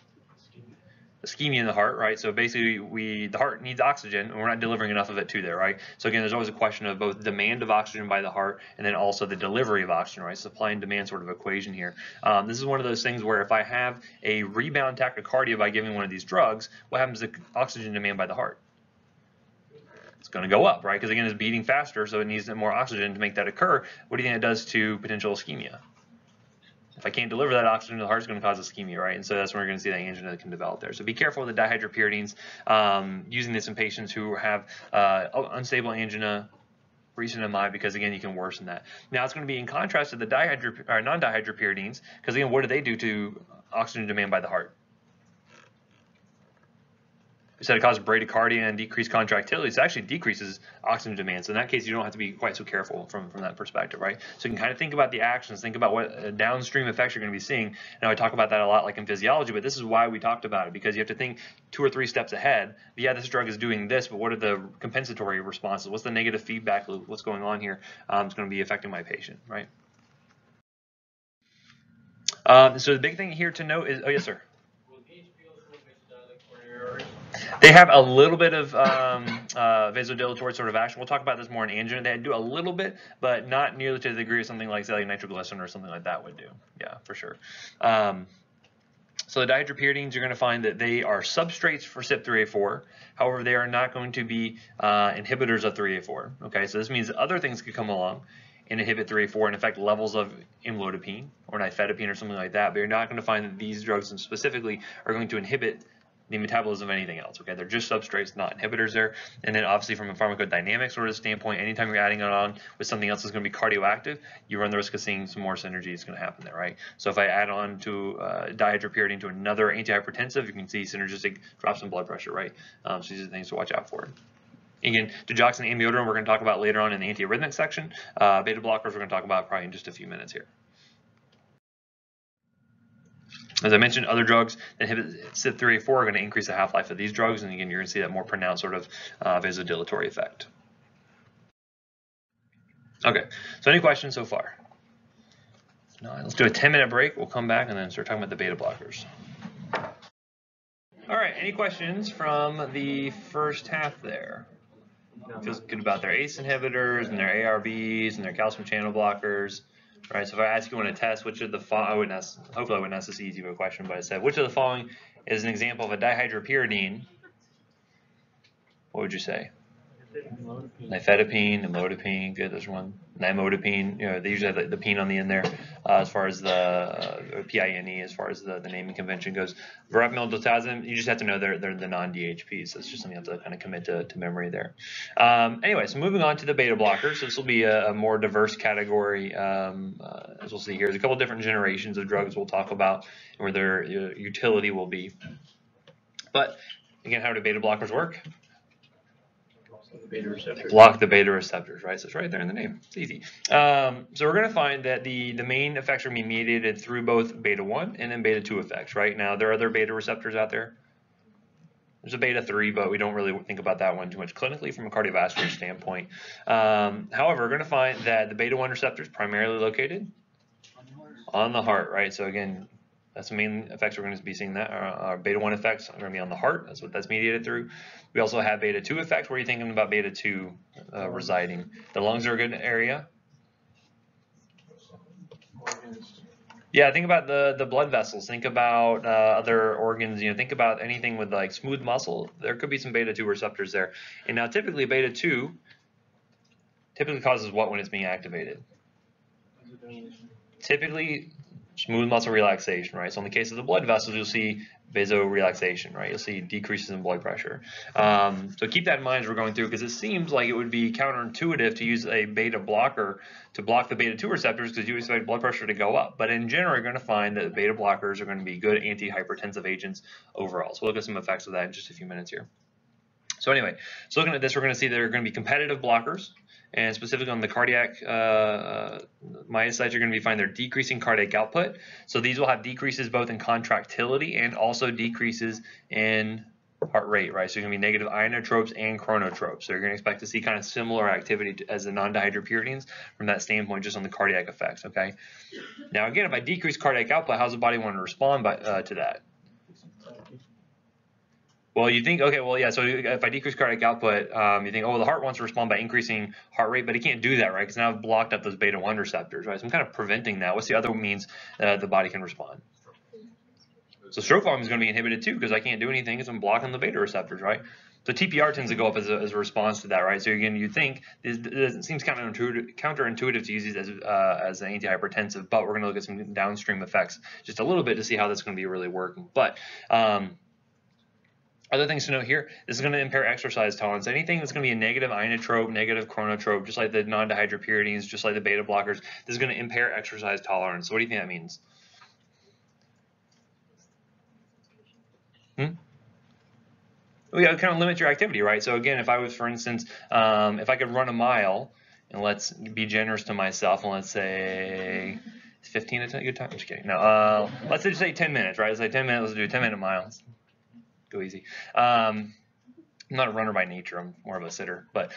Ischemia in the heart, right? So basically, the heart needs oxygen, and we're not delivering enough of it to there, right? So again, there's always a question of both demand of oxygen by the heart and then also the delivery of oxygen, right? Supply and demand sort of equation here. This is one of those things where if I have a rebound tachycardia by giving one of these drugs, what happens to oxygen demand by the heart? It's going to go up, right? Because again, it's beating faster, so it needs more oxygen to make that occur. What do you think it does to potential ischemia? If I can't deliver that oxygen to the heart, it's going to cause ischemia, right? And so that's when we're going to see that angina that can develop there. So be careful with the dihydropyridines, using this in patients who have unstable angina, recent MI, because again, you can worsen that. Now it's going to be in contrast to the non-dihydropyridines, because again, what do they do to oxygen demand by the heart? We said it causes bradycardia and decreased contractility. So it actually decreases oxygen demand. So in that case, you don't have to be quite so careful from that perspective, right? So you can kind of think about the actions, think about what downstream effects you're going to be seeing. And I talk about that a lot like in physiology, but this is why we talked about it, because you have to think 2 or 3 steps ahead. But yeah, this drug is doing this, but what are the compensatory responses? What's the negative feedback loop? What's going on here? It's going to be affecting my patient, right? So the big thing here to note is, oh yes, sir. They have a little bit of vasodilatory sort of action. We'll talk about this more in angina. They do a little bit, but not nearly to the degree of something like, say, nitroglycerin or something like that would do. Yeah, for sure. So the dihydropyridines, you're going to find that they are substrates for CYP3A4. However, they are not going to be inhibitors of 3A4. Okay, so this means other things could come along and inhibit 3A4 and affect levels of amlodipine or nifedipine or something like that. But you're not going to find that these drugs specifically are going to inhibit the metabolism of anything else. Okay, they're just substrates, not inhibitors there. And then obviously from a pharmacodynamic sort of standpoint, anytime you're adding it on with something else that's going to be cardioactive, you run the risk of seeing some more synergy is going to happen there, right? So if I add on to dihydropyridine to another antihypertensive, you can see synergistic drops in blood pressure, right? So these are things to watch out for. Again, digoxin and amiodarone we're going to talk about later on in the antiarrhythmic section. Beta blockers we're going to talk about probably in just a few minutes here. As I mentioned, other drugs that inhibit CYP3A4 are going to increase the half-life of these drugs, and again, you're going to see that more pronounced sort of vasodilatory effect. Okay, so any questions so far? No, let's do a 10-minute break. We'll come back and then start talking about the beta blockers. All right, any questions from the first half there? Feels good about their ACE inhibitors and their ARBs and their calcium channel blockers. Right, so if I ask you on a test, which of the following, hopefully I wouldn't ask this easy of a question, but I said, which of the following is an example of a dihydropyridine? What would you say? Nifedipine, imodipine, good, there's one. Nimodipine, you know, they usually have the pine on the end there as far as the PINE, as far as the naming convention goes. Verapamil, diltiazem, you just have to know they're the non-DHPs. So it's just something you have to kind of commit to memory there. Anyway, so moving on to the beta blockers. So this will be a more diverse category, as we'll see here. There's a couple different generations of drugs we'll talk about and where their utility will be. But again, how do beta blockers work? Beta receptors. Block the beta receptors, right? So it's right there in the name. It's easy. So we're going to find that the main effects are going to be mediated through both beta 1 and then beta 2 effects, right? Now, there are other beta receptors out there. There's a beta 3, but we don't really think about that one too much clinically from a cardiovascular standpoint. However, we're going to find that the beta 1 receptor is primarily located on the heart, right? So again, that's the main effects we're going to be seeing. That our beta 1 effects are going to be on the heart. That's what that's mediated through. We also have beta 2 effects. Where are you thinking about beta 2 residing? The lungs are a good area. Yeah, think about the blood vessels. Think about other organs. You know, think about anything with like smooth muscle. There could be some beta 2 receptors there. And now, typically, beta 2 typically causes what when it's being activated? Typically, smooth muscle relaxation, right? So in the case of the blood vessels, you'll see vasorelaxation, right? You'll see decreases in blood pressure. So keep that in mind as we're going through, because it seems like it would be counterintuitive to use a beta blocker to block the beta 2 receptors because you expect blood pressure to go up. But in general, you're going to find that beta blockers are going to be good antihypertensive agents overall. So we'll look at some effects of that in just a few minutes here. So anyway, so looking at this, we're going to see there are going to be competitive blockers. And specifically on the cardiac myocytes, you're going to be finding they're decreasing cardiac output. So these will have decreases both in contractility and also decreases in heart rate, right? So you're going to be negative inotropes and chronotropes. So you're going to expect to see kind of similar activity as the non-dihydropyridines from that standpoint, just on the cardiac effects, okay? Now again, if I decrease cardiac output, how does the body want to respond to that? Well, you think, okay, well, yeah, so if I decrease cardiac output, you think, oh, the heart wants to respond by increasing heart rate, but it can't do that, right? Because now I've blocked up those beta 1 receptors, right? So I'm kind of preventing that. What's the other means the body can respond? So stroke volume is going to be inhibited too, because I can't do anything because I'm blocking the beta receptors, right? So TPR tends to go up as a response to that, right? So again, you think it seems counterintuitive to use these as an antihypertensive, but we're going to look at some downstream effects just a little bit to see how that's going to be really working. But other things to note here, this is going to impair exercise tolerance. Anything that's going to be a negative inotrope, negative chronotrope, just like the non-dihydropyridines, just like the beta blockers, this is going to impair exercise tolerance. So what do you think that means? Well, yeah, kind of limit your activity, right? So again, if I was, for instance, if I could run a mile, and let's be generous to myself, and let's say 15 is a good time. Just kidding. No, let's just say 10 minutes, right? Let's say 10 minutes. Let's do a 10-minute mile. Go easy. I'm not a runner by nature. I'm more of a sitter. But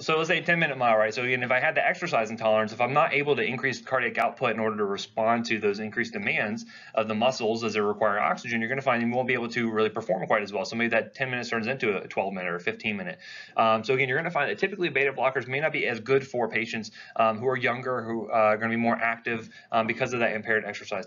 so let's say a 10-minute mile, right? So again, if I had the exercise intolerance, if I'm not able to increase cardiac output in order to respond to those increased demands of the muscles as they require oxygen, you're going to find you won't be able to really perform quite as well. So maybe that 10 minutes turns into a 12-minute or a 15-minute. So again, you're going to find that typically beta blockers may not be as good for patients who are younger, who are going to be more active because of that impaired exercise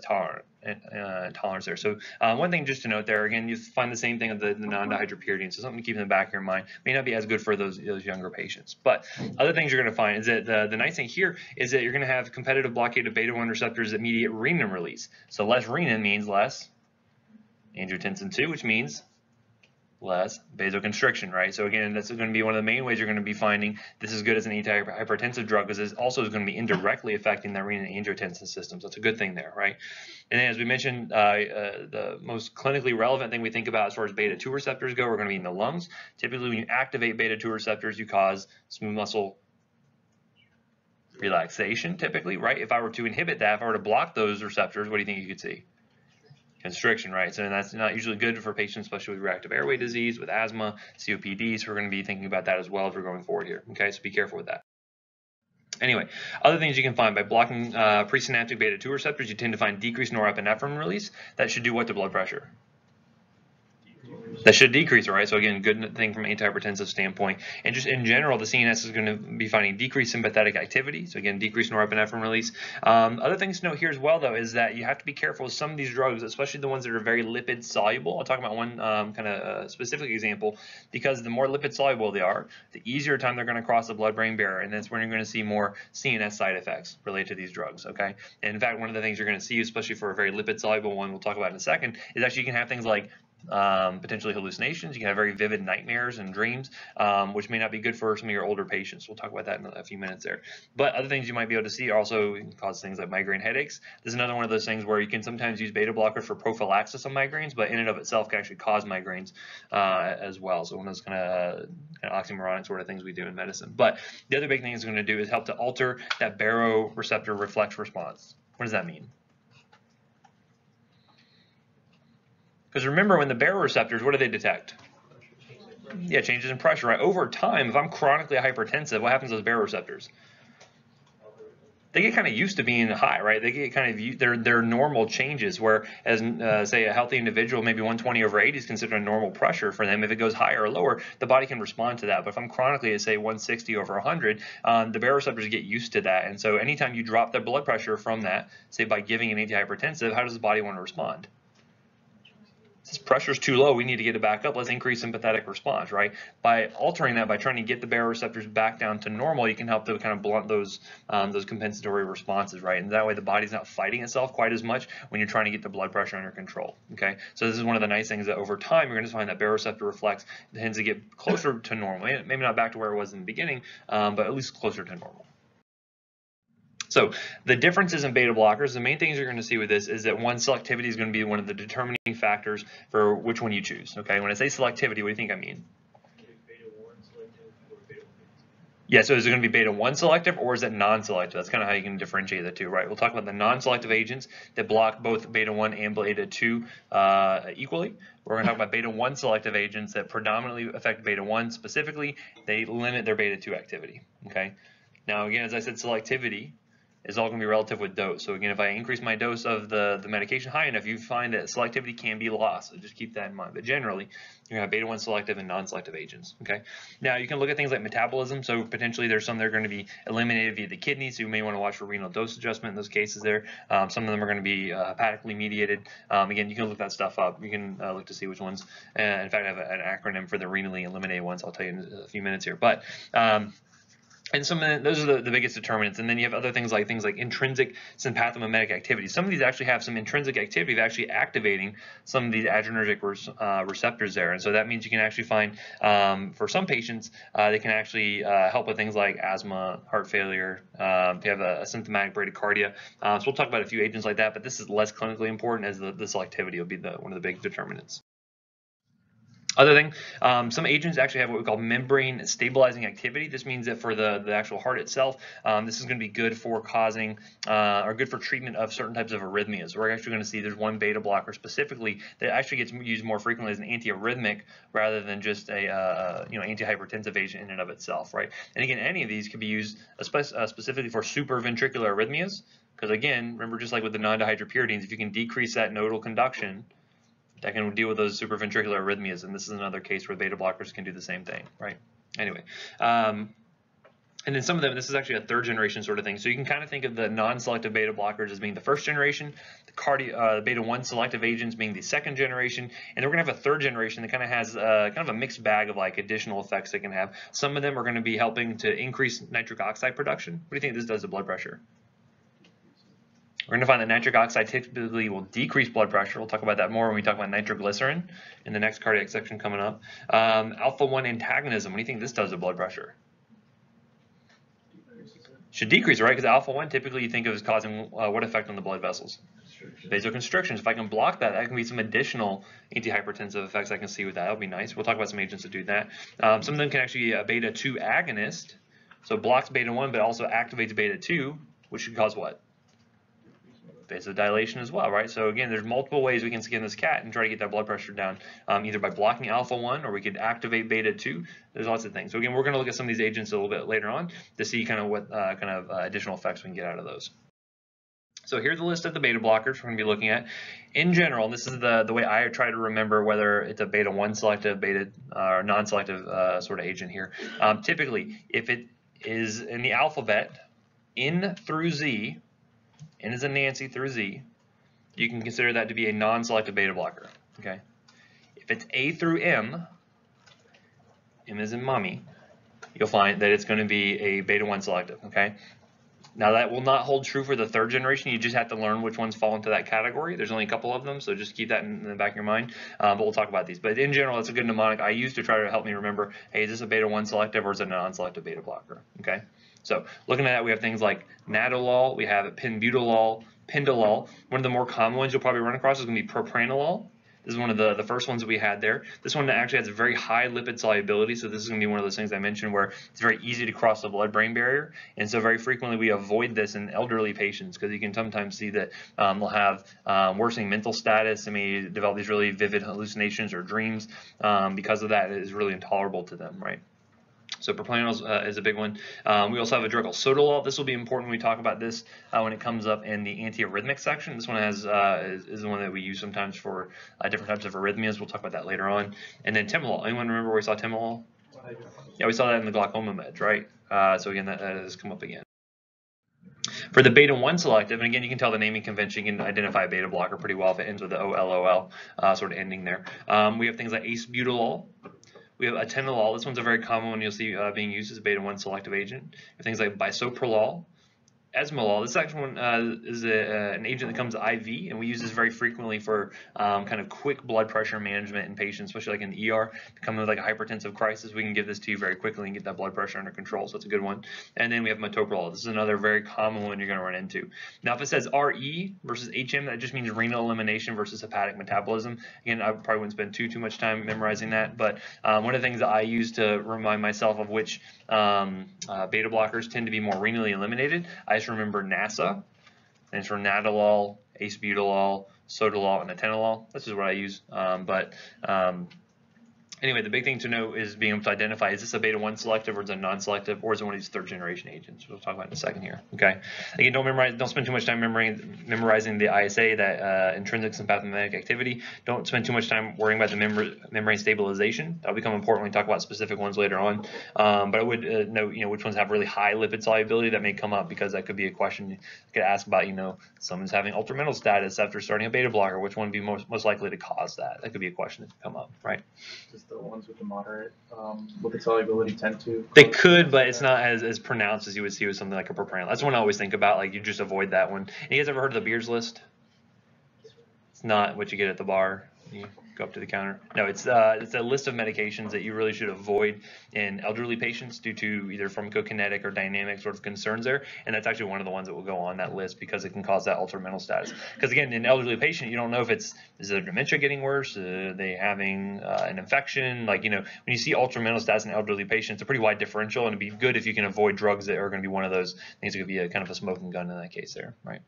tolerance there. So one thing just to note there, again, you find the same thing with the non-dihydropyridine, so something to keep in the back of your mind. May not be as good for those younger patients. But other things you're going to find is that the nice thing here is that you're going to have competitive blockade of beta-1 receptors that mediate renin release. So less renin means less angiotensin 2, which means less vasoconstriction, right? So again, that's going to be one of the main ways you're going to be finding this is good as an antihypertensive drug, because it also is going to be indirectly affecting the renin angiotensin system. So it's a good thing there, right? And then as we mentioned, the most clinically relevant thing we think about as far as beta-2 receptors go are going to be in the lungs. Typically, when you activate beta-2 receptors, you cause smooth muscle relaxation, typically, right? If I were to inhibit that, if I were to block those receptors, what do you think you could see? Constriction, right? So that's not usually good for patients, especially with reactive airway disease, with asthma, COPD. So we're going to be thinking about that as well as we're going forward here. Okay, so be careful with that. Anyway, other things you can find by blocking presynaptic beta-2 receptors, you tend to find decreased norepinephrine release. That should do what to blood pressure? That should decrease, right? So again, good thing from an antihypertensive standpoint. And just in general, the CNS is going to be finding decreased sympathetic activity. So again, decreased norepinephrine release. Other things to note here as well, though, is that you have to be careful with some of these drugs, especially the ones that are very lipid soluble. I'll talk about one kind of specific example, because the more lipid soluble they are, the easier time they're going to cross the blood-brain barrier, and that's when you're going to see more CNS side effects related to these drugs. Okay, and in fact, one of the things you're going to see, especially for a very lipid soluble one, we'll talk about in a second, is actually you can have things like potentially hallucinations. You can have very vivid nightmares and dreams, which may not be good for some of your older patients. We'll talk about that in a few minutes there. But other things you might be able to see also cause things like migraine headaches. This is another one of those things where you can sometimes use beta blockers for prophylaxis of migraines, but in and of itself can actually cause migraines as well. So one of those kind of oxymoronic sort of things we do in medicine. But the other big thing it's going to do is help to alter that baroreceptor reflex response. What does that mean? Because remember, when the baroreceptors, what do they detect? Yeah, changes in pressure, right? Over time, if I'm chronically hypertensive, what happens to those baroreceptors? They get kind of used to being high, right? They get kind of their normal changes, where as say a healthy individual, maybe 120/80 is considered a normal pressure for them. If it goes higher or lower, the body can respond to that. But if I'm chronically at say 160/100, the baroreceptors get used to that. And so anytime you drop their blood pressure from that, say by giving an antihypertensive, how does the body want to respond? Since pressure's too low, we need to get it back up. Let's increase sympathetic response, right? By altering that, by trying to get the baroreceptors back down to normal, you can help to kind of blunt those compensatory responses, right? And that way the body's not fighting itself quite as much when you're trying to get the blood pressure under control, okay? So this is one of the nice things that over time, you're going to find that baroreceptor reflex tends to get closer to normal. Maybe not back to where it was in the beginning, but at least closer to normal. So the differences in beta blockers, the main things you're going to see with this is that one, selectivity is going to be one of the determining factors for which one you choose. Okay, when I say selectivity, what do you think I mean? Yeah, so is it going to be beta-1 selective or is it non-selective? That's kind of how you can differentiate the two, right? We'll talk about the non-selective agents that block both beta-1 and beta-2 equally. We're going to talk about beta-1 selective agents that predominantly affect beta-1 specifically. They limit their beta-2 activity, okay? Now, again, as I said, selectivity is all going to be relative with dose. So again, if I increase my dose of the medication high enough, you find that selectivity can be lost. So just keep that in mind. But generally, you're going to have beta-1 selective and non-selective agents. Okay. Now you can look at things like metabolism. So potentially there's some that are going to be eliminated via the kidney. So you may want to watch for renal dose adjustment in those cases there. Some of them are going to be hepatically mediated. Again, you can look that stuff up. You can look to see which ones. In fact, I have an acronym for the renally eliminated ones. I'll tell you in a few minutes here. But and some of those are the biggest determinants. And then you have other things like intrinsic sympathomimetic activity. Some of these actually have some intrinsic activity of actually activating some of these adrenergic receptors there. And so that means you can actually find, for some patients, they can actually help with things like asthma, heart failure, if you have a symptomatic bradycardia. So we'll talk about a few agents like that, but this is less clinically important, as the selectivity will be one of the big determinants. Other thing, some agents actually have what we call membrane stabilizing activity. This means that for the actual heart itself, this is going to be good for causing or good for treatment of certain types of arrhythmias. We're actually going to see there's one beta blocker specifically that actually gets used more frequently as an antiarrhythmic rather than just a antihypertensive agent in and of itself, right? And again, any of these could be used specifically for supraventricular arrhythmias, because again, remember, just like with the non-dihydropyridines, if you can decrease that nodal conduction, that can deal with those supraventricular arrhythmias, and this is another case where beta blockers can do the same thing, right? Anyway, And then some of them, this is actually a third generation sort of thing. So you can kind of think of the non-selective beta blockers as being the first generation, the beta 1 selective agents being the second generation, and then we're going to have a third generation that kind of has kind of a mixed bag of like additional effects they can have. Some of them are going to be helping to increase nitric oxide production. What do you think this does to blood pressure? We're going to find that nitric oxide typically will decrease blood pressure. We'll talk about that more when we talk about nitroglycerin in the next cardiac section coming up. Alpha-1 antagonism, what do you think this does to blood pressure? Should decrease, right? Because alpha-1 typically you think of as causing what effect on the blood vessels? Vasoconstrictions. If I can block that, that can be some additional antihypertensive effects I can see with that. That'll be nice. We'll talk about some agents that do that. Some of them can actually be a beta 2 agonist, so blocks beta 1 but also activates beta 2, which should cause what? Vasodilation as well, right? So again, there's multiple ways we can skin this cat and try to get that blood pressure down, either by blocking alpha-1 or we could activate beta-2. There's lots of things. So again, we're going to look at some of these agents a little bit later on to see kind of what additional effects we can get out of those. So here's a list of the beta blockers we're going to be looking at. In general, this is the way I try to remember whether it's a beta 1 selective, beta or non-selective sort of agent here. Typically, if it is in the alphabet, N through Z, N is in Nancy through Z, you can consider that to be a non-selective beta blocker. Okay. If it's A through M, M is in mommy, you'll find that it's going to be a beta 1 selective. Okay. Now that will not hold true for the third generation. You just have to learn which ones fall into that category. There's only a couple of them, so just keep that in the back of your mind. But we'll talk about these. But in general, it's a good mnemonic I use to try to help me remember, hey, is this a beta 1 selective or is it a non-selective beta blocker? Okay. So looking at that, we have things like nadolol, we have penbutolol, pendolol. One of the more common ones you'll probably run across is going to be propranolol. This is one of the first ones that we had there. This one actually has a very high lipid solubility, so this is going to be one of those things I mentioned where it's very easy to cross the blood-brain barrier, and so very frequently we avoid this in elderly patients because you can sometimes see that they'll have worsening mental status. They may develop these really vivid hallucinations or dreams because of that. It is really intolerable to them, right? So propranolol is a big one. We also have a drug called sotalol. This will be important when we talk about this when it comes up in the antiarrhythmic section. This one has is the one that we use sometimes for different types of arrhythmias. We'll talk about that later on. And then timolol. Anyone remember where we saw timolol? Yeah, we saw that in the glaucoma meds, right? So again, that has come up again. For the beta 1 selective, and again, you can tell the naming convention, you can identify a beta blocker pretty well if it ends with the OLOL sort of ending there. We have things like acebutolol. We have atenolol. This one's a very common one you'll see being used as a beta 1 selective agent. We have things like bisoprolol, esmolol. This actual one is an agent that comes IV, and we use this very frequently for kind of quick blood pressure management in patients, especially like in the ER. To come with like a hypertensive crisis, we can give this to you very quickly and get that blood pressure under control, so that's a good one. And then we have metoprolol. This is another very common one you're going to run into. Now, if it says RE versus HM, that just means renal elimination versus hepatic metabolism. Again, I probably wouldn't spend too much time memorizing that, but one of the things that I use to remind myself of which beta blockers tend to be more renally eliminated, I just remember NASA, and it's for nadolol, acebutolol, sotalol, and atenolol. This is what I use. Anyway, the big thing to know is being able to identify, is this a beta 1 selective or is it a non-selective or is it one of these third generation agents? We'll talk about in a second here. Okay. Again, don't spend too much time memorizing the ISA, that intrinsic sympathogenic activity. Don't spend too much time worrying about the membrane stabilization. That'll become important when we talk about specific ones later on. But I would note, which ones have really high lipid solubility. That may come up because that could be a question you could ask about, someone's having ultramental status after starting a beta blocker. Which one would be most likely to cause that? That could be a question that could come up, right? Just the ones with the moderate lipid solubility tend to. They could, but it's not as pronounced as you would see with something like a propranolol. That's one I always think about. Like, you just avoid that one. And you guys ever heard of the Beers list? It's not what you get at the bar. You go up to the counter. No, it's a list of medications that you really should avoid in elderly patients due to either pharmacokinetic or dynamic sort of concerns there. And that's actually one of the ones that will go on that list because it can cause that ultramental status. Because again, in an elderly patient, you don't know if is their dementia getting worse, are they having an infection? Like, when you see ultramental status in elderly patients, it's a pretty wide differential, and it'd be good if you can avoid drugs that are going to be one of those things that could be a kind of a smoking gun in that case there, right?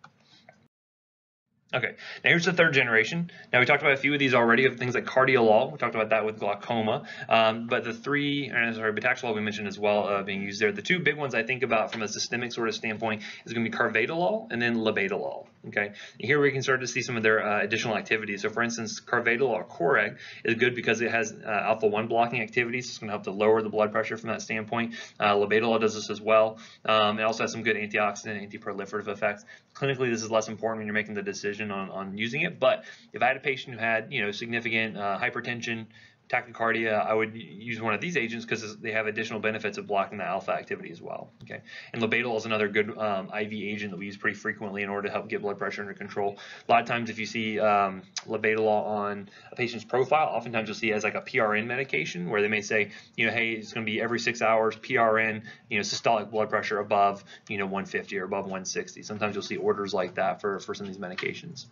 Okay, now here's the third generation. Now we talked about a few of these already, of things like cardiolol. We talked about that with glaucoma. But the betaxolol we mentioned as well being used there. The two big ones I think about from a systemic sort of standpoint is going to be carvedilol and then labetalol. Okay, and here we can start to see some of their additional activities. So for instance, carvedilol or Coreg is good because it has alpha-1 blocking activities. So it's going to help to lower the blood pressure from that standpoint. Labetalol does this as well. It also has some good antioxidant, anti-proliferative effects. Clinically, this is less important when you're making the decision on using it, but if I had a patient who had significant hypertension, tachycardia, I would use one of these agents because they have additional benefits of blocking the alpha activity as well. Okay, and labetalol is another good IV agent that we use pretty frequently in order to help get blood pressure under control. A lot of times, if you see labetalol on a patient's profile, oftentimes you'll see it as like a PRN medication, where they may say, hey, it's going to be every 6 hours PRN, systolic blood pressure above 150 or above 160. Sometimes you'll see orders like that for some of these medications.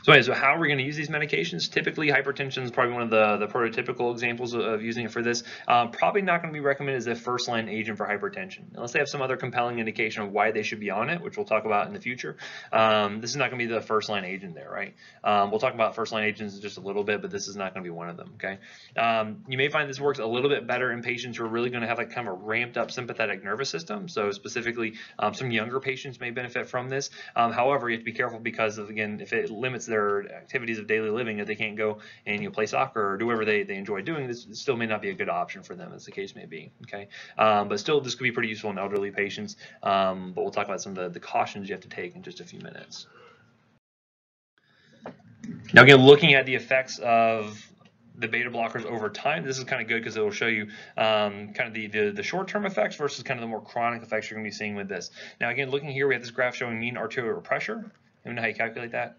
So how are we going to use these medications? Typically, hypertension is probably one of the prototypical examples of using it for this. Probably not going to be recommended as a first-line agent for hypertension, unless they have some other compelling indication of why they should be on it, which we'll talk about in the future. This is not going to be the first-line agent there, right? We'll talk about first-line agents in just a little bit, but this is not going to be one of them, okay? You may find this works a little bit better in patients who are really going to have like kind of a ramped-up sympathetic nervous system. So specifically, some younger patients may benefit from this. However, you have to be careful because of, again, if it limits their activities of daily living, if they can't go and play soccer or do whatever they enjoy doing, this still may not be a good option for them, as the case may be. Okay, but still, this could be pretty useful in elderly patients. But we'll talk about some of the cautions you have to take in just a few minutes. Now, again, looking at the effects of the beta blockers over time, this is kind of good because it will show you kind of the short-term effects versus kind of the more chronic effects you're going to be seeing with this. Now, again, looking here, we have this graph showing mean arterial pressure. You know how you calculate that?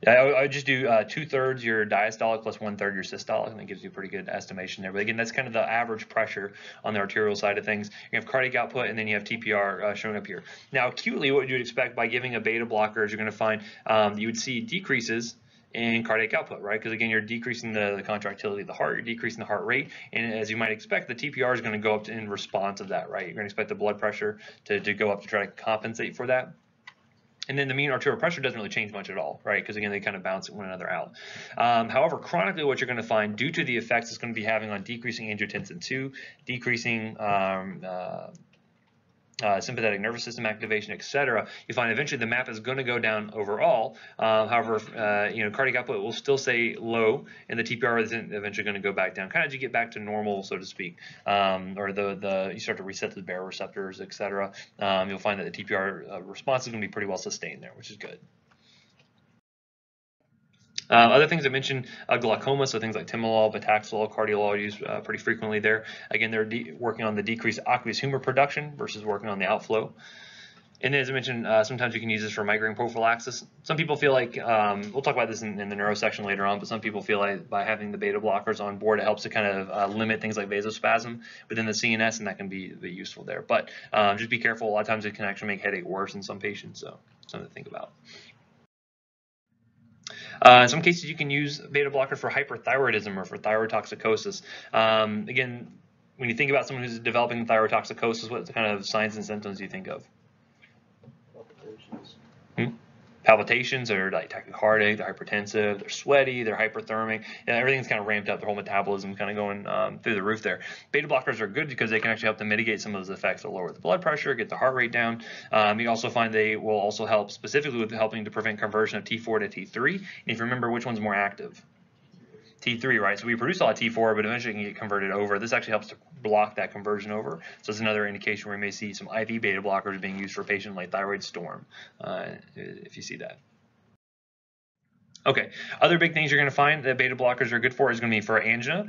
Yeah, I would just do 2/3 your diastolic plus 1/3 your systolic, and that gives you a pretty good estimation there. But again, that's kind of the average pressure on the arterial side of things. You have cardiac output, and then you have TPR showing up here. Now, acutely, what you would expect by giving a beta blocker is you're going to find you would see decreases in cardiac output, right? Because again, you're decreasing the contractility of the heart, you're decreasing the heart rate, and as you might expect, the TPR is going to go up in response of that, right? You're going to expect the blood pressure to go up to try to compensate for that. And then the mean arterial pressure doesn't really change much at all, right? Because again, they kind of balance one another out. However, chronically, what you're going to find due to the effects it's going to be having on decreasing angiotensin II, decreasing sympathetic nervous system activation, etc., you find eventually the map is going to go down overall. However, cardiac output will still stay low, and the TPR is eventually going to go back down, kind of as you get back to normal, so to speak, or you start to reset the baroreceptors, etc. You'll find that the TPR response is going to be pretty well sustained there, which is good. Other things I mentioned, glaucoma, so things like timolol, betaxolol, cardiolol are used pretty frequently there. Again, they're working on the decreased aqueous humor production versus working on the outflow. And then, as I mentioned, sometimes you can use this for migraine prophylaxis. Some people feel like, we'll talk about this in the neuro section later on, but some people feel like by having the beta blockers on board, it helps to kind of limit things like vasospasm within the CNS, and that can be useful there. But just be careful. A lot of times it can actually make headache worse in some patients, so something to think about. In some cases, you can use beta blockers for hyperthyroidism or for thyrotoxicosis. Again, when you think about someone who's developing thyrotoxicosis, what kind of signs and symptoms do you think of? Palpitations, or like tachycardic, they're hypertensive, they're sweaty, they're hyperthermic, and everything's kind of ramped up, their whole metabolism kind of going through the roof there. Beta blockers are good because they can actually help to mitigate some of those effects, to lower the blood pressure, get the heart rate down. You also find they will also help specifically with helping to prevent conversion of T4 to T3. And if you remember, which one's more active? T3, right? So we produce a lot of T4, but eventually it can get converted over. This actually helps to block that conversion over. So it's another indication where we may see some IV beta blockers being used for a patient like thyroid storm, if you see that. Okay, other big things you're going to find that beta blockers are good for is going to be for angina.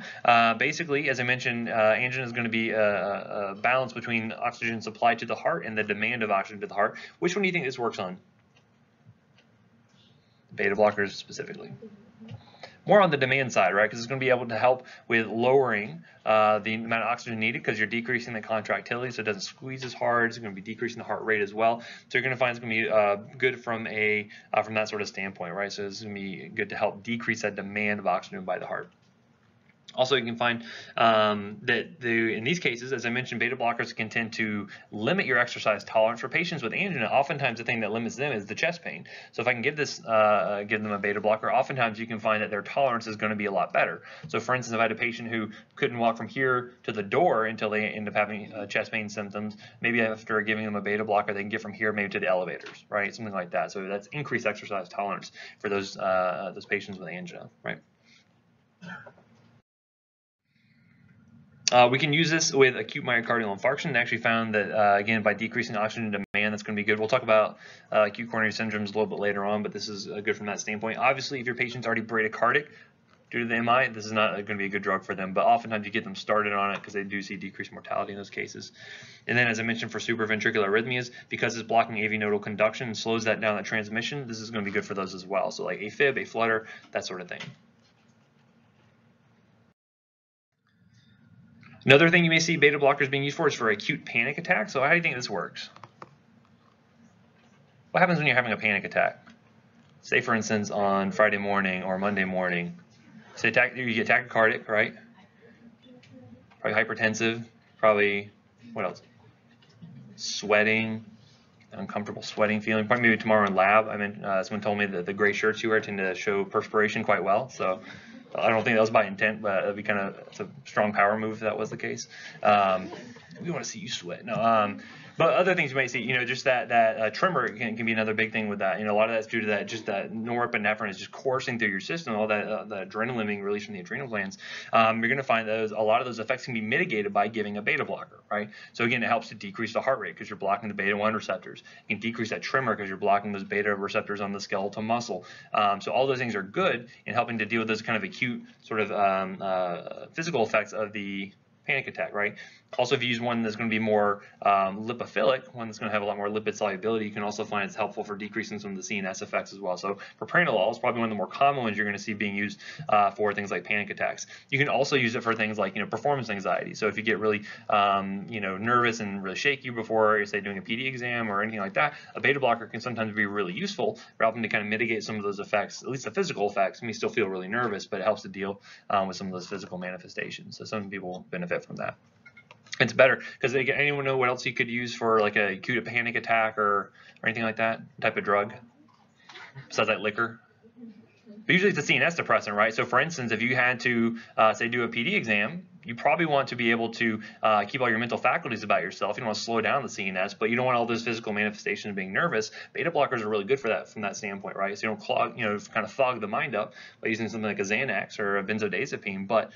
Basically, as I mentioned, angina is going to be a balance between oxygen supply to the heart and the demand of oxygen to the heart. Which one do you think this works on? Beta blockers specifically. More on the demand side, right? Because it's going to be able to help with lowering the amount of oxygen needed because you're decreasing the contractility, so it doesn't squeeze as hard. It's going to be decreasing the heart rate as well. So you're going to find it's going to be good from that sort of standpoint, right? So it's going to be good to help decrease that demand of oxygen by the heart. Also, you can find that in these cases, as I mentioned, beta blockers can tend to limit your exercise tolerance. For patients with angina, oftentimes the thing that limits them is the chest pain. So if I can give them a beta blocker, oftentimes you can find that their tolerance is going to be a lot better. So for instance, if I had a patient who couldn't walk from here to the door until they end up having chest pain symptoms, maybe after giving them a beta blocker, they can get from here maybe to the elevators, right? Something like that. So that's increased exercise tolerance for those patients with angina, right? We can use this with acute myocardial infarction. They actually found that, again, by decreasing oxygen demand, that's going to be good. We'll talk about acute coronary syndromes a little bit later on, but this is good from that standpoint. Obviously, if your patient's already bradycardic due to the MI, this is not going to be a good drug for them, but oftentimes you get them started on it because they do see decreased mortality in those cases. And then, as I mentioned, for supraventricular arrhythmias, because it's blocking AV nodal conduction and slows that down, that transmission, this is going to be good for those as well. So like AFib, aflutter, that sort of thing. Another thing you may see beta blockers being used for is for acute panic attacks. So how do you think this works? What happens when you're having a panic attack? Say, for instance, on Friday morning or Monday morning. Say you get tachycardic, right? Probably hypertensive. Probably, what else? Sweating, uncomfortable sweating feeling. Probably maybe tomorrow in lab. I mean, someone told me that the gray shirts you wear tend to show perspiration quite well. So I don't think that was by intent, but it'd be it's a strong power move if that was the case. We want to see you sweat. No, but other things you might see, just that tremor can be another big thing with that. A lot of that's due to that, just that norepinephrine is just coursing through your system, all that the adrenaline being released from the adrenal glands. You're going to find a lot of those effects can be mitigated by giving a beta blocker, right? So again, it helps to decrease the heart rate because you're blocking the beta 1 receptors. You can decrease that tremor because you're blocking those beta receptors on the skeletal muscle. So all those things are good in helping to deal with those kind of acute sort of physical effects of the panic attack, right? Also, if you use one that's going to be more lipophilic, one that's going to have a lot more lipid solubility, you can also find it's helpful for decreasing some of the CNS effects as well. So propranolol is probably one of the more common ones you're going to see being used for things like panic attacks. You can also use it for things like performance anxiety. So if you get really nervous and really shaky before, say, doing a PD exam or anything like that, a beta blocker can sometimes be really useful for helping to kind of mitigate some of those effects, at least the physical effects. You may still feel really nervous, but it helps to deal with some of those physical manifestations. So some people benefit from that. It's better because anyone know what else you could use for like a acute panic attack or anything like that type of drug besides like liquor? But usually it's a CNS depressant, right? So for instance, if you had to say do a PD exam, you probably want to be able to keep all your mental faculties about yourself. You don't want to slow down the CNS, but you don't want all those physical manifestations of being nervous. Beta blockers are really good for that from that standpoint, right? So you don't clog, kind of fog the mind up by using something like a Xanax or a benzodiazepine, but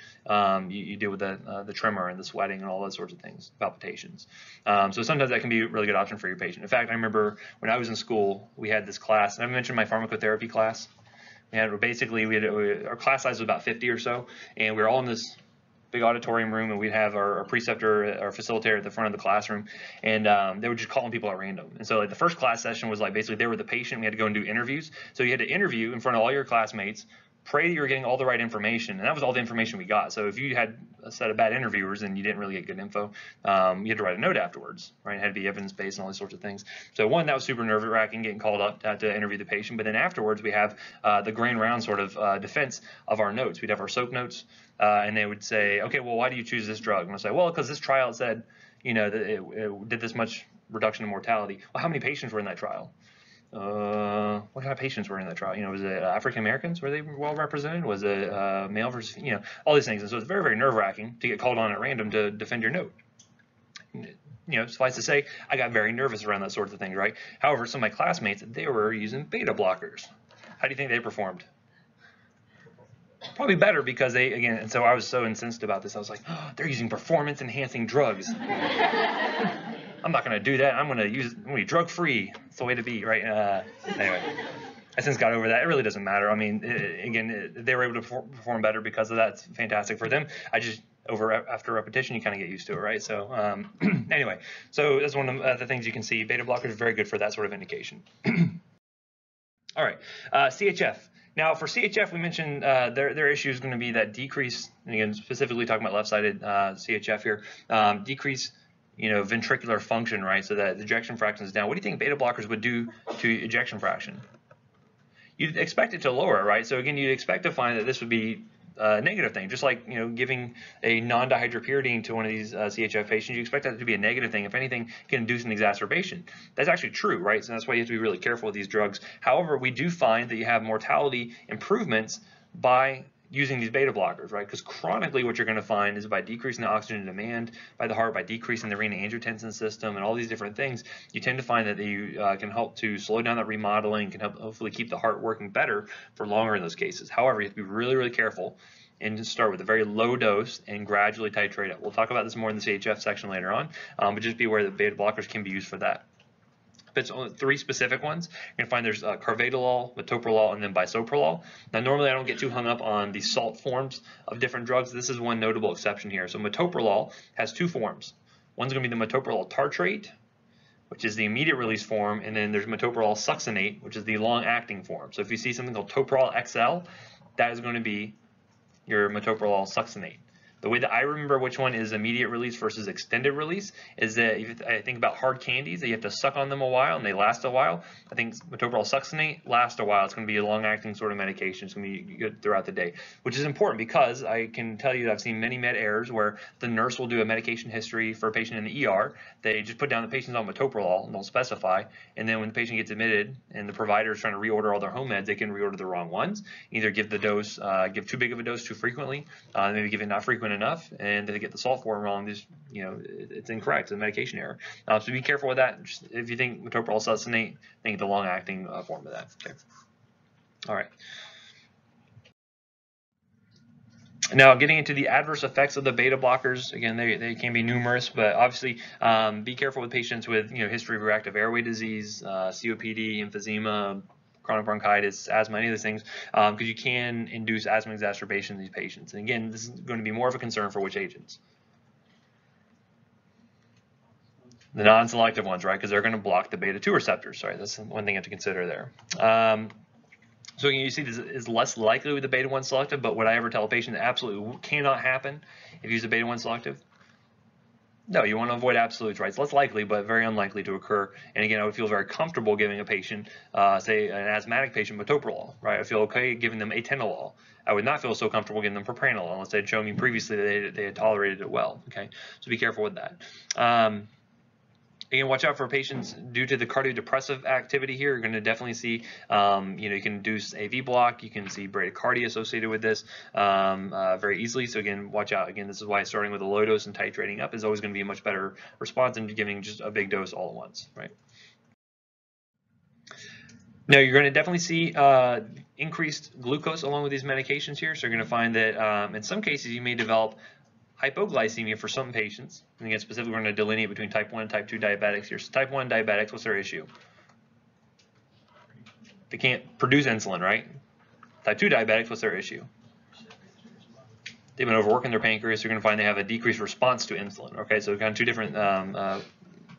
you deal with the tremor and the sweating and all those sorts of things, palpitations. So sometimes that can be a really good option for your patient. In fact, I remember when I was in school, we had this class, and I mentioned my pharmacotherapy class. Our class size was about 50 or so, and we were all in this big auditorium room, and we'd have our preceptor, our facilitator at the front of the classroom, and they were just calling people at random. And so like the first class session was like basically they were the patient. We had to go and do interviews. So you had to interview in front of all your classmates, pray that you were getting all the right information, and that was all the information we got. So if you had a set of bad interviewers and you didn't really get good info, you had to write a note afterwards, right? It had to be evidence-based and all these sorts of things. So one, that was super nerve-wracking, getting called up to interview the patient. But then afterwards, we have the grand round sort of defense of our notes. We'd have our SOAP notes, and they would say, okay, well, why do you choose this drug? And I'll say, well, because this trial said, that it did this much reduction in mortality. Well, how many patients were in that trial? What kind of patients were in that trial? Was it African Americans? Were they well represented? Was it male versus, all these things. And so it's very, very nerve-wracking to get called on at random to defend your note. Suffice to say, I got very nervous around that sort of thing, right? However, some of my classmates, they were using beta blockers. How do you think they performed? Probably better because and so I was so incensed about this. I was like, oh, they're using performance-enhancing drugs. I'm not going to do that. I'm going to be drug-free. It's the way to be, right? Anyway, I since got over that. It really doesn't matter. I mean, they were able to perform better because of that. It's fantastic for them. After repetition, you kind of get used to it, right? So anyway, so that's one of the things you can see. Beta blockers are very good for that sort of indication. All right, CHF. Now, for CHF, we mentioned their issue is going to be that decrease, and again, specifically talking about left-sided CHF here, decrease ventricular function, right? So that the ejection fraction is down. What do you think beta blockers would do to ejection fraction? You'd expect it to lower, right? So again, you'd expect to find that this would be a negative thing. Just like, giving a non-dihydropyridine to one of these CHF patients, you expect that to be a negative thing. If anything, can induce an exacerbation. That's actually true, right? So that's why you have to be really careful with these drugs. However, we do find that you have mortality improvements by using these beta blockers, right? Because chronically what you're going to find is by decreasing the oxygen demand by the heart, by decreasing the renin-angiotensin system and all these different things, you tend to find that you can help to slow down that remodeling, can help hopefully keep the heart working better for longer in those cases. However, you have to be really, really careful and just start with a very low dose and gradually titrate it. We'll talk about this more in the CHF section later on, but just be aware that beta blockers can be used for that. It's only 3 specific ones. You're gonna find there's carvedilol, metoprolol, and then bisoprolol. Now, normally I don't get too hung up on the salt forms of different drugs. This is one notable exception here. So metoprolol has 2 forms. One's gonna be the metoprolol tartrate, which is the immediate release form, and then there's metoprolol succinate, which is the long-acting form. So if you see something called Toprol XL, that is going to be your metoprolol succinate. The way that I remember which one is immediate release versus extended release is that if I think about hard candies, that you have to suck on them a while and they last a while. I think metoprolol succinate lasts a while. It's going to be a long-acting sort of medication. It's going to be good throughout the day, which is important because I can tell you that I've seen many med errors where the nurse will do a medication history for a patient in the ER. They just put down the patient's on metoprolol and don't specify. And then when the patient gets admitted and the provider is trying to reorder all their home meds, they can reorder the wrong ones. Either give the dose, give too big of a dose too frequently, maybe give it not frequent enough, and they get the salt form wrong. Just, it's incorrect. It's a medication error. So be careful with that. Just, if you think metoprolol succinate, think the long-acting form of that. Okay. All right. Now, getting into the adverse effects of the beta blockers, again, they can be numerous, but obviously be careful with patients with history of reactive airway disease, COPD, emphysema, chronic bronchitis, asthma, any of those things, because you can induce asthma exacerbation in these patients. And again, this is going to be more of a concern for which agents? The non-selective ones, right? Because they're going to block the beta-2 receptors. Sorry, that's one thing you have to consider there. So you see this is less likely with the beta-1 selective, but would I ever tell a patient that absolutely cannot happen if you use a beta-1 selective? No, you want to avoid absolutes, right? It's less likely, but very unlikely to occur. And again, I would feel very comfortable giving a patient, say an asthmatic patient, metoprolol, right? I feel okay giving them atenolol. I would not feel so comfortable giving them propranolol unless they'd shown me previously that they had tolerated it well, okay? So be careful with that. Again, watch out for patients due to the cardiodepressive activity here. You're going to definitely see, you can induce AV block. You can see bradycardia associated with this very easily. So again, watch out. Again, this is why starting with a low dose and titrating up is always going to be a much better response than giving just a big dose all at once, right? Now, you're going to definitely see increased glucose along with these medications here. So you're going to find that in some cases you may develop hypoglycemia for some patients. And again, specifically, we're going to delineate between type 1 and type 2 diabetics here. So type 1 diabetics, what's their issue? They can't produce insulin, right? Type 2 diabetics, what's their issue? They've been overworking their pancreas. You're going to find they have a decreased response to insulin. Okay, so kind of 2 different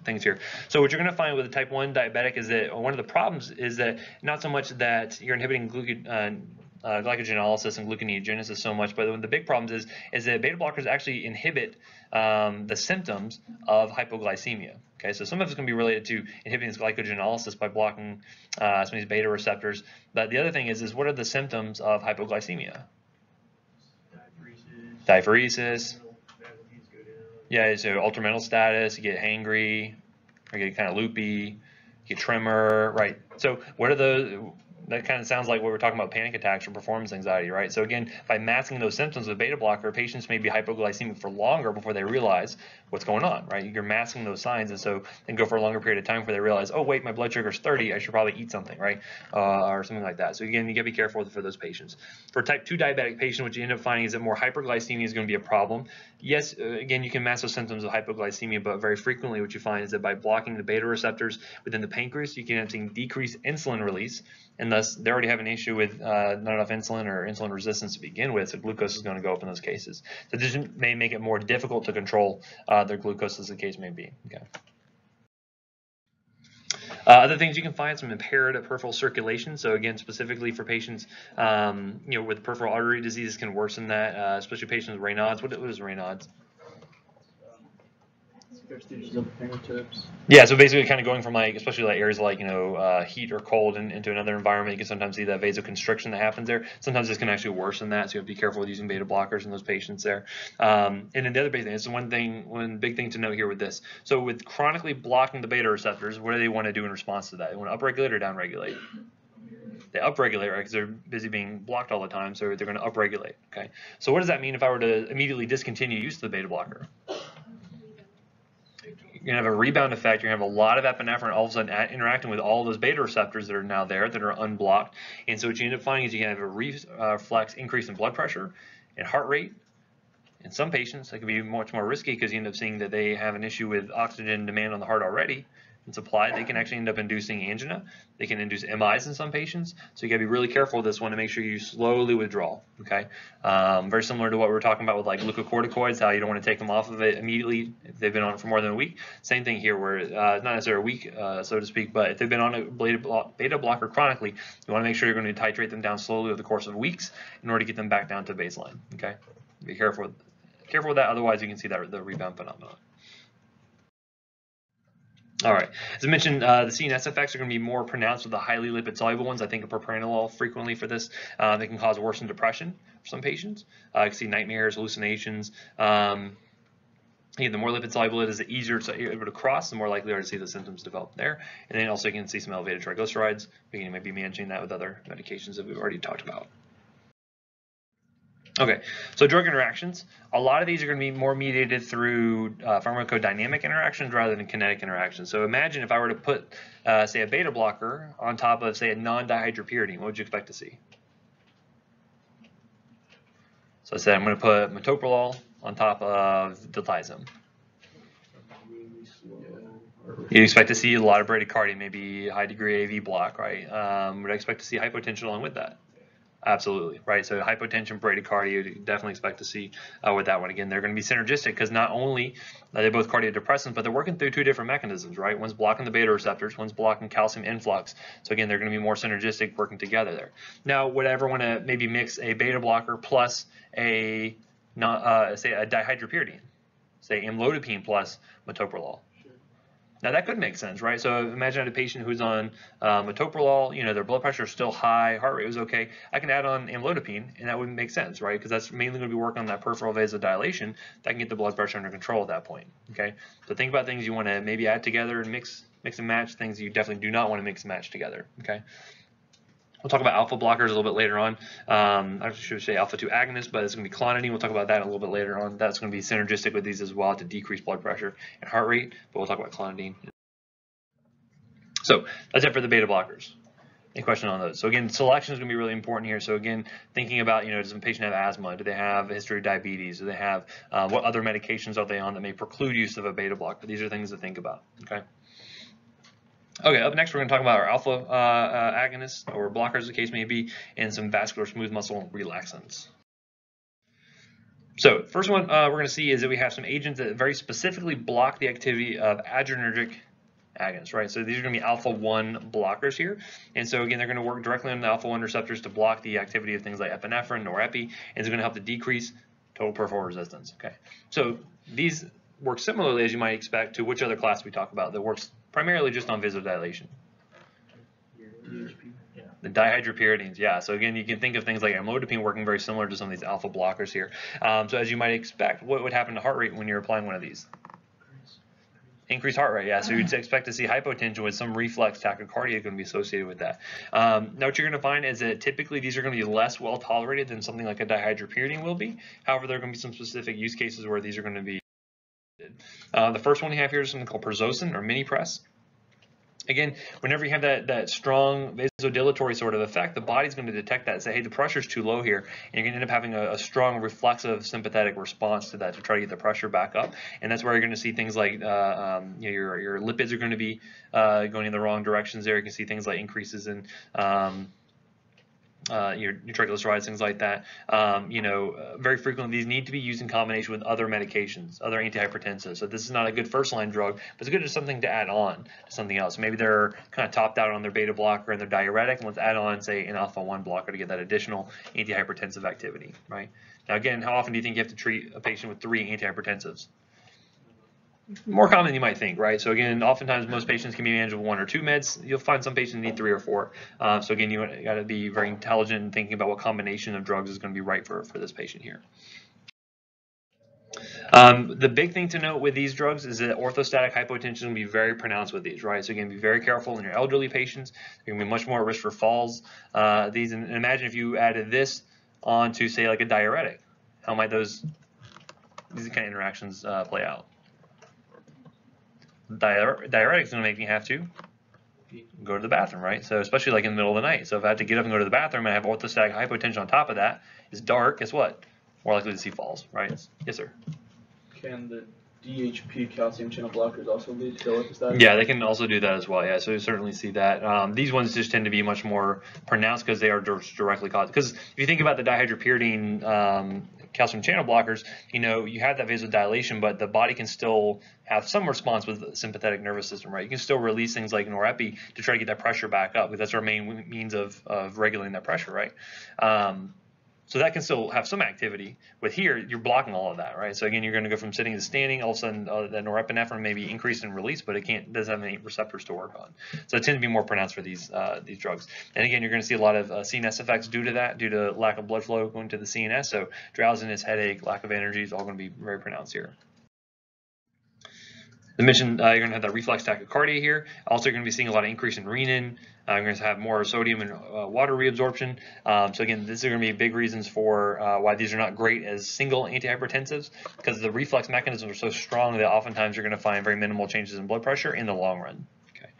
things here. So what you're going to find with a type 1 diabetic is that one of the problems is that not so much that you're inhibiting glycogenolysis and gluconeogenesis so much, but one of the big problems is that beta blockers actually inhibit the symptoms of hypoglycemia. Okay, so some of it's going to be related to inhibiting this glycogenolysis by blocking some of these beta receptors. But the other thing is what are the symptoms of hypoglycemia? Diaphoresis. Yeah, so altered mental status. You get hangry, or you get kind of loopy. You get tremor, right? So what are those? That kind of sounds like what we're talking about, panic attacks or performance anxiety, right? So again, by masking those symptoms with beta blocker, patients may be hypoglycemic for longer before they realize what's going on, right? You're masking those signs, and so they go for a longer period of time before they realize, oh wait, my blood sugar is 30, I should probably eat something, right? Or something like that. So again, you got to be careful for those patients. For type 2 diabetic patient, what you end up finding is that more hyperglycemia is going to be a problem. Yes, again, you can mask those symptoms of hypoglycemia, but very frequently what you find is that by blocking the beta receptors within the pancreas, you can end up seeing decreased insulin release, and thus they already have an issue with not enough insulin or insulin resistance to begin with, so glucose is going to go up in those cases. So this may make it more difficult to control their glucose, as the case may be. Okay. Other things you can find, some impaired peripheral circulation. So again, specifically for patients, with peripheral artery disease, can worsen that, especially patients with Raynaud's. What is Raynaud's? Stages of the fingertips. Yeah, so basically kind of going from like, especially like areas like, heat or cold into another environment, you can sometimes see that vasoconstriction that happens there. Sometimes this can actually worsen that, so you have to be careful with using beta blockers in those patients there. And then the other big thing, this is one big thing to note here with this. So with chronically blocking the beta receptors, what do they want to do in response to that? They want to upregulate or downregulate? They upregulate, right, because they're busy being blocked all the time, so they're going to upregulate, okay? So what does that mean if I were to immediately discontinue use of the beta blocker? You're going to have a rebound effect. You're going to have a lot of epinephrine all of a sudden interacting with all those beta receptors that are now there that are unblocked. And so what you end up finding is you can have a reflex increase in blood pressure and heart rate. In some patients, that can be much more risky because you end up seeing that they have an issue with oxygen demand on the heart already and supply. They can actually end up inducing angina. They can induce MIs in some patients. So you got to be really careful with this one to make sure you slowly withdraw. Okay, very similar to what we were talking about with like glucocorticoids, how you don't want to take them off of it immediately if they've been on it for more than a week. Same thing here, where not necessarily a week, so to speak, but if they've been on a beta blocker chronically, you want to make sure you're going to titrate them down slowly over the course of weeks in order to get them back down to baseline. Okay, be careful with that. Otherwise, you can see that the rebound phenomenon. All right, as I mentioned, the CNS effects are going to be more pronounced with the highly lipid soluble ones. I think of propranolol frequently for this. They can cause worsened depression for some patients. You can see nightmares, hallucinations. Again, the more lipid soluble it is, the easier it's able to cross, the more likely are to see the symptoms develop there. And then also you can see some elevated triglycerides. You may be managing that with other medications that we've already talked about. Okay, so drug interactions, a lot of these are going to be more mediated through pharmacodynamic interactions rather than kinetic interactions. So imagine if I were to put, say, a beta blocker on top of, say, a non-dihydropyridine, what would you expect to see? So I said I'm going to put metoprolol on top of diltiazem. You expect to see a lot of bradycardia, maybe high degree AV block, right? Would I expect to see hypotension along with that? Absolutely, right? So hypotension, bradycardia, you definitely expect to see with that one. Again, they're going to be synergistic because not only are they both cardiodepressants, but they're working through two different mechanisms, right? One's blocking the beta receptors, one's blocking calcium influx. So again, they're going to be more synergistic working together there. Now, would I ever want to maybe mix a beta blocker plus say a dihydropyridine, say amlodipine plus metoprolol? Now that could make sense, right? So imagine I had a patient who's on metoprolol, their blood pressure is still high, heart rate was okay. I can add on amlodipine, and that would make sense, right? Because that's mainly going to be working on that peripheral vasodilation that can get the blood pressure under control at that point, okay? So think about things you want to maybe add together and mix and match, things you definitely do not want to mix and match together, okay? We'll talk about alpha blockers a little bit later on. I should say alpha-2 agonists, but it's going to be clonidine. We'll talk about that a little bit later on. That's going to be synergistic with these as well to decrease blood pressure and heart rate, but we'll talk about clonidine. So that's it for the beta blockers. Any question on those? So again, selection is going to be really important here. So again, thinking about, does the patient have asthma? Do they have a history of diabetes? Do they have, what other medications are they on that may preclude use of a beta blocker? These are things to think about, okay? Okay, up next we're going to talk about our alpha agonists or blockers, the case may be, and some vascular smooth muscle relaxants. So first one we're going to see is that we have some agents that very specifically block the activity of adrenergic agonists, right? So these are going to be alpha-1 blockers here. And so again, they're going to work directly on the alpha-1 receptors to block the activity of things like epinephrine or epi, and it's going to help to decrease total peripheral resistance, okay? So these work similarly, as you might expect, to which other class we talk about that works primarily just on vasodilation? The dihydropyridines, yeah. So again, you can think of things like amlodipine working very similar to some of these alpha blockers here. So as you might expect, what would happen to heart rate when you're applying one of these? Increased heart rate, yeah. So you'd expect to see hypotension with some reflex tachycardia going to be associated with that. Now what you're going to find is that typically these are going to be less well tolerated than something like a dihydropyridine will be. However, there are going to be some specific use cases where these are going to be. The first one we have here is something called Prazosin or mini press. Again, whenever you have that strong vasodilatory sort of effect, the body's going to detect that and say, hey, the pressure's too low here, and you're going to end up having a strong reflexive sympathetic response to that to try to get the pressure back up. And that's where you're going to see things like your lipids are going to be going in the wrong directions there. You can see things like increases in your triglycerides, things like that. Very frequently these need to be used in combination with other medications, other antihypertensives. So this is not a good first-line drug, but it's good as something to add on to something else. Maybe they're kind of topped out on their beta blocker and their diuretic, and let's add on, say, an alpha-1 blocker to get that additional antihypertensive activity, right? Now, again, how often do you think you have to treat a patient with 3 antihypertensives? more common than you might think, right? So again, oftentimes most patients can be managed with 1 or 2 meds. You'll find some patients need 3 or 4. So again, you got to be very intelligent in thinking about what combination of drugs is going to be right for this patient here. The big thing to note with these drugs is that orthostatic hypotension is going to be very pronounced with these, right? So again, be very careful in your elderly patients. They're going to be much more at risk for falls. And imagine if you added this onto, say, like a diuretic. How might these kind of interactions play out? Diuretic is going to make me have to go to the bathroom, right? So especially like in the middle of the night. So if I have to get up and go to the bathroom and I have orthostatic hypotension on top of that, it's dark, guess what? More likely to see falls, right? Yes, sir. Can the DHP calcium channel blockers also lead to orthostatic? Yeah, they can also do that as well. Yeah, so you certainly see that. These ones just tend to be much more pronounced because they are directly caused. Because if you think about the dihydropyridine calcium channel blockers, you have that vasodilation, but the body can still have some response with the sympathetic nervous system, right? You can still release things like norepi to try to get that pressure back up, because that's our main means of regulating that pressure, right? So that can still have some activity. With here, you're blocking all of that, right? So again, you're going to go from sitting to standing. All of a sudden, the norepinephrine may be increased in release, but it doesn't have any receptors to work on. So it tends to be more pronounced for these drugs. And again, you're going to see a lot of CNS effects due to that, due to lack of blood flow going to the CNS. So drowsiness, headache, lack of energy is all going to be very pronounced here. I mentioned you're going to have that reflex tachycardia here. Also, you're going to be seeing a lot of increase in renin. You're going to have more sodium and water reabsorption. So again, these are going to be big reasons for why these are not great as single antihypertensives, because the reflex mechanisms are so strong that oftentimes you're going to find very minimal changes in blood pressure in the long run. Okay.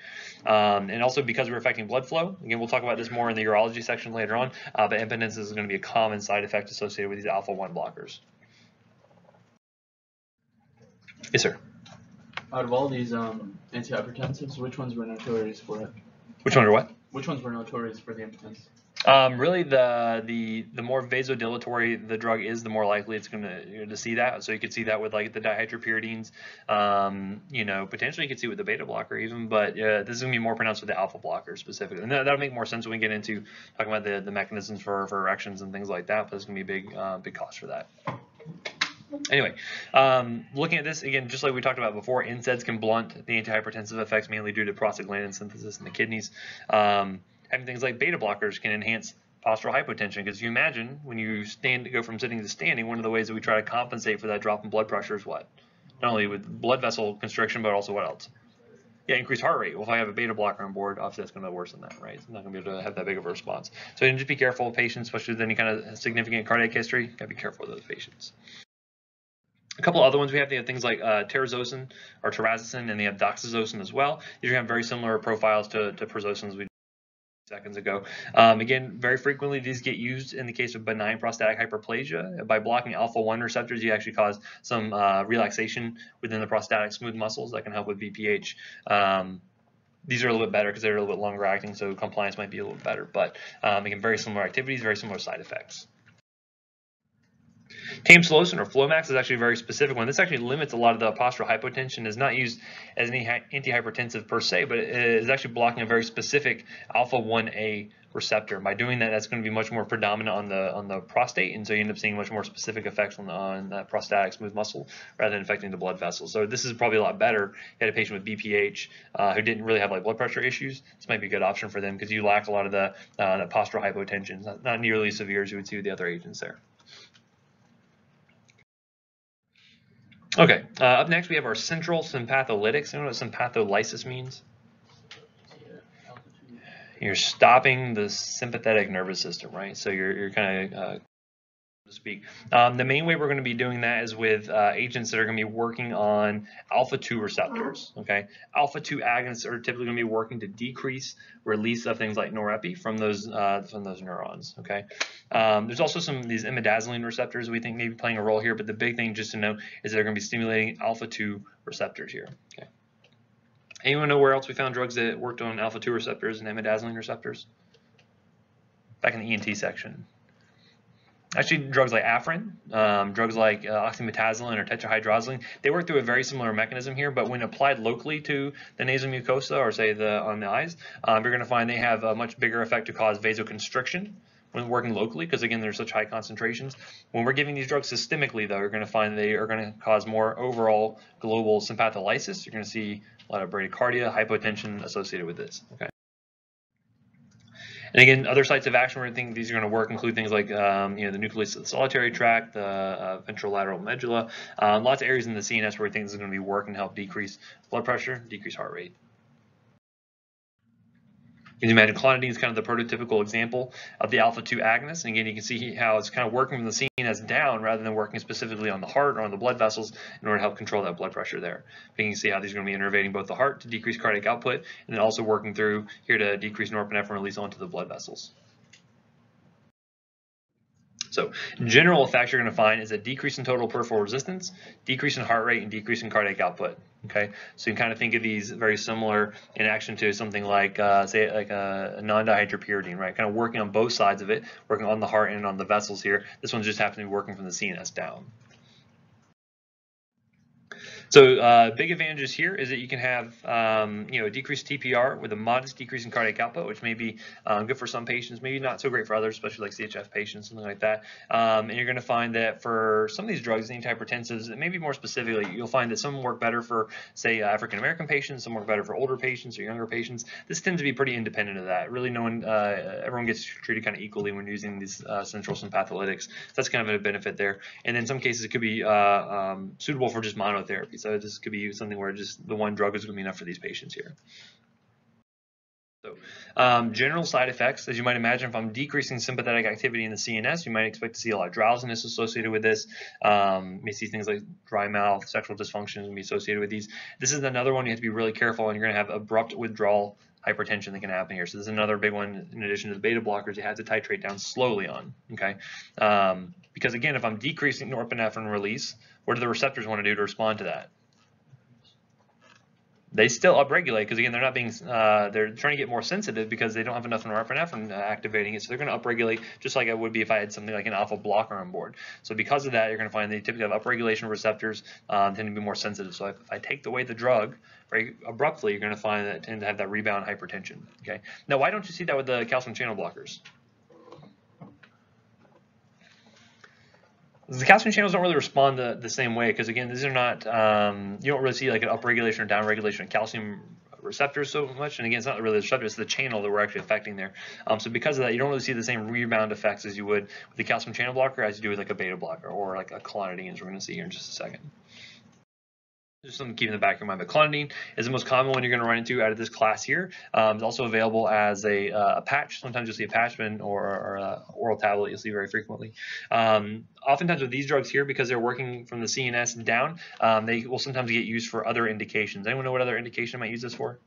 And also because we're affecting blood flow, again, we'll talk about this more in the urology section later on, but impotence is going to be a common side effect associated with these alpha-1 blockers. Yes, sir. Out of all these antihypertensives, which ones were notorious for it? Which one or what? Which ones were notorious for the impotence? Really, the more vasodilatory the drug is, the more likely it's going to see that. So you could see that with like the dihydropyridines. Potentially you could see it with the beta blocker even, but this is going to be more pronounced with the alpha blocker specifically. And that'll make more sense when we get into talking about the mechanisms for erections and things like that. But it's going to be a big cost for that. Anyway, looking at this, again, just like we talked about before, NSAIDs can blunt the antihypertensive effects mainly due to prostaglandin synthesis in the kidneys. Having things like beta blockers can enhance postural hypotension, because if you imagine when you go from sitting to standing, one of the ways that we try to compensate for that drop in blood pressure is what? Not only with blood vessel constriction, but also what else? Yeah, increased heart rate. Well, if I have a beta blocker on board, obviously that's going to worsen that, right? It's not going to be able to have that big of a response. So just be careful with patients, especially with any kind of significant cardiac history. Got to be careful with those patients. A couple other ones we have things like terazosin or terazosin, and they have doxazosin as well. These are going to have very similar profiles to prazosin as we did seconds ago. Again, very frequently these get used in the case of benign prostatic hyperplasia. By blocking alpha-1 receptors, you actually cause some relaxation within the prostatic smooth muscles that can help with BPH. These are a little bit better because they're a little bit longer acting, so compliance might be a little bit better. But again, very similar activities, very similar side effects. Tamsulosin or Flomax is actually a very specific one. This actually limits a lot of the postural hypotension. It's not used as an antihypertensive per se, but it is actually blocking a very specific alpha-1A receptor. By doing that, that's going to be much more predominant on the prostate, and so you end up seeing much more specific effects on that prostatic smooth muscle rather than affecting the blood vessels. So this is probably a lot better. You had a patient with BPH who didn't really have like blood pressure issues. This might be a good option for them because you lack a lot of the postural hypotension. It's not nearly as severe as you would see with the other agents there. Okay, up next we have our central sympatholytics. You know what sympatholysis means? You're stopping the sympathetic nervous system, right? So you're kind of, so to speak. The main way we're going to be doing that is with agents that are going to be working on alpha-2 receptors, okay? Alpha-2 agonists are typically going to be working to decrease release of things like norepi from those neurons, okay? There's also some of these imidazoline receptors we think may be playing a role here, but the big thing just to know is they're going to be stimulating alpha-2 receptors here, okay? Anyone know where else we found drugs that worked on alpha-2 receptors and imidazoline receptors? Back in the ENT section. Actually, drugs like Afrin, drugs like oxymetazoline or tetrahydrozoline, they work through a very similar mechanism here, but when applied locally to the nasal mucosa or say on the eyes, you're going to find they have a much bigger effect to cause vasoconstriction, when working locally, because again, there's such high concentrations. When we're giving these drugs systemically, though, you're going to find they are going to cause more overall global sympatholysis. You're going to see a lot of bradycardia, hypotension associated with this. Okay. And again, other sites of action where I think these are going to work include things like the nucleus of the solitary tract, the ventrolateral medulla, lots of areas in the CNS where we think this is going to be work and help decrease blood pressure, decrease heart rate. You can imagine clonidine is kind of the prototypical example of the alpha-2 agonist. And again, you can see how it's kind of working from the CNS down rather than working specifically on the heart or on the blood vessels in order to help control that blood pressure there. But you can see how these are going to be innervating both the heart to decrease cardiac output and then also working through here to decrease norepinephrine release onto the blood vessels. So general effects you're going to find is a decrease in total peripheral resistance, decrease in heart rate, and decrease in cardiac output. Okay, so you can kind of think of these very similar in action to something like, say, like a non-dihydropyridine, right? Kind of working on both sides of it, working on the heart and on the vessels here. This one's just happening to be working from the CNS down. So big advantages here is that you can have a decreased TPR with a modest decrease in cardiac output, which may be good for some patients, maybe not so great for others, especially like CHF patients, something like that. And you're going to find that for some of these drugs, antihypertensives, maybe more specifically, you'll find that some work better for, say, African American patients, some work better for older patients or younger patients. This tends to be pretty independent of that. Really, everyone gets treated kind of equally when using these central sympatholytics. So that's kind of a benefit there. And in some cases, it could be suitable for just monotherapy. So this could be something where just the one drug is going to be enough for these patients here. So general side effects, as you might imagine, if I'm decreasing sympathetic activity in the CNS, you might expect to see a lot of drowsiness associated with this. You may see things like dry mouth, sexual dysfunction can be associated with these. This is another one you have to be really careful, and you're going to have abrupt withdrawal hypertension that can happen here. So this is another big one in addition to the beta blockers you have to titrate down slowly on, okay? Because again, if I'm decreasing norepinephrine release, what do the receptors want to do to respond to that? They still upregulate because again they're not being they're trying to get more sensitive because they don't have enough norepinephrine activating it, so they're going to upregulate just like I would be if I had something like an alpha blocker on board. So because of that, you're going to find they typically have upregulation receptors tend to be more sensitive. So if I take away the drug very abruptly, you're going to find that it tend to have that rebound hypertension. Okay. Now why don't you see that with the calcium channel blockers? The calcium channels don't really respond the same way because again, these are not you don't really see like an upregulation or downregulation of calcium receptors so much. And again, it's not really the receptor, it's the channel that we're actually affecting there. So because of that, you don't really see the same rebound effects as you would with the calcium channel blocker as you do with like a beta blocker or like a clonidine, as we're going to see here in just a second. Just something to keep in the back of your mind. But clonidine is the most common one you're going to run into out of this class here. It's also available as a patch. Sometimes you'll see a patch or oral tablet you'll see very frequently. Oftentimes with these drugs here, because they're working from the CNS down, they will sometimes get used for other indications. Anyone know what other indication I might use this for?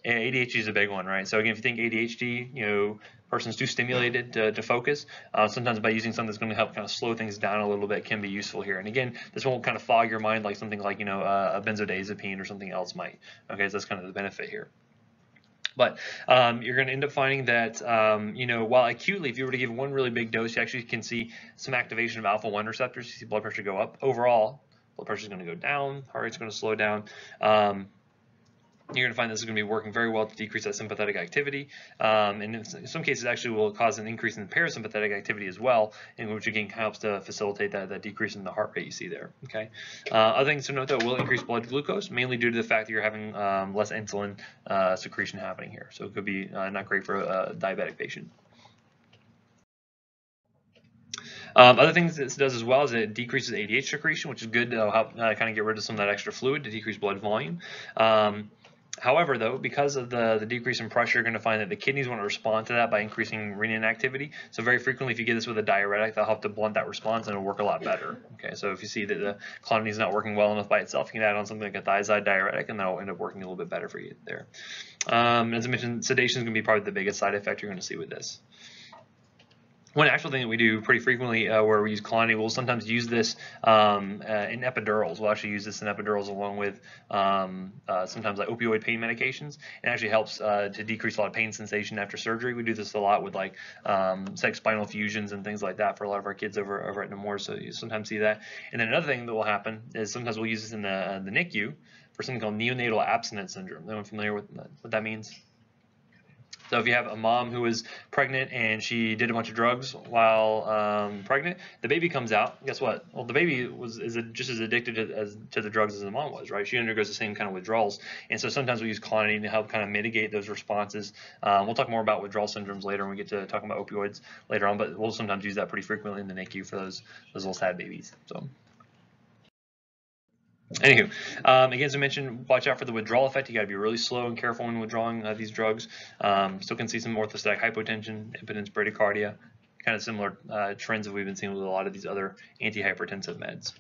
ADHD is a big one, right? So again, if you think ADHD, person's too stimulated to focus, sometimes by using something that's going to help kind of slow things down a little bit can be useful here. And again, this won't kind of fog your mind like something like, a benzodiazepine or something else might. Okay, so that's kind of the benefit here. But you're going to end up finding that, while acutely, if you were to give one really big dose, you actually can see some activation of alpha-1 receptors. You see blood pressure go up. Overall, blood pressure is going to go down, heart rate's going to slow down. You're going to find this is going to be working very well to decrease that sympathetic activity, and in some cases actually will cause an increase in the parasympathetic activity as well, which again helps to facilitate that decrease in the heart rate you see there. Okay. Other things to note though, will increase blood glucose, mainly due to the fact that you're having less insulin secretion happening here, so it could be not great for a diabetic patient. Other things this does as well is it decreases ADH secretion, which is good to help kind of get rid of some of that extra fluid to decrease blood volume. However, though, because of the decrease in pressure, you're going to find that the kidneys want to respond to that by increasing renin activity. So very frequently, if you get this with a diuretic, they'll help to blunt that response and it'll work a lot better. Okay, so if you see that the clonidine is not working well enough by itself, you can add on something like a thiazide diuretic, and that'll end up working a little bit better for you there. As I mentioned, sedation is going to be probably the biggest side effect you're going to see with this. One actual thing that we do pretty frequently where we use clonidine, we'll sometimes use this in epidurals. We'll actually use this in epidurals along with sometimes like opioid pain medications. It actually helps to decrease a lot of pain sensation after surgery. We do this a lot with like spinal fusions and things like that for a lot of our kids over at Nemours, so you sometimes see that. And then another thing that will happen is sometimes we'll use this in the NICU for something called neonatal abstinence syndrome. Anyone familiar with what that means? So if you have a mom who is pregnant and she did a bunch of drugs while pregnant, the baby comes out. Guess what? Well, the baby is just as addicted to the drugs as the mom was, right? She undergoes the same kind of withdrawals, and so sometimes we use clonidine to help kind of mitigate those responses. We'll talk more about withdrawal syndromes later when we get to talking about opioids later on, but we'll sometimes use that pretty frequently in the NICU for those little sad babies. So. Anywho, again, as I mentioned, watch out for the withdrawal effect. You got to be really slow and careful when withdrawing these drugs. Still can see some orthostatic hypotension, impotence, bradycardia, kind of similar trends that we've been seeing with a lot of these other antihypertensive meds.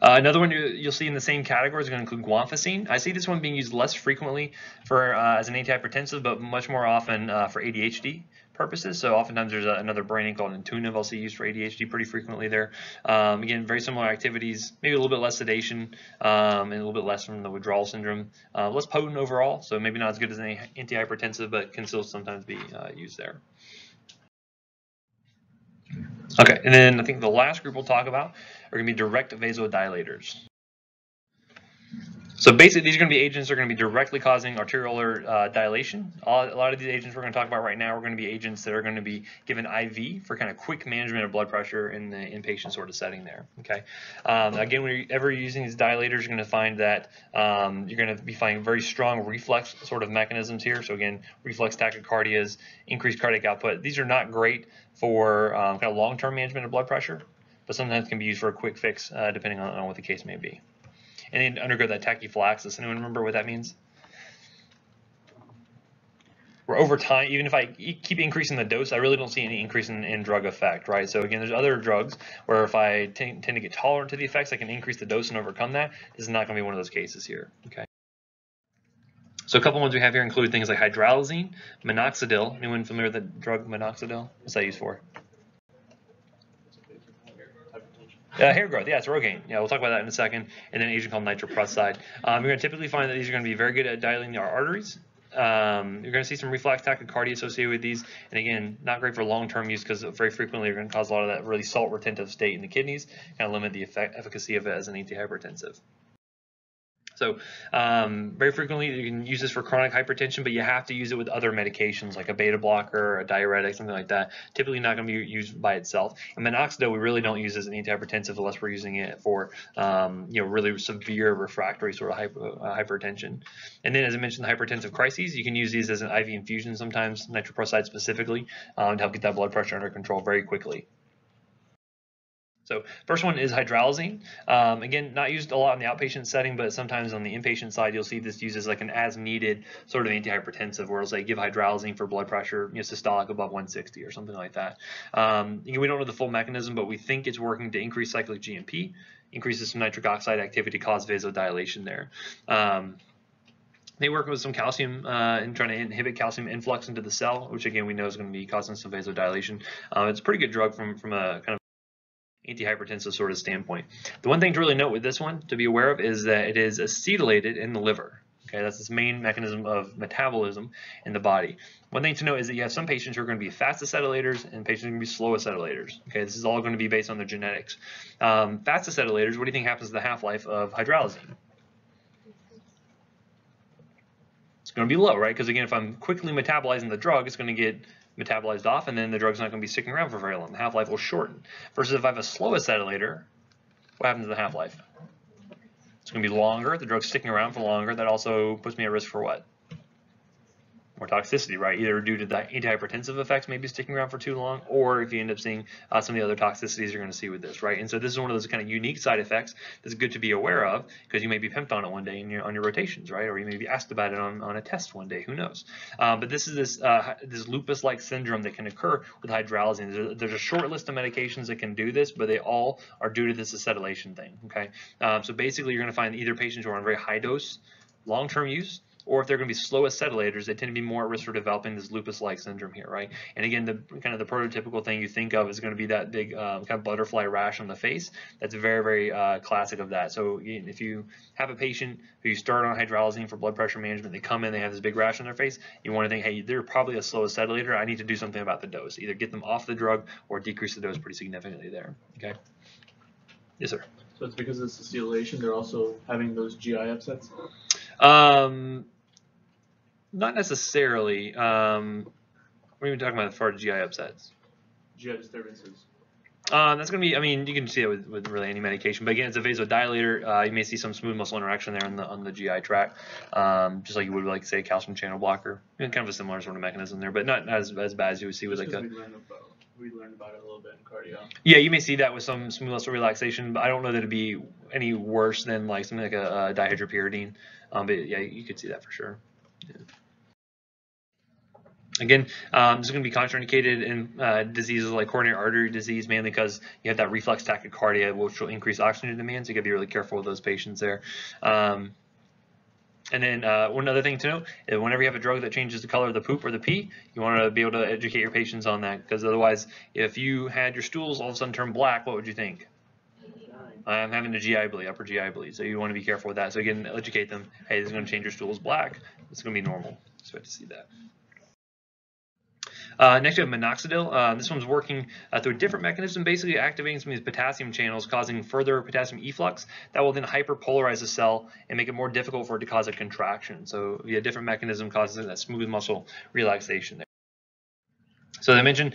Another one you'll see in the same category is going to include guanfacine. I see this one being used less frequently for as an antihypertensive, but much more often for ADHD purposes. So oftentimes there's another brand name called Intuitive I'll see used for ADHD pretty frequently there. Again, very similar activities, maybe a little bit less sedation and a little bit less from the withdrawal syndrome. Less potent overall, so maybe not as good as an antihypertensive, but can still sometimes be used there. Okay, and then I think the last group we'll talk about are going to be direct vasodilators. So basically, these are going to be agents that are going to be directly causing arteriolar dilation. A lot of these agents we're going to talk about right now are going to be agents that are going to be given IV for kind of quick management of blood pressure in the inpatient sort of setting there. Okay. Again, whenever you're using these dilators, you're going to find that you're going to be finding very strong reflex sort of mechanisms here. So again, reflex tachycardias, increased cardiac output. These are not great for kind of long-term management of blood pressure, but sometimes can be used for a quick fix depending on what the case may be. And then undergo that tachyphylaxis. Anyone remember what that means? Where over time, even if I keep increasing the dose, I really don't see any increase in drug effect, right? So again, there's other drugs where if I tend to get tolerant to the effects, I can increase the dose and overcome that. This is not going to be one of those cases here, okay? So a couple ones we have here include things like hydralazine, minoxidil. Anyone familiar with the drug minoxidil? What's that used for? Hair growth, yeah, it's Rogaine. Yeah, we'll talk about that in a second. And then an agent called nitroprusside. You're going to typically find that these are going to be very good at dilating our arteries. You're going to see some reflex tachycardia associated with these. And again, not great for long-term use because very frequently you're going to cause a lot of that really salt retentive state in the kidneys, kind of limit the efficacy of it as an antihypertensive. So very frequently you can use this for chronic hypertension, but you have to use it with other medications like a beta blocker, a diuretic, something like that. Typically not going to be used by itself. And minoxidil we really don't use as an antihypertensive unless we're using it for really severe refractory sort of hypertension. And then as I mentioned, the hypertensive crises, you can use these as an IV infusion sometimes, nitroprusside specifically, to help get that blood pressure under control very quickly. So first one is hydralazine. Again, not used a lot in the outpatient setting, but sometimes on the inpatient side, you'll see this used as like an as-needed sort of antihypertensive, where it'll say give hydralazine for blood pressure, systolic above 160 or something like that. We don't know the full mechanism, but we think it's working to increase cyclic GMP, increases some nitric oxide activity, cause vasodilation there. They work with some calcium in trying to inhibit calcium influx into the cell, which again we know is going to be causing some vasodilation. It's a pretty good drug from a kind of antihypertensive sort of standpoint. The one thing to really note with this one to be aware of is that it is acetylated in the liver. Okay, that's its main mechanism of metabolism in the body. One thing to note is that you have some patients who are going to be fast acetylators and patients who are going to be slow acetylators. Okay, this is all going to be based on their genetics. Fast acetylators, what do you think happens to the half-life of hydralazine? It's going to be low, right? Because again, if I'm quickly metabolizing the drug, it's going to get metabolized off, and then the drug's not going to be sticking around for very long. The half-life will shorten. Versus if I have a slow acetylator, what happens to the half-life? It's going to be longer. The drug's sticking around for longer. That also puts me at risk for what? More toxicity, right? Either due to the antihypertensive effects maybe sticking around for too long, or if you end up seeing some of the other toxicities you're going to see with this, right? And so this is one of those kind of unique side effects that's good to be aware of, because you may be pimped on it one day on your rotations, right? Or you may be asked about it on a test one day, who knows? But this is this lupus-like syndrome that can occur with hydralazine. There's a short list of medications that can do this, but they all are due to this acetylation thing, okay? So basically you're going to find either patients who are on very high dose, long-term use, or if they're going to be slow acetylators, they tend to be more at risk for developing this lupus-like syndrome here, right? And again, the kind of the prototypical thing you think of is going to be that big kind of butterfly rash on the face. That's very, very classic of that. So if you have a patient who you start on hydralazine for blood pressure management, they come in, they have this big rash on their face, you want to think, hey, they're probably a slow acetylator. I need to do something about the dose. Either get them off the drug or decrease the dose pretty significantly there, okay? Yes, sir. So it's because of this acetylation, they're also having those GI upsets? Not necessarily. What are we talking about as far as GI upsets? GI disturbances. That's going to be, I mean, you can see it with really any medication, but again, it's a vasodilator. You may see some smooth muscle interaction there on the GI tract, just like you would like say a calcium channel blocker. Kind of a similar sort of mechanism there, but not as bad as you would see with like a. We learned about it a little bit in cardio. Yeah, you may see that with some smooth muscle relaxation, but I don't know that it'd be any worse than like something like a dihydropyridine. But yeah, you could see that for sure. Yeah. Again, this is going to be contraindicated in diseases like coronary artery disease, mainly because you have that reflex tachycardia, which will increase oxygen demand, so you got to be really careful with those patients there. And then one other thing to note, is whenever you have a drug that changes the color of the poop or the pee, you want to be able to educate your patients on that, because otherwise, if you had your stools all of a sudden turn black, what would you think? I'm having a GI bleed, upper GI bleed, so you want to be careful with that. So again, educate them, hey, this is going to change your stools black. It's going to be normal. So we have to see that. Next, we have minoxidil. This one's working through a different mechanism, basically activating some of these potassium channels, causing further potassium efflux that will then hyperpolarize the cell and make it more difficult for it to cause a contraction. So via a different mechanism causes that smooth muscle relaxation there. So as I mentioned,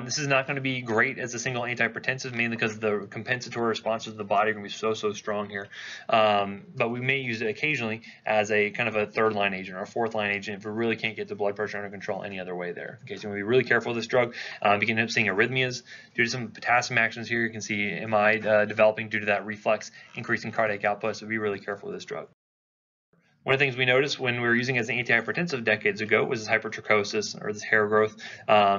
this is not going to be great as a single antihypertensive, mainly because the compensatory responses of the body are going to be so strong here. But we may use it occasionally as a kind of a third line agent or a fourth line agent if we really can't get the blood pressure under control any other way there. Okay, so we be really careful with this drug. You can end up seeing arrhythmias due to some potassium actions here. You can see MI developing due to that reflex, increasing cardiac output. So be really careful with this drug. One of the things we noticed when we were using it as an antihypertensive decades ago was this hypertrichosis, or this hair growth,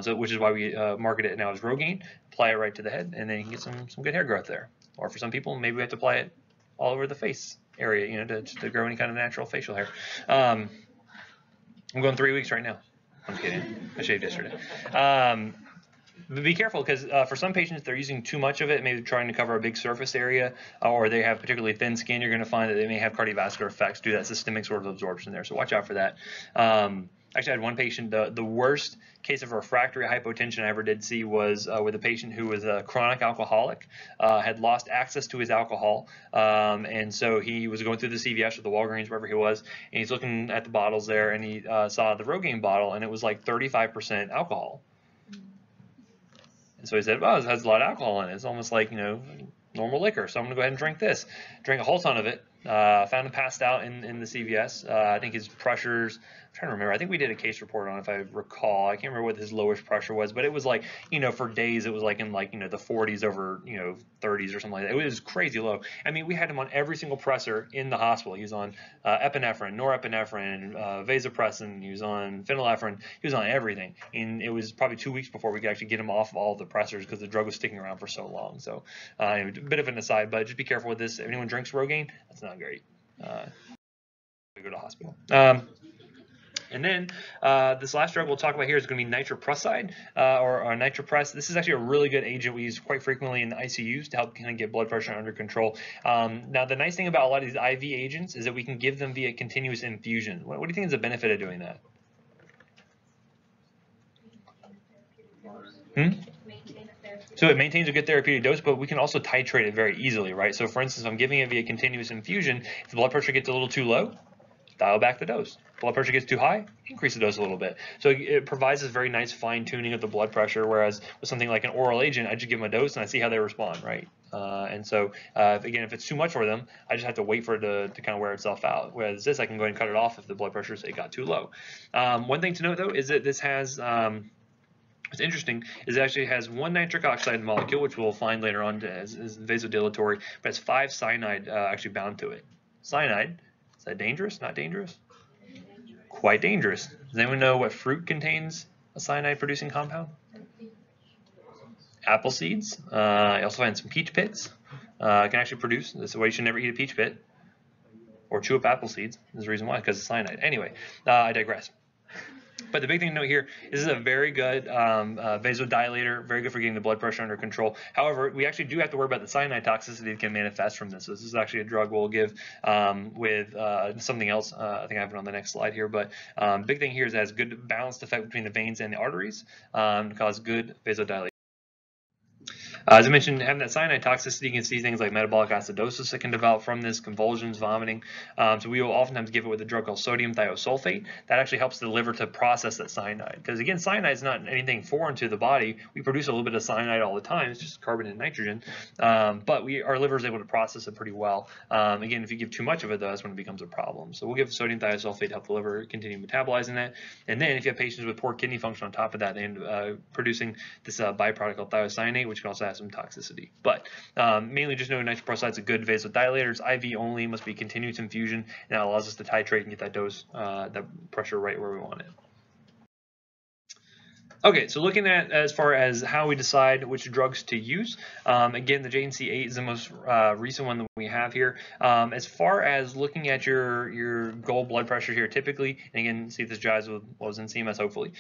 which is why we market it now as Rogaine. Apply it right to the head, and then you can get some good hair growth there. Or for some people, maybe we have to apply it all over the face area, you know, to grow any kind of natural facial hair. I'm going 3 weeks right now. I'm kidding. I shaved yesterday. But be careful, because for some patients, they're using too much of it, maybe trying to cover a big surface area, or they have particularly thin skin. You're going to find that they may have cardiovascular effects due to that systemic sort of absorption there. So watch out for that. Actually, I had one patient, the worst case of refractory hypotension I ever did see was with a patient who was a chronic alcoholic, had lost access to his alcohol, and so he was going through the CVS or the Walgreens, wherever he was, and he's looking at the bottles there, and he saw the Rogaine bottle, and it was like 35% alcohol. And so he said, well, it has a lot of alcohol in it. It's almost like, you know, normal liquor. So I'm going to go ahead and drink this. Drank a whole ton of it. Found him passed out in the CVS. I think his pressures, I'm trying to remember. I think we did a case report on it, if I recall. I can't remember what his lowest pressure was, but it was like, you know, for days it was like in like, you know, the 40s over, you know, 30s or something like that. It was crazy low. I mean, we had him on every single pressor in the hospital. He was on epinephrine, norepinephrine, vasopressin. He was on phenylephrine. He was on everything. And it was probably 2 weeks before we could actually get him off of all the pressors because the drug was sticking around for so long. So a bit of an aside, but just be careful with this. If anyone drinks Rogaine, that's not great. We go to the hospital. And then this last drug we'll talk about here is going to be nitroprusside or nitropruss. This is actually a really good agent we use quite frequently in the ICUs to help kind of get blood pressure under control. Now, the nice thing about a lot of these IV agents is that we can give them via continuous infusion. What do you think is the benefit of doing that? So it maintains a good therapeutic dose, but we can also titrate it very easily, right? So for instance, if I'm giving it via continuous infusion, if the blood pressure gets a little too low, dial back the dose. Blood pressure gets too high, increase the dose a little bit. So it provides this very nice fine tuning of the blood pressure, whereas with something like an oral agent, I just give them a dose and I see how they respond, right? And so again, if it's too much for them, I just have to wait for it to kind of wear itself out. Whereas this, I can go ahead and cut it off if the blood pressure, say, got too low. One thing to note, though, is that this has... what's interesting is it actually has one nitric oxide molecule, which we'll find later on as vasodilatory, but it's 5 cyanide actually bound to it. Cyanide, is that dangerous? Not dangerous? Quite dangerous. Does anyone know what fruit contains a cyanide-producing compound? Apple seeds. You also find some peach pits. Can actually produce. This is why you should never eat a peach pit or chew up apple seeds. There's a reason why, because of cyanide. Anyway, I digress. But the big thing to note here is this is a very good vasodilator, very good for getting the blood pressure under control. However, we actually do have to worry about the cyanide toxicity that can manifest from this. So this is actually a drug we'll give with something else. I think I have it on the next slide here. But big thing here is it has good balanced effect between the veins and the arteries to cause good vasodilation. As I mentioned, having that cyanide toxicity, you can see things like metabolic acidosis that can develop from this, convulsions, vomiting. So we will oftentimes give it with a drug called sodium thiosulfate. That actually helps the liver to process that cyanide. Because again, cyanide is not anything foreign to the body. We produce a little bit of cyanide all the time. It's just carbon and nitrogen. But our liver is able to process it pretty well. Again, if you give too much of it, though, that's when it becomes a problem. So we'll give sodium thiosulfate to help the liver continue metabolizing that. And then if you have patients with poor kidney function on top of that, they end up producing this byproduct called thiocyanate, which can also have some toxicity. But mainly just know nitric peroxide is a good vasodilator. It's IV only, must be continuous infusion, and that allows us to titrate and get that dose, that pressure right where we want it. Okay, so looking at as far as how we decide which drugs to use, again, the JNC8 is the most recent one that we have here. As far as looking at your goal blood pressure here, typically, and again, see if this jives with what was in CMS, hopefully,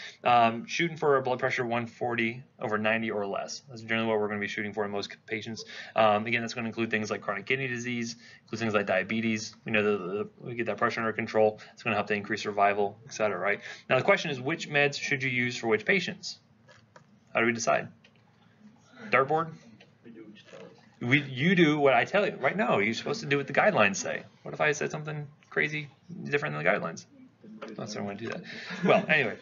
shooting for a blood pressure 140/90 or less. That's generally what we're going to be shooting for in most patients. Again, that's going to include things like chronic kidney disease, include things like diabetes. We know that we get that pressure under control. It's going to help to increase survival, et cetera, right? Now, the question is, which meds should you use for which patients? How do we decide? Dartboard? You do what I tell you. Right now, you're supposed to do what the guidelines say. What if I said something crazy different than the guidelines? I'm not going to do that. Well, anyway,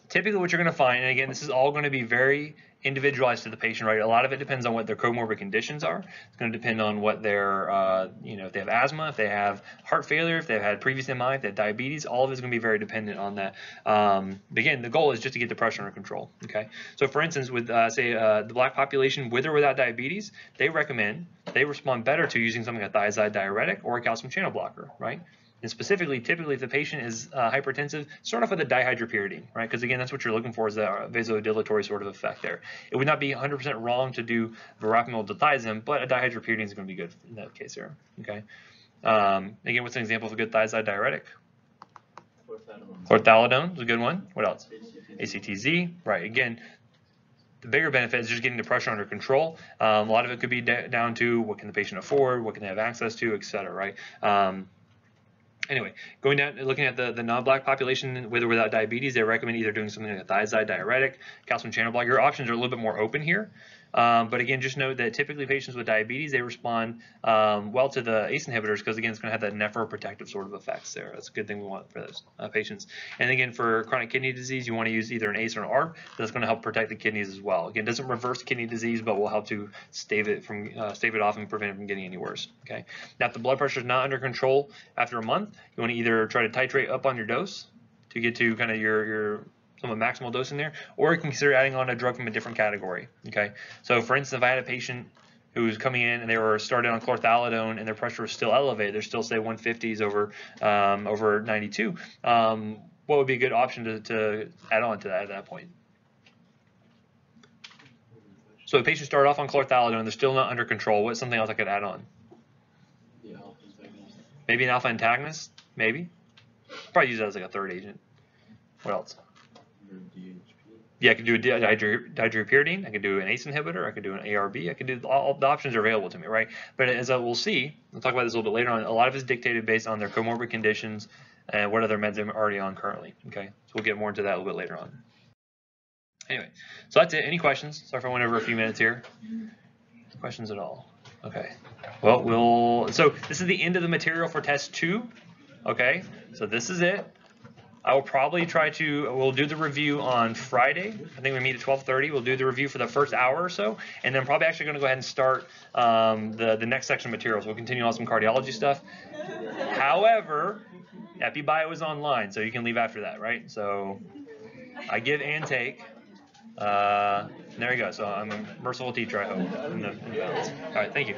typically what you're going to find, and again, this is all going to be very individualized to the patient, right? A lot of it depends on what their comorbid conditions are. It's going to depend on what their, if they have asthma, if they have heart failure, if they've had previous MI, if they have diabetes, all of it is going to be very dependent on that. Again, the goal is just to get the pressure under control, okay? So for instance, with, the black population with or without diabetes, they respond better to using something like a thiazide diuretic or a calcium channel blocker, right? And specifically, typically, if the patient is hypertensive, start off with a dihydropyridine, right? Because again, that's what you're looking for, is that vasodilatory sort of effect there. It would not be 100% wrong to do verapamil diltiazem, but a dihydropyridine is going to be good in that case here, okay? Again, what's an example of a good thiazide diuretic? Chlorthalidone is a good one. What else? ACTZ, right? Again, the bigger benefit is just getting the pressure under control. A lot of it could be down to what can the patient afford, what can they have access to, et cetera, right? Anyway, going down, looking at the non-black population with or without diabetes, they recommend either doing something like a thiazide diuretic, calcium channel blocker. Your options are a little bit more open here. But again, just note that typically patients with diabetes, they respond well to the ACE inhibitors because, again, it's going to have that nephroprotective sort of effects there. That's a good thing we want for those patients. And again, for chronic kidney disease, you want to use either an ACE or an ARB. That's going to help protect the kidneys as well. Again, it doesn't reverse kidney disease, but will help to stave it off and prevent it from getting any worse. Okay. Now, if the blood pressure is not under control after a month, you want to either try to titrate up on your dose to get to kind of your somewhat maximal dose in there, or you can consider adding on a drug from a different category. Okay, so for instance, if I had a patient who was coming in and they were started on chlorthalidone and their pressure was still elevated, they're still say 150s over 92, what would be a good option to add on to that at that point? So a patient started off on chlorthalidone, they're still not under control. What's something else I could add on? Maybe an alpha antagonist, maybe. Probably use that as like a third agent. What else? Yeah, I could do a dihydropyridine. I could do an ACE inhibitor. I could do an ARB. I could do all the options are available to me, right? But as we'll see, we'll talk about this a little bit later on. A lot of it is dictated based on their comorbid conditions and what other meds they're already on currently. Okay, so we'll get more into that a little bit later on. Anyway, so that's it. Any questions? Sorry if I went over a few minutes here. Questions at all? Okay. Well, so this is the end of the material for test 2. Okay, so this is it. I will probably we'll do the review on Friday. I think we meet at 12:30. We'll do the review for the first hour or so, and then probably actually going to go ahead and start the next section of materials. We'll continue on some cardiology stuff. However, EpiBio is online, so you can leave after that, right? So I give and take. There you go. So I'm a merciful teacher, I hope. All right, thank you.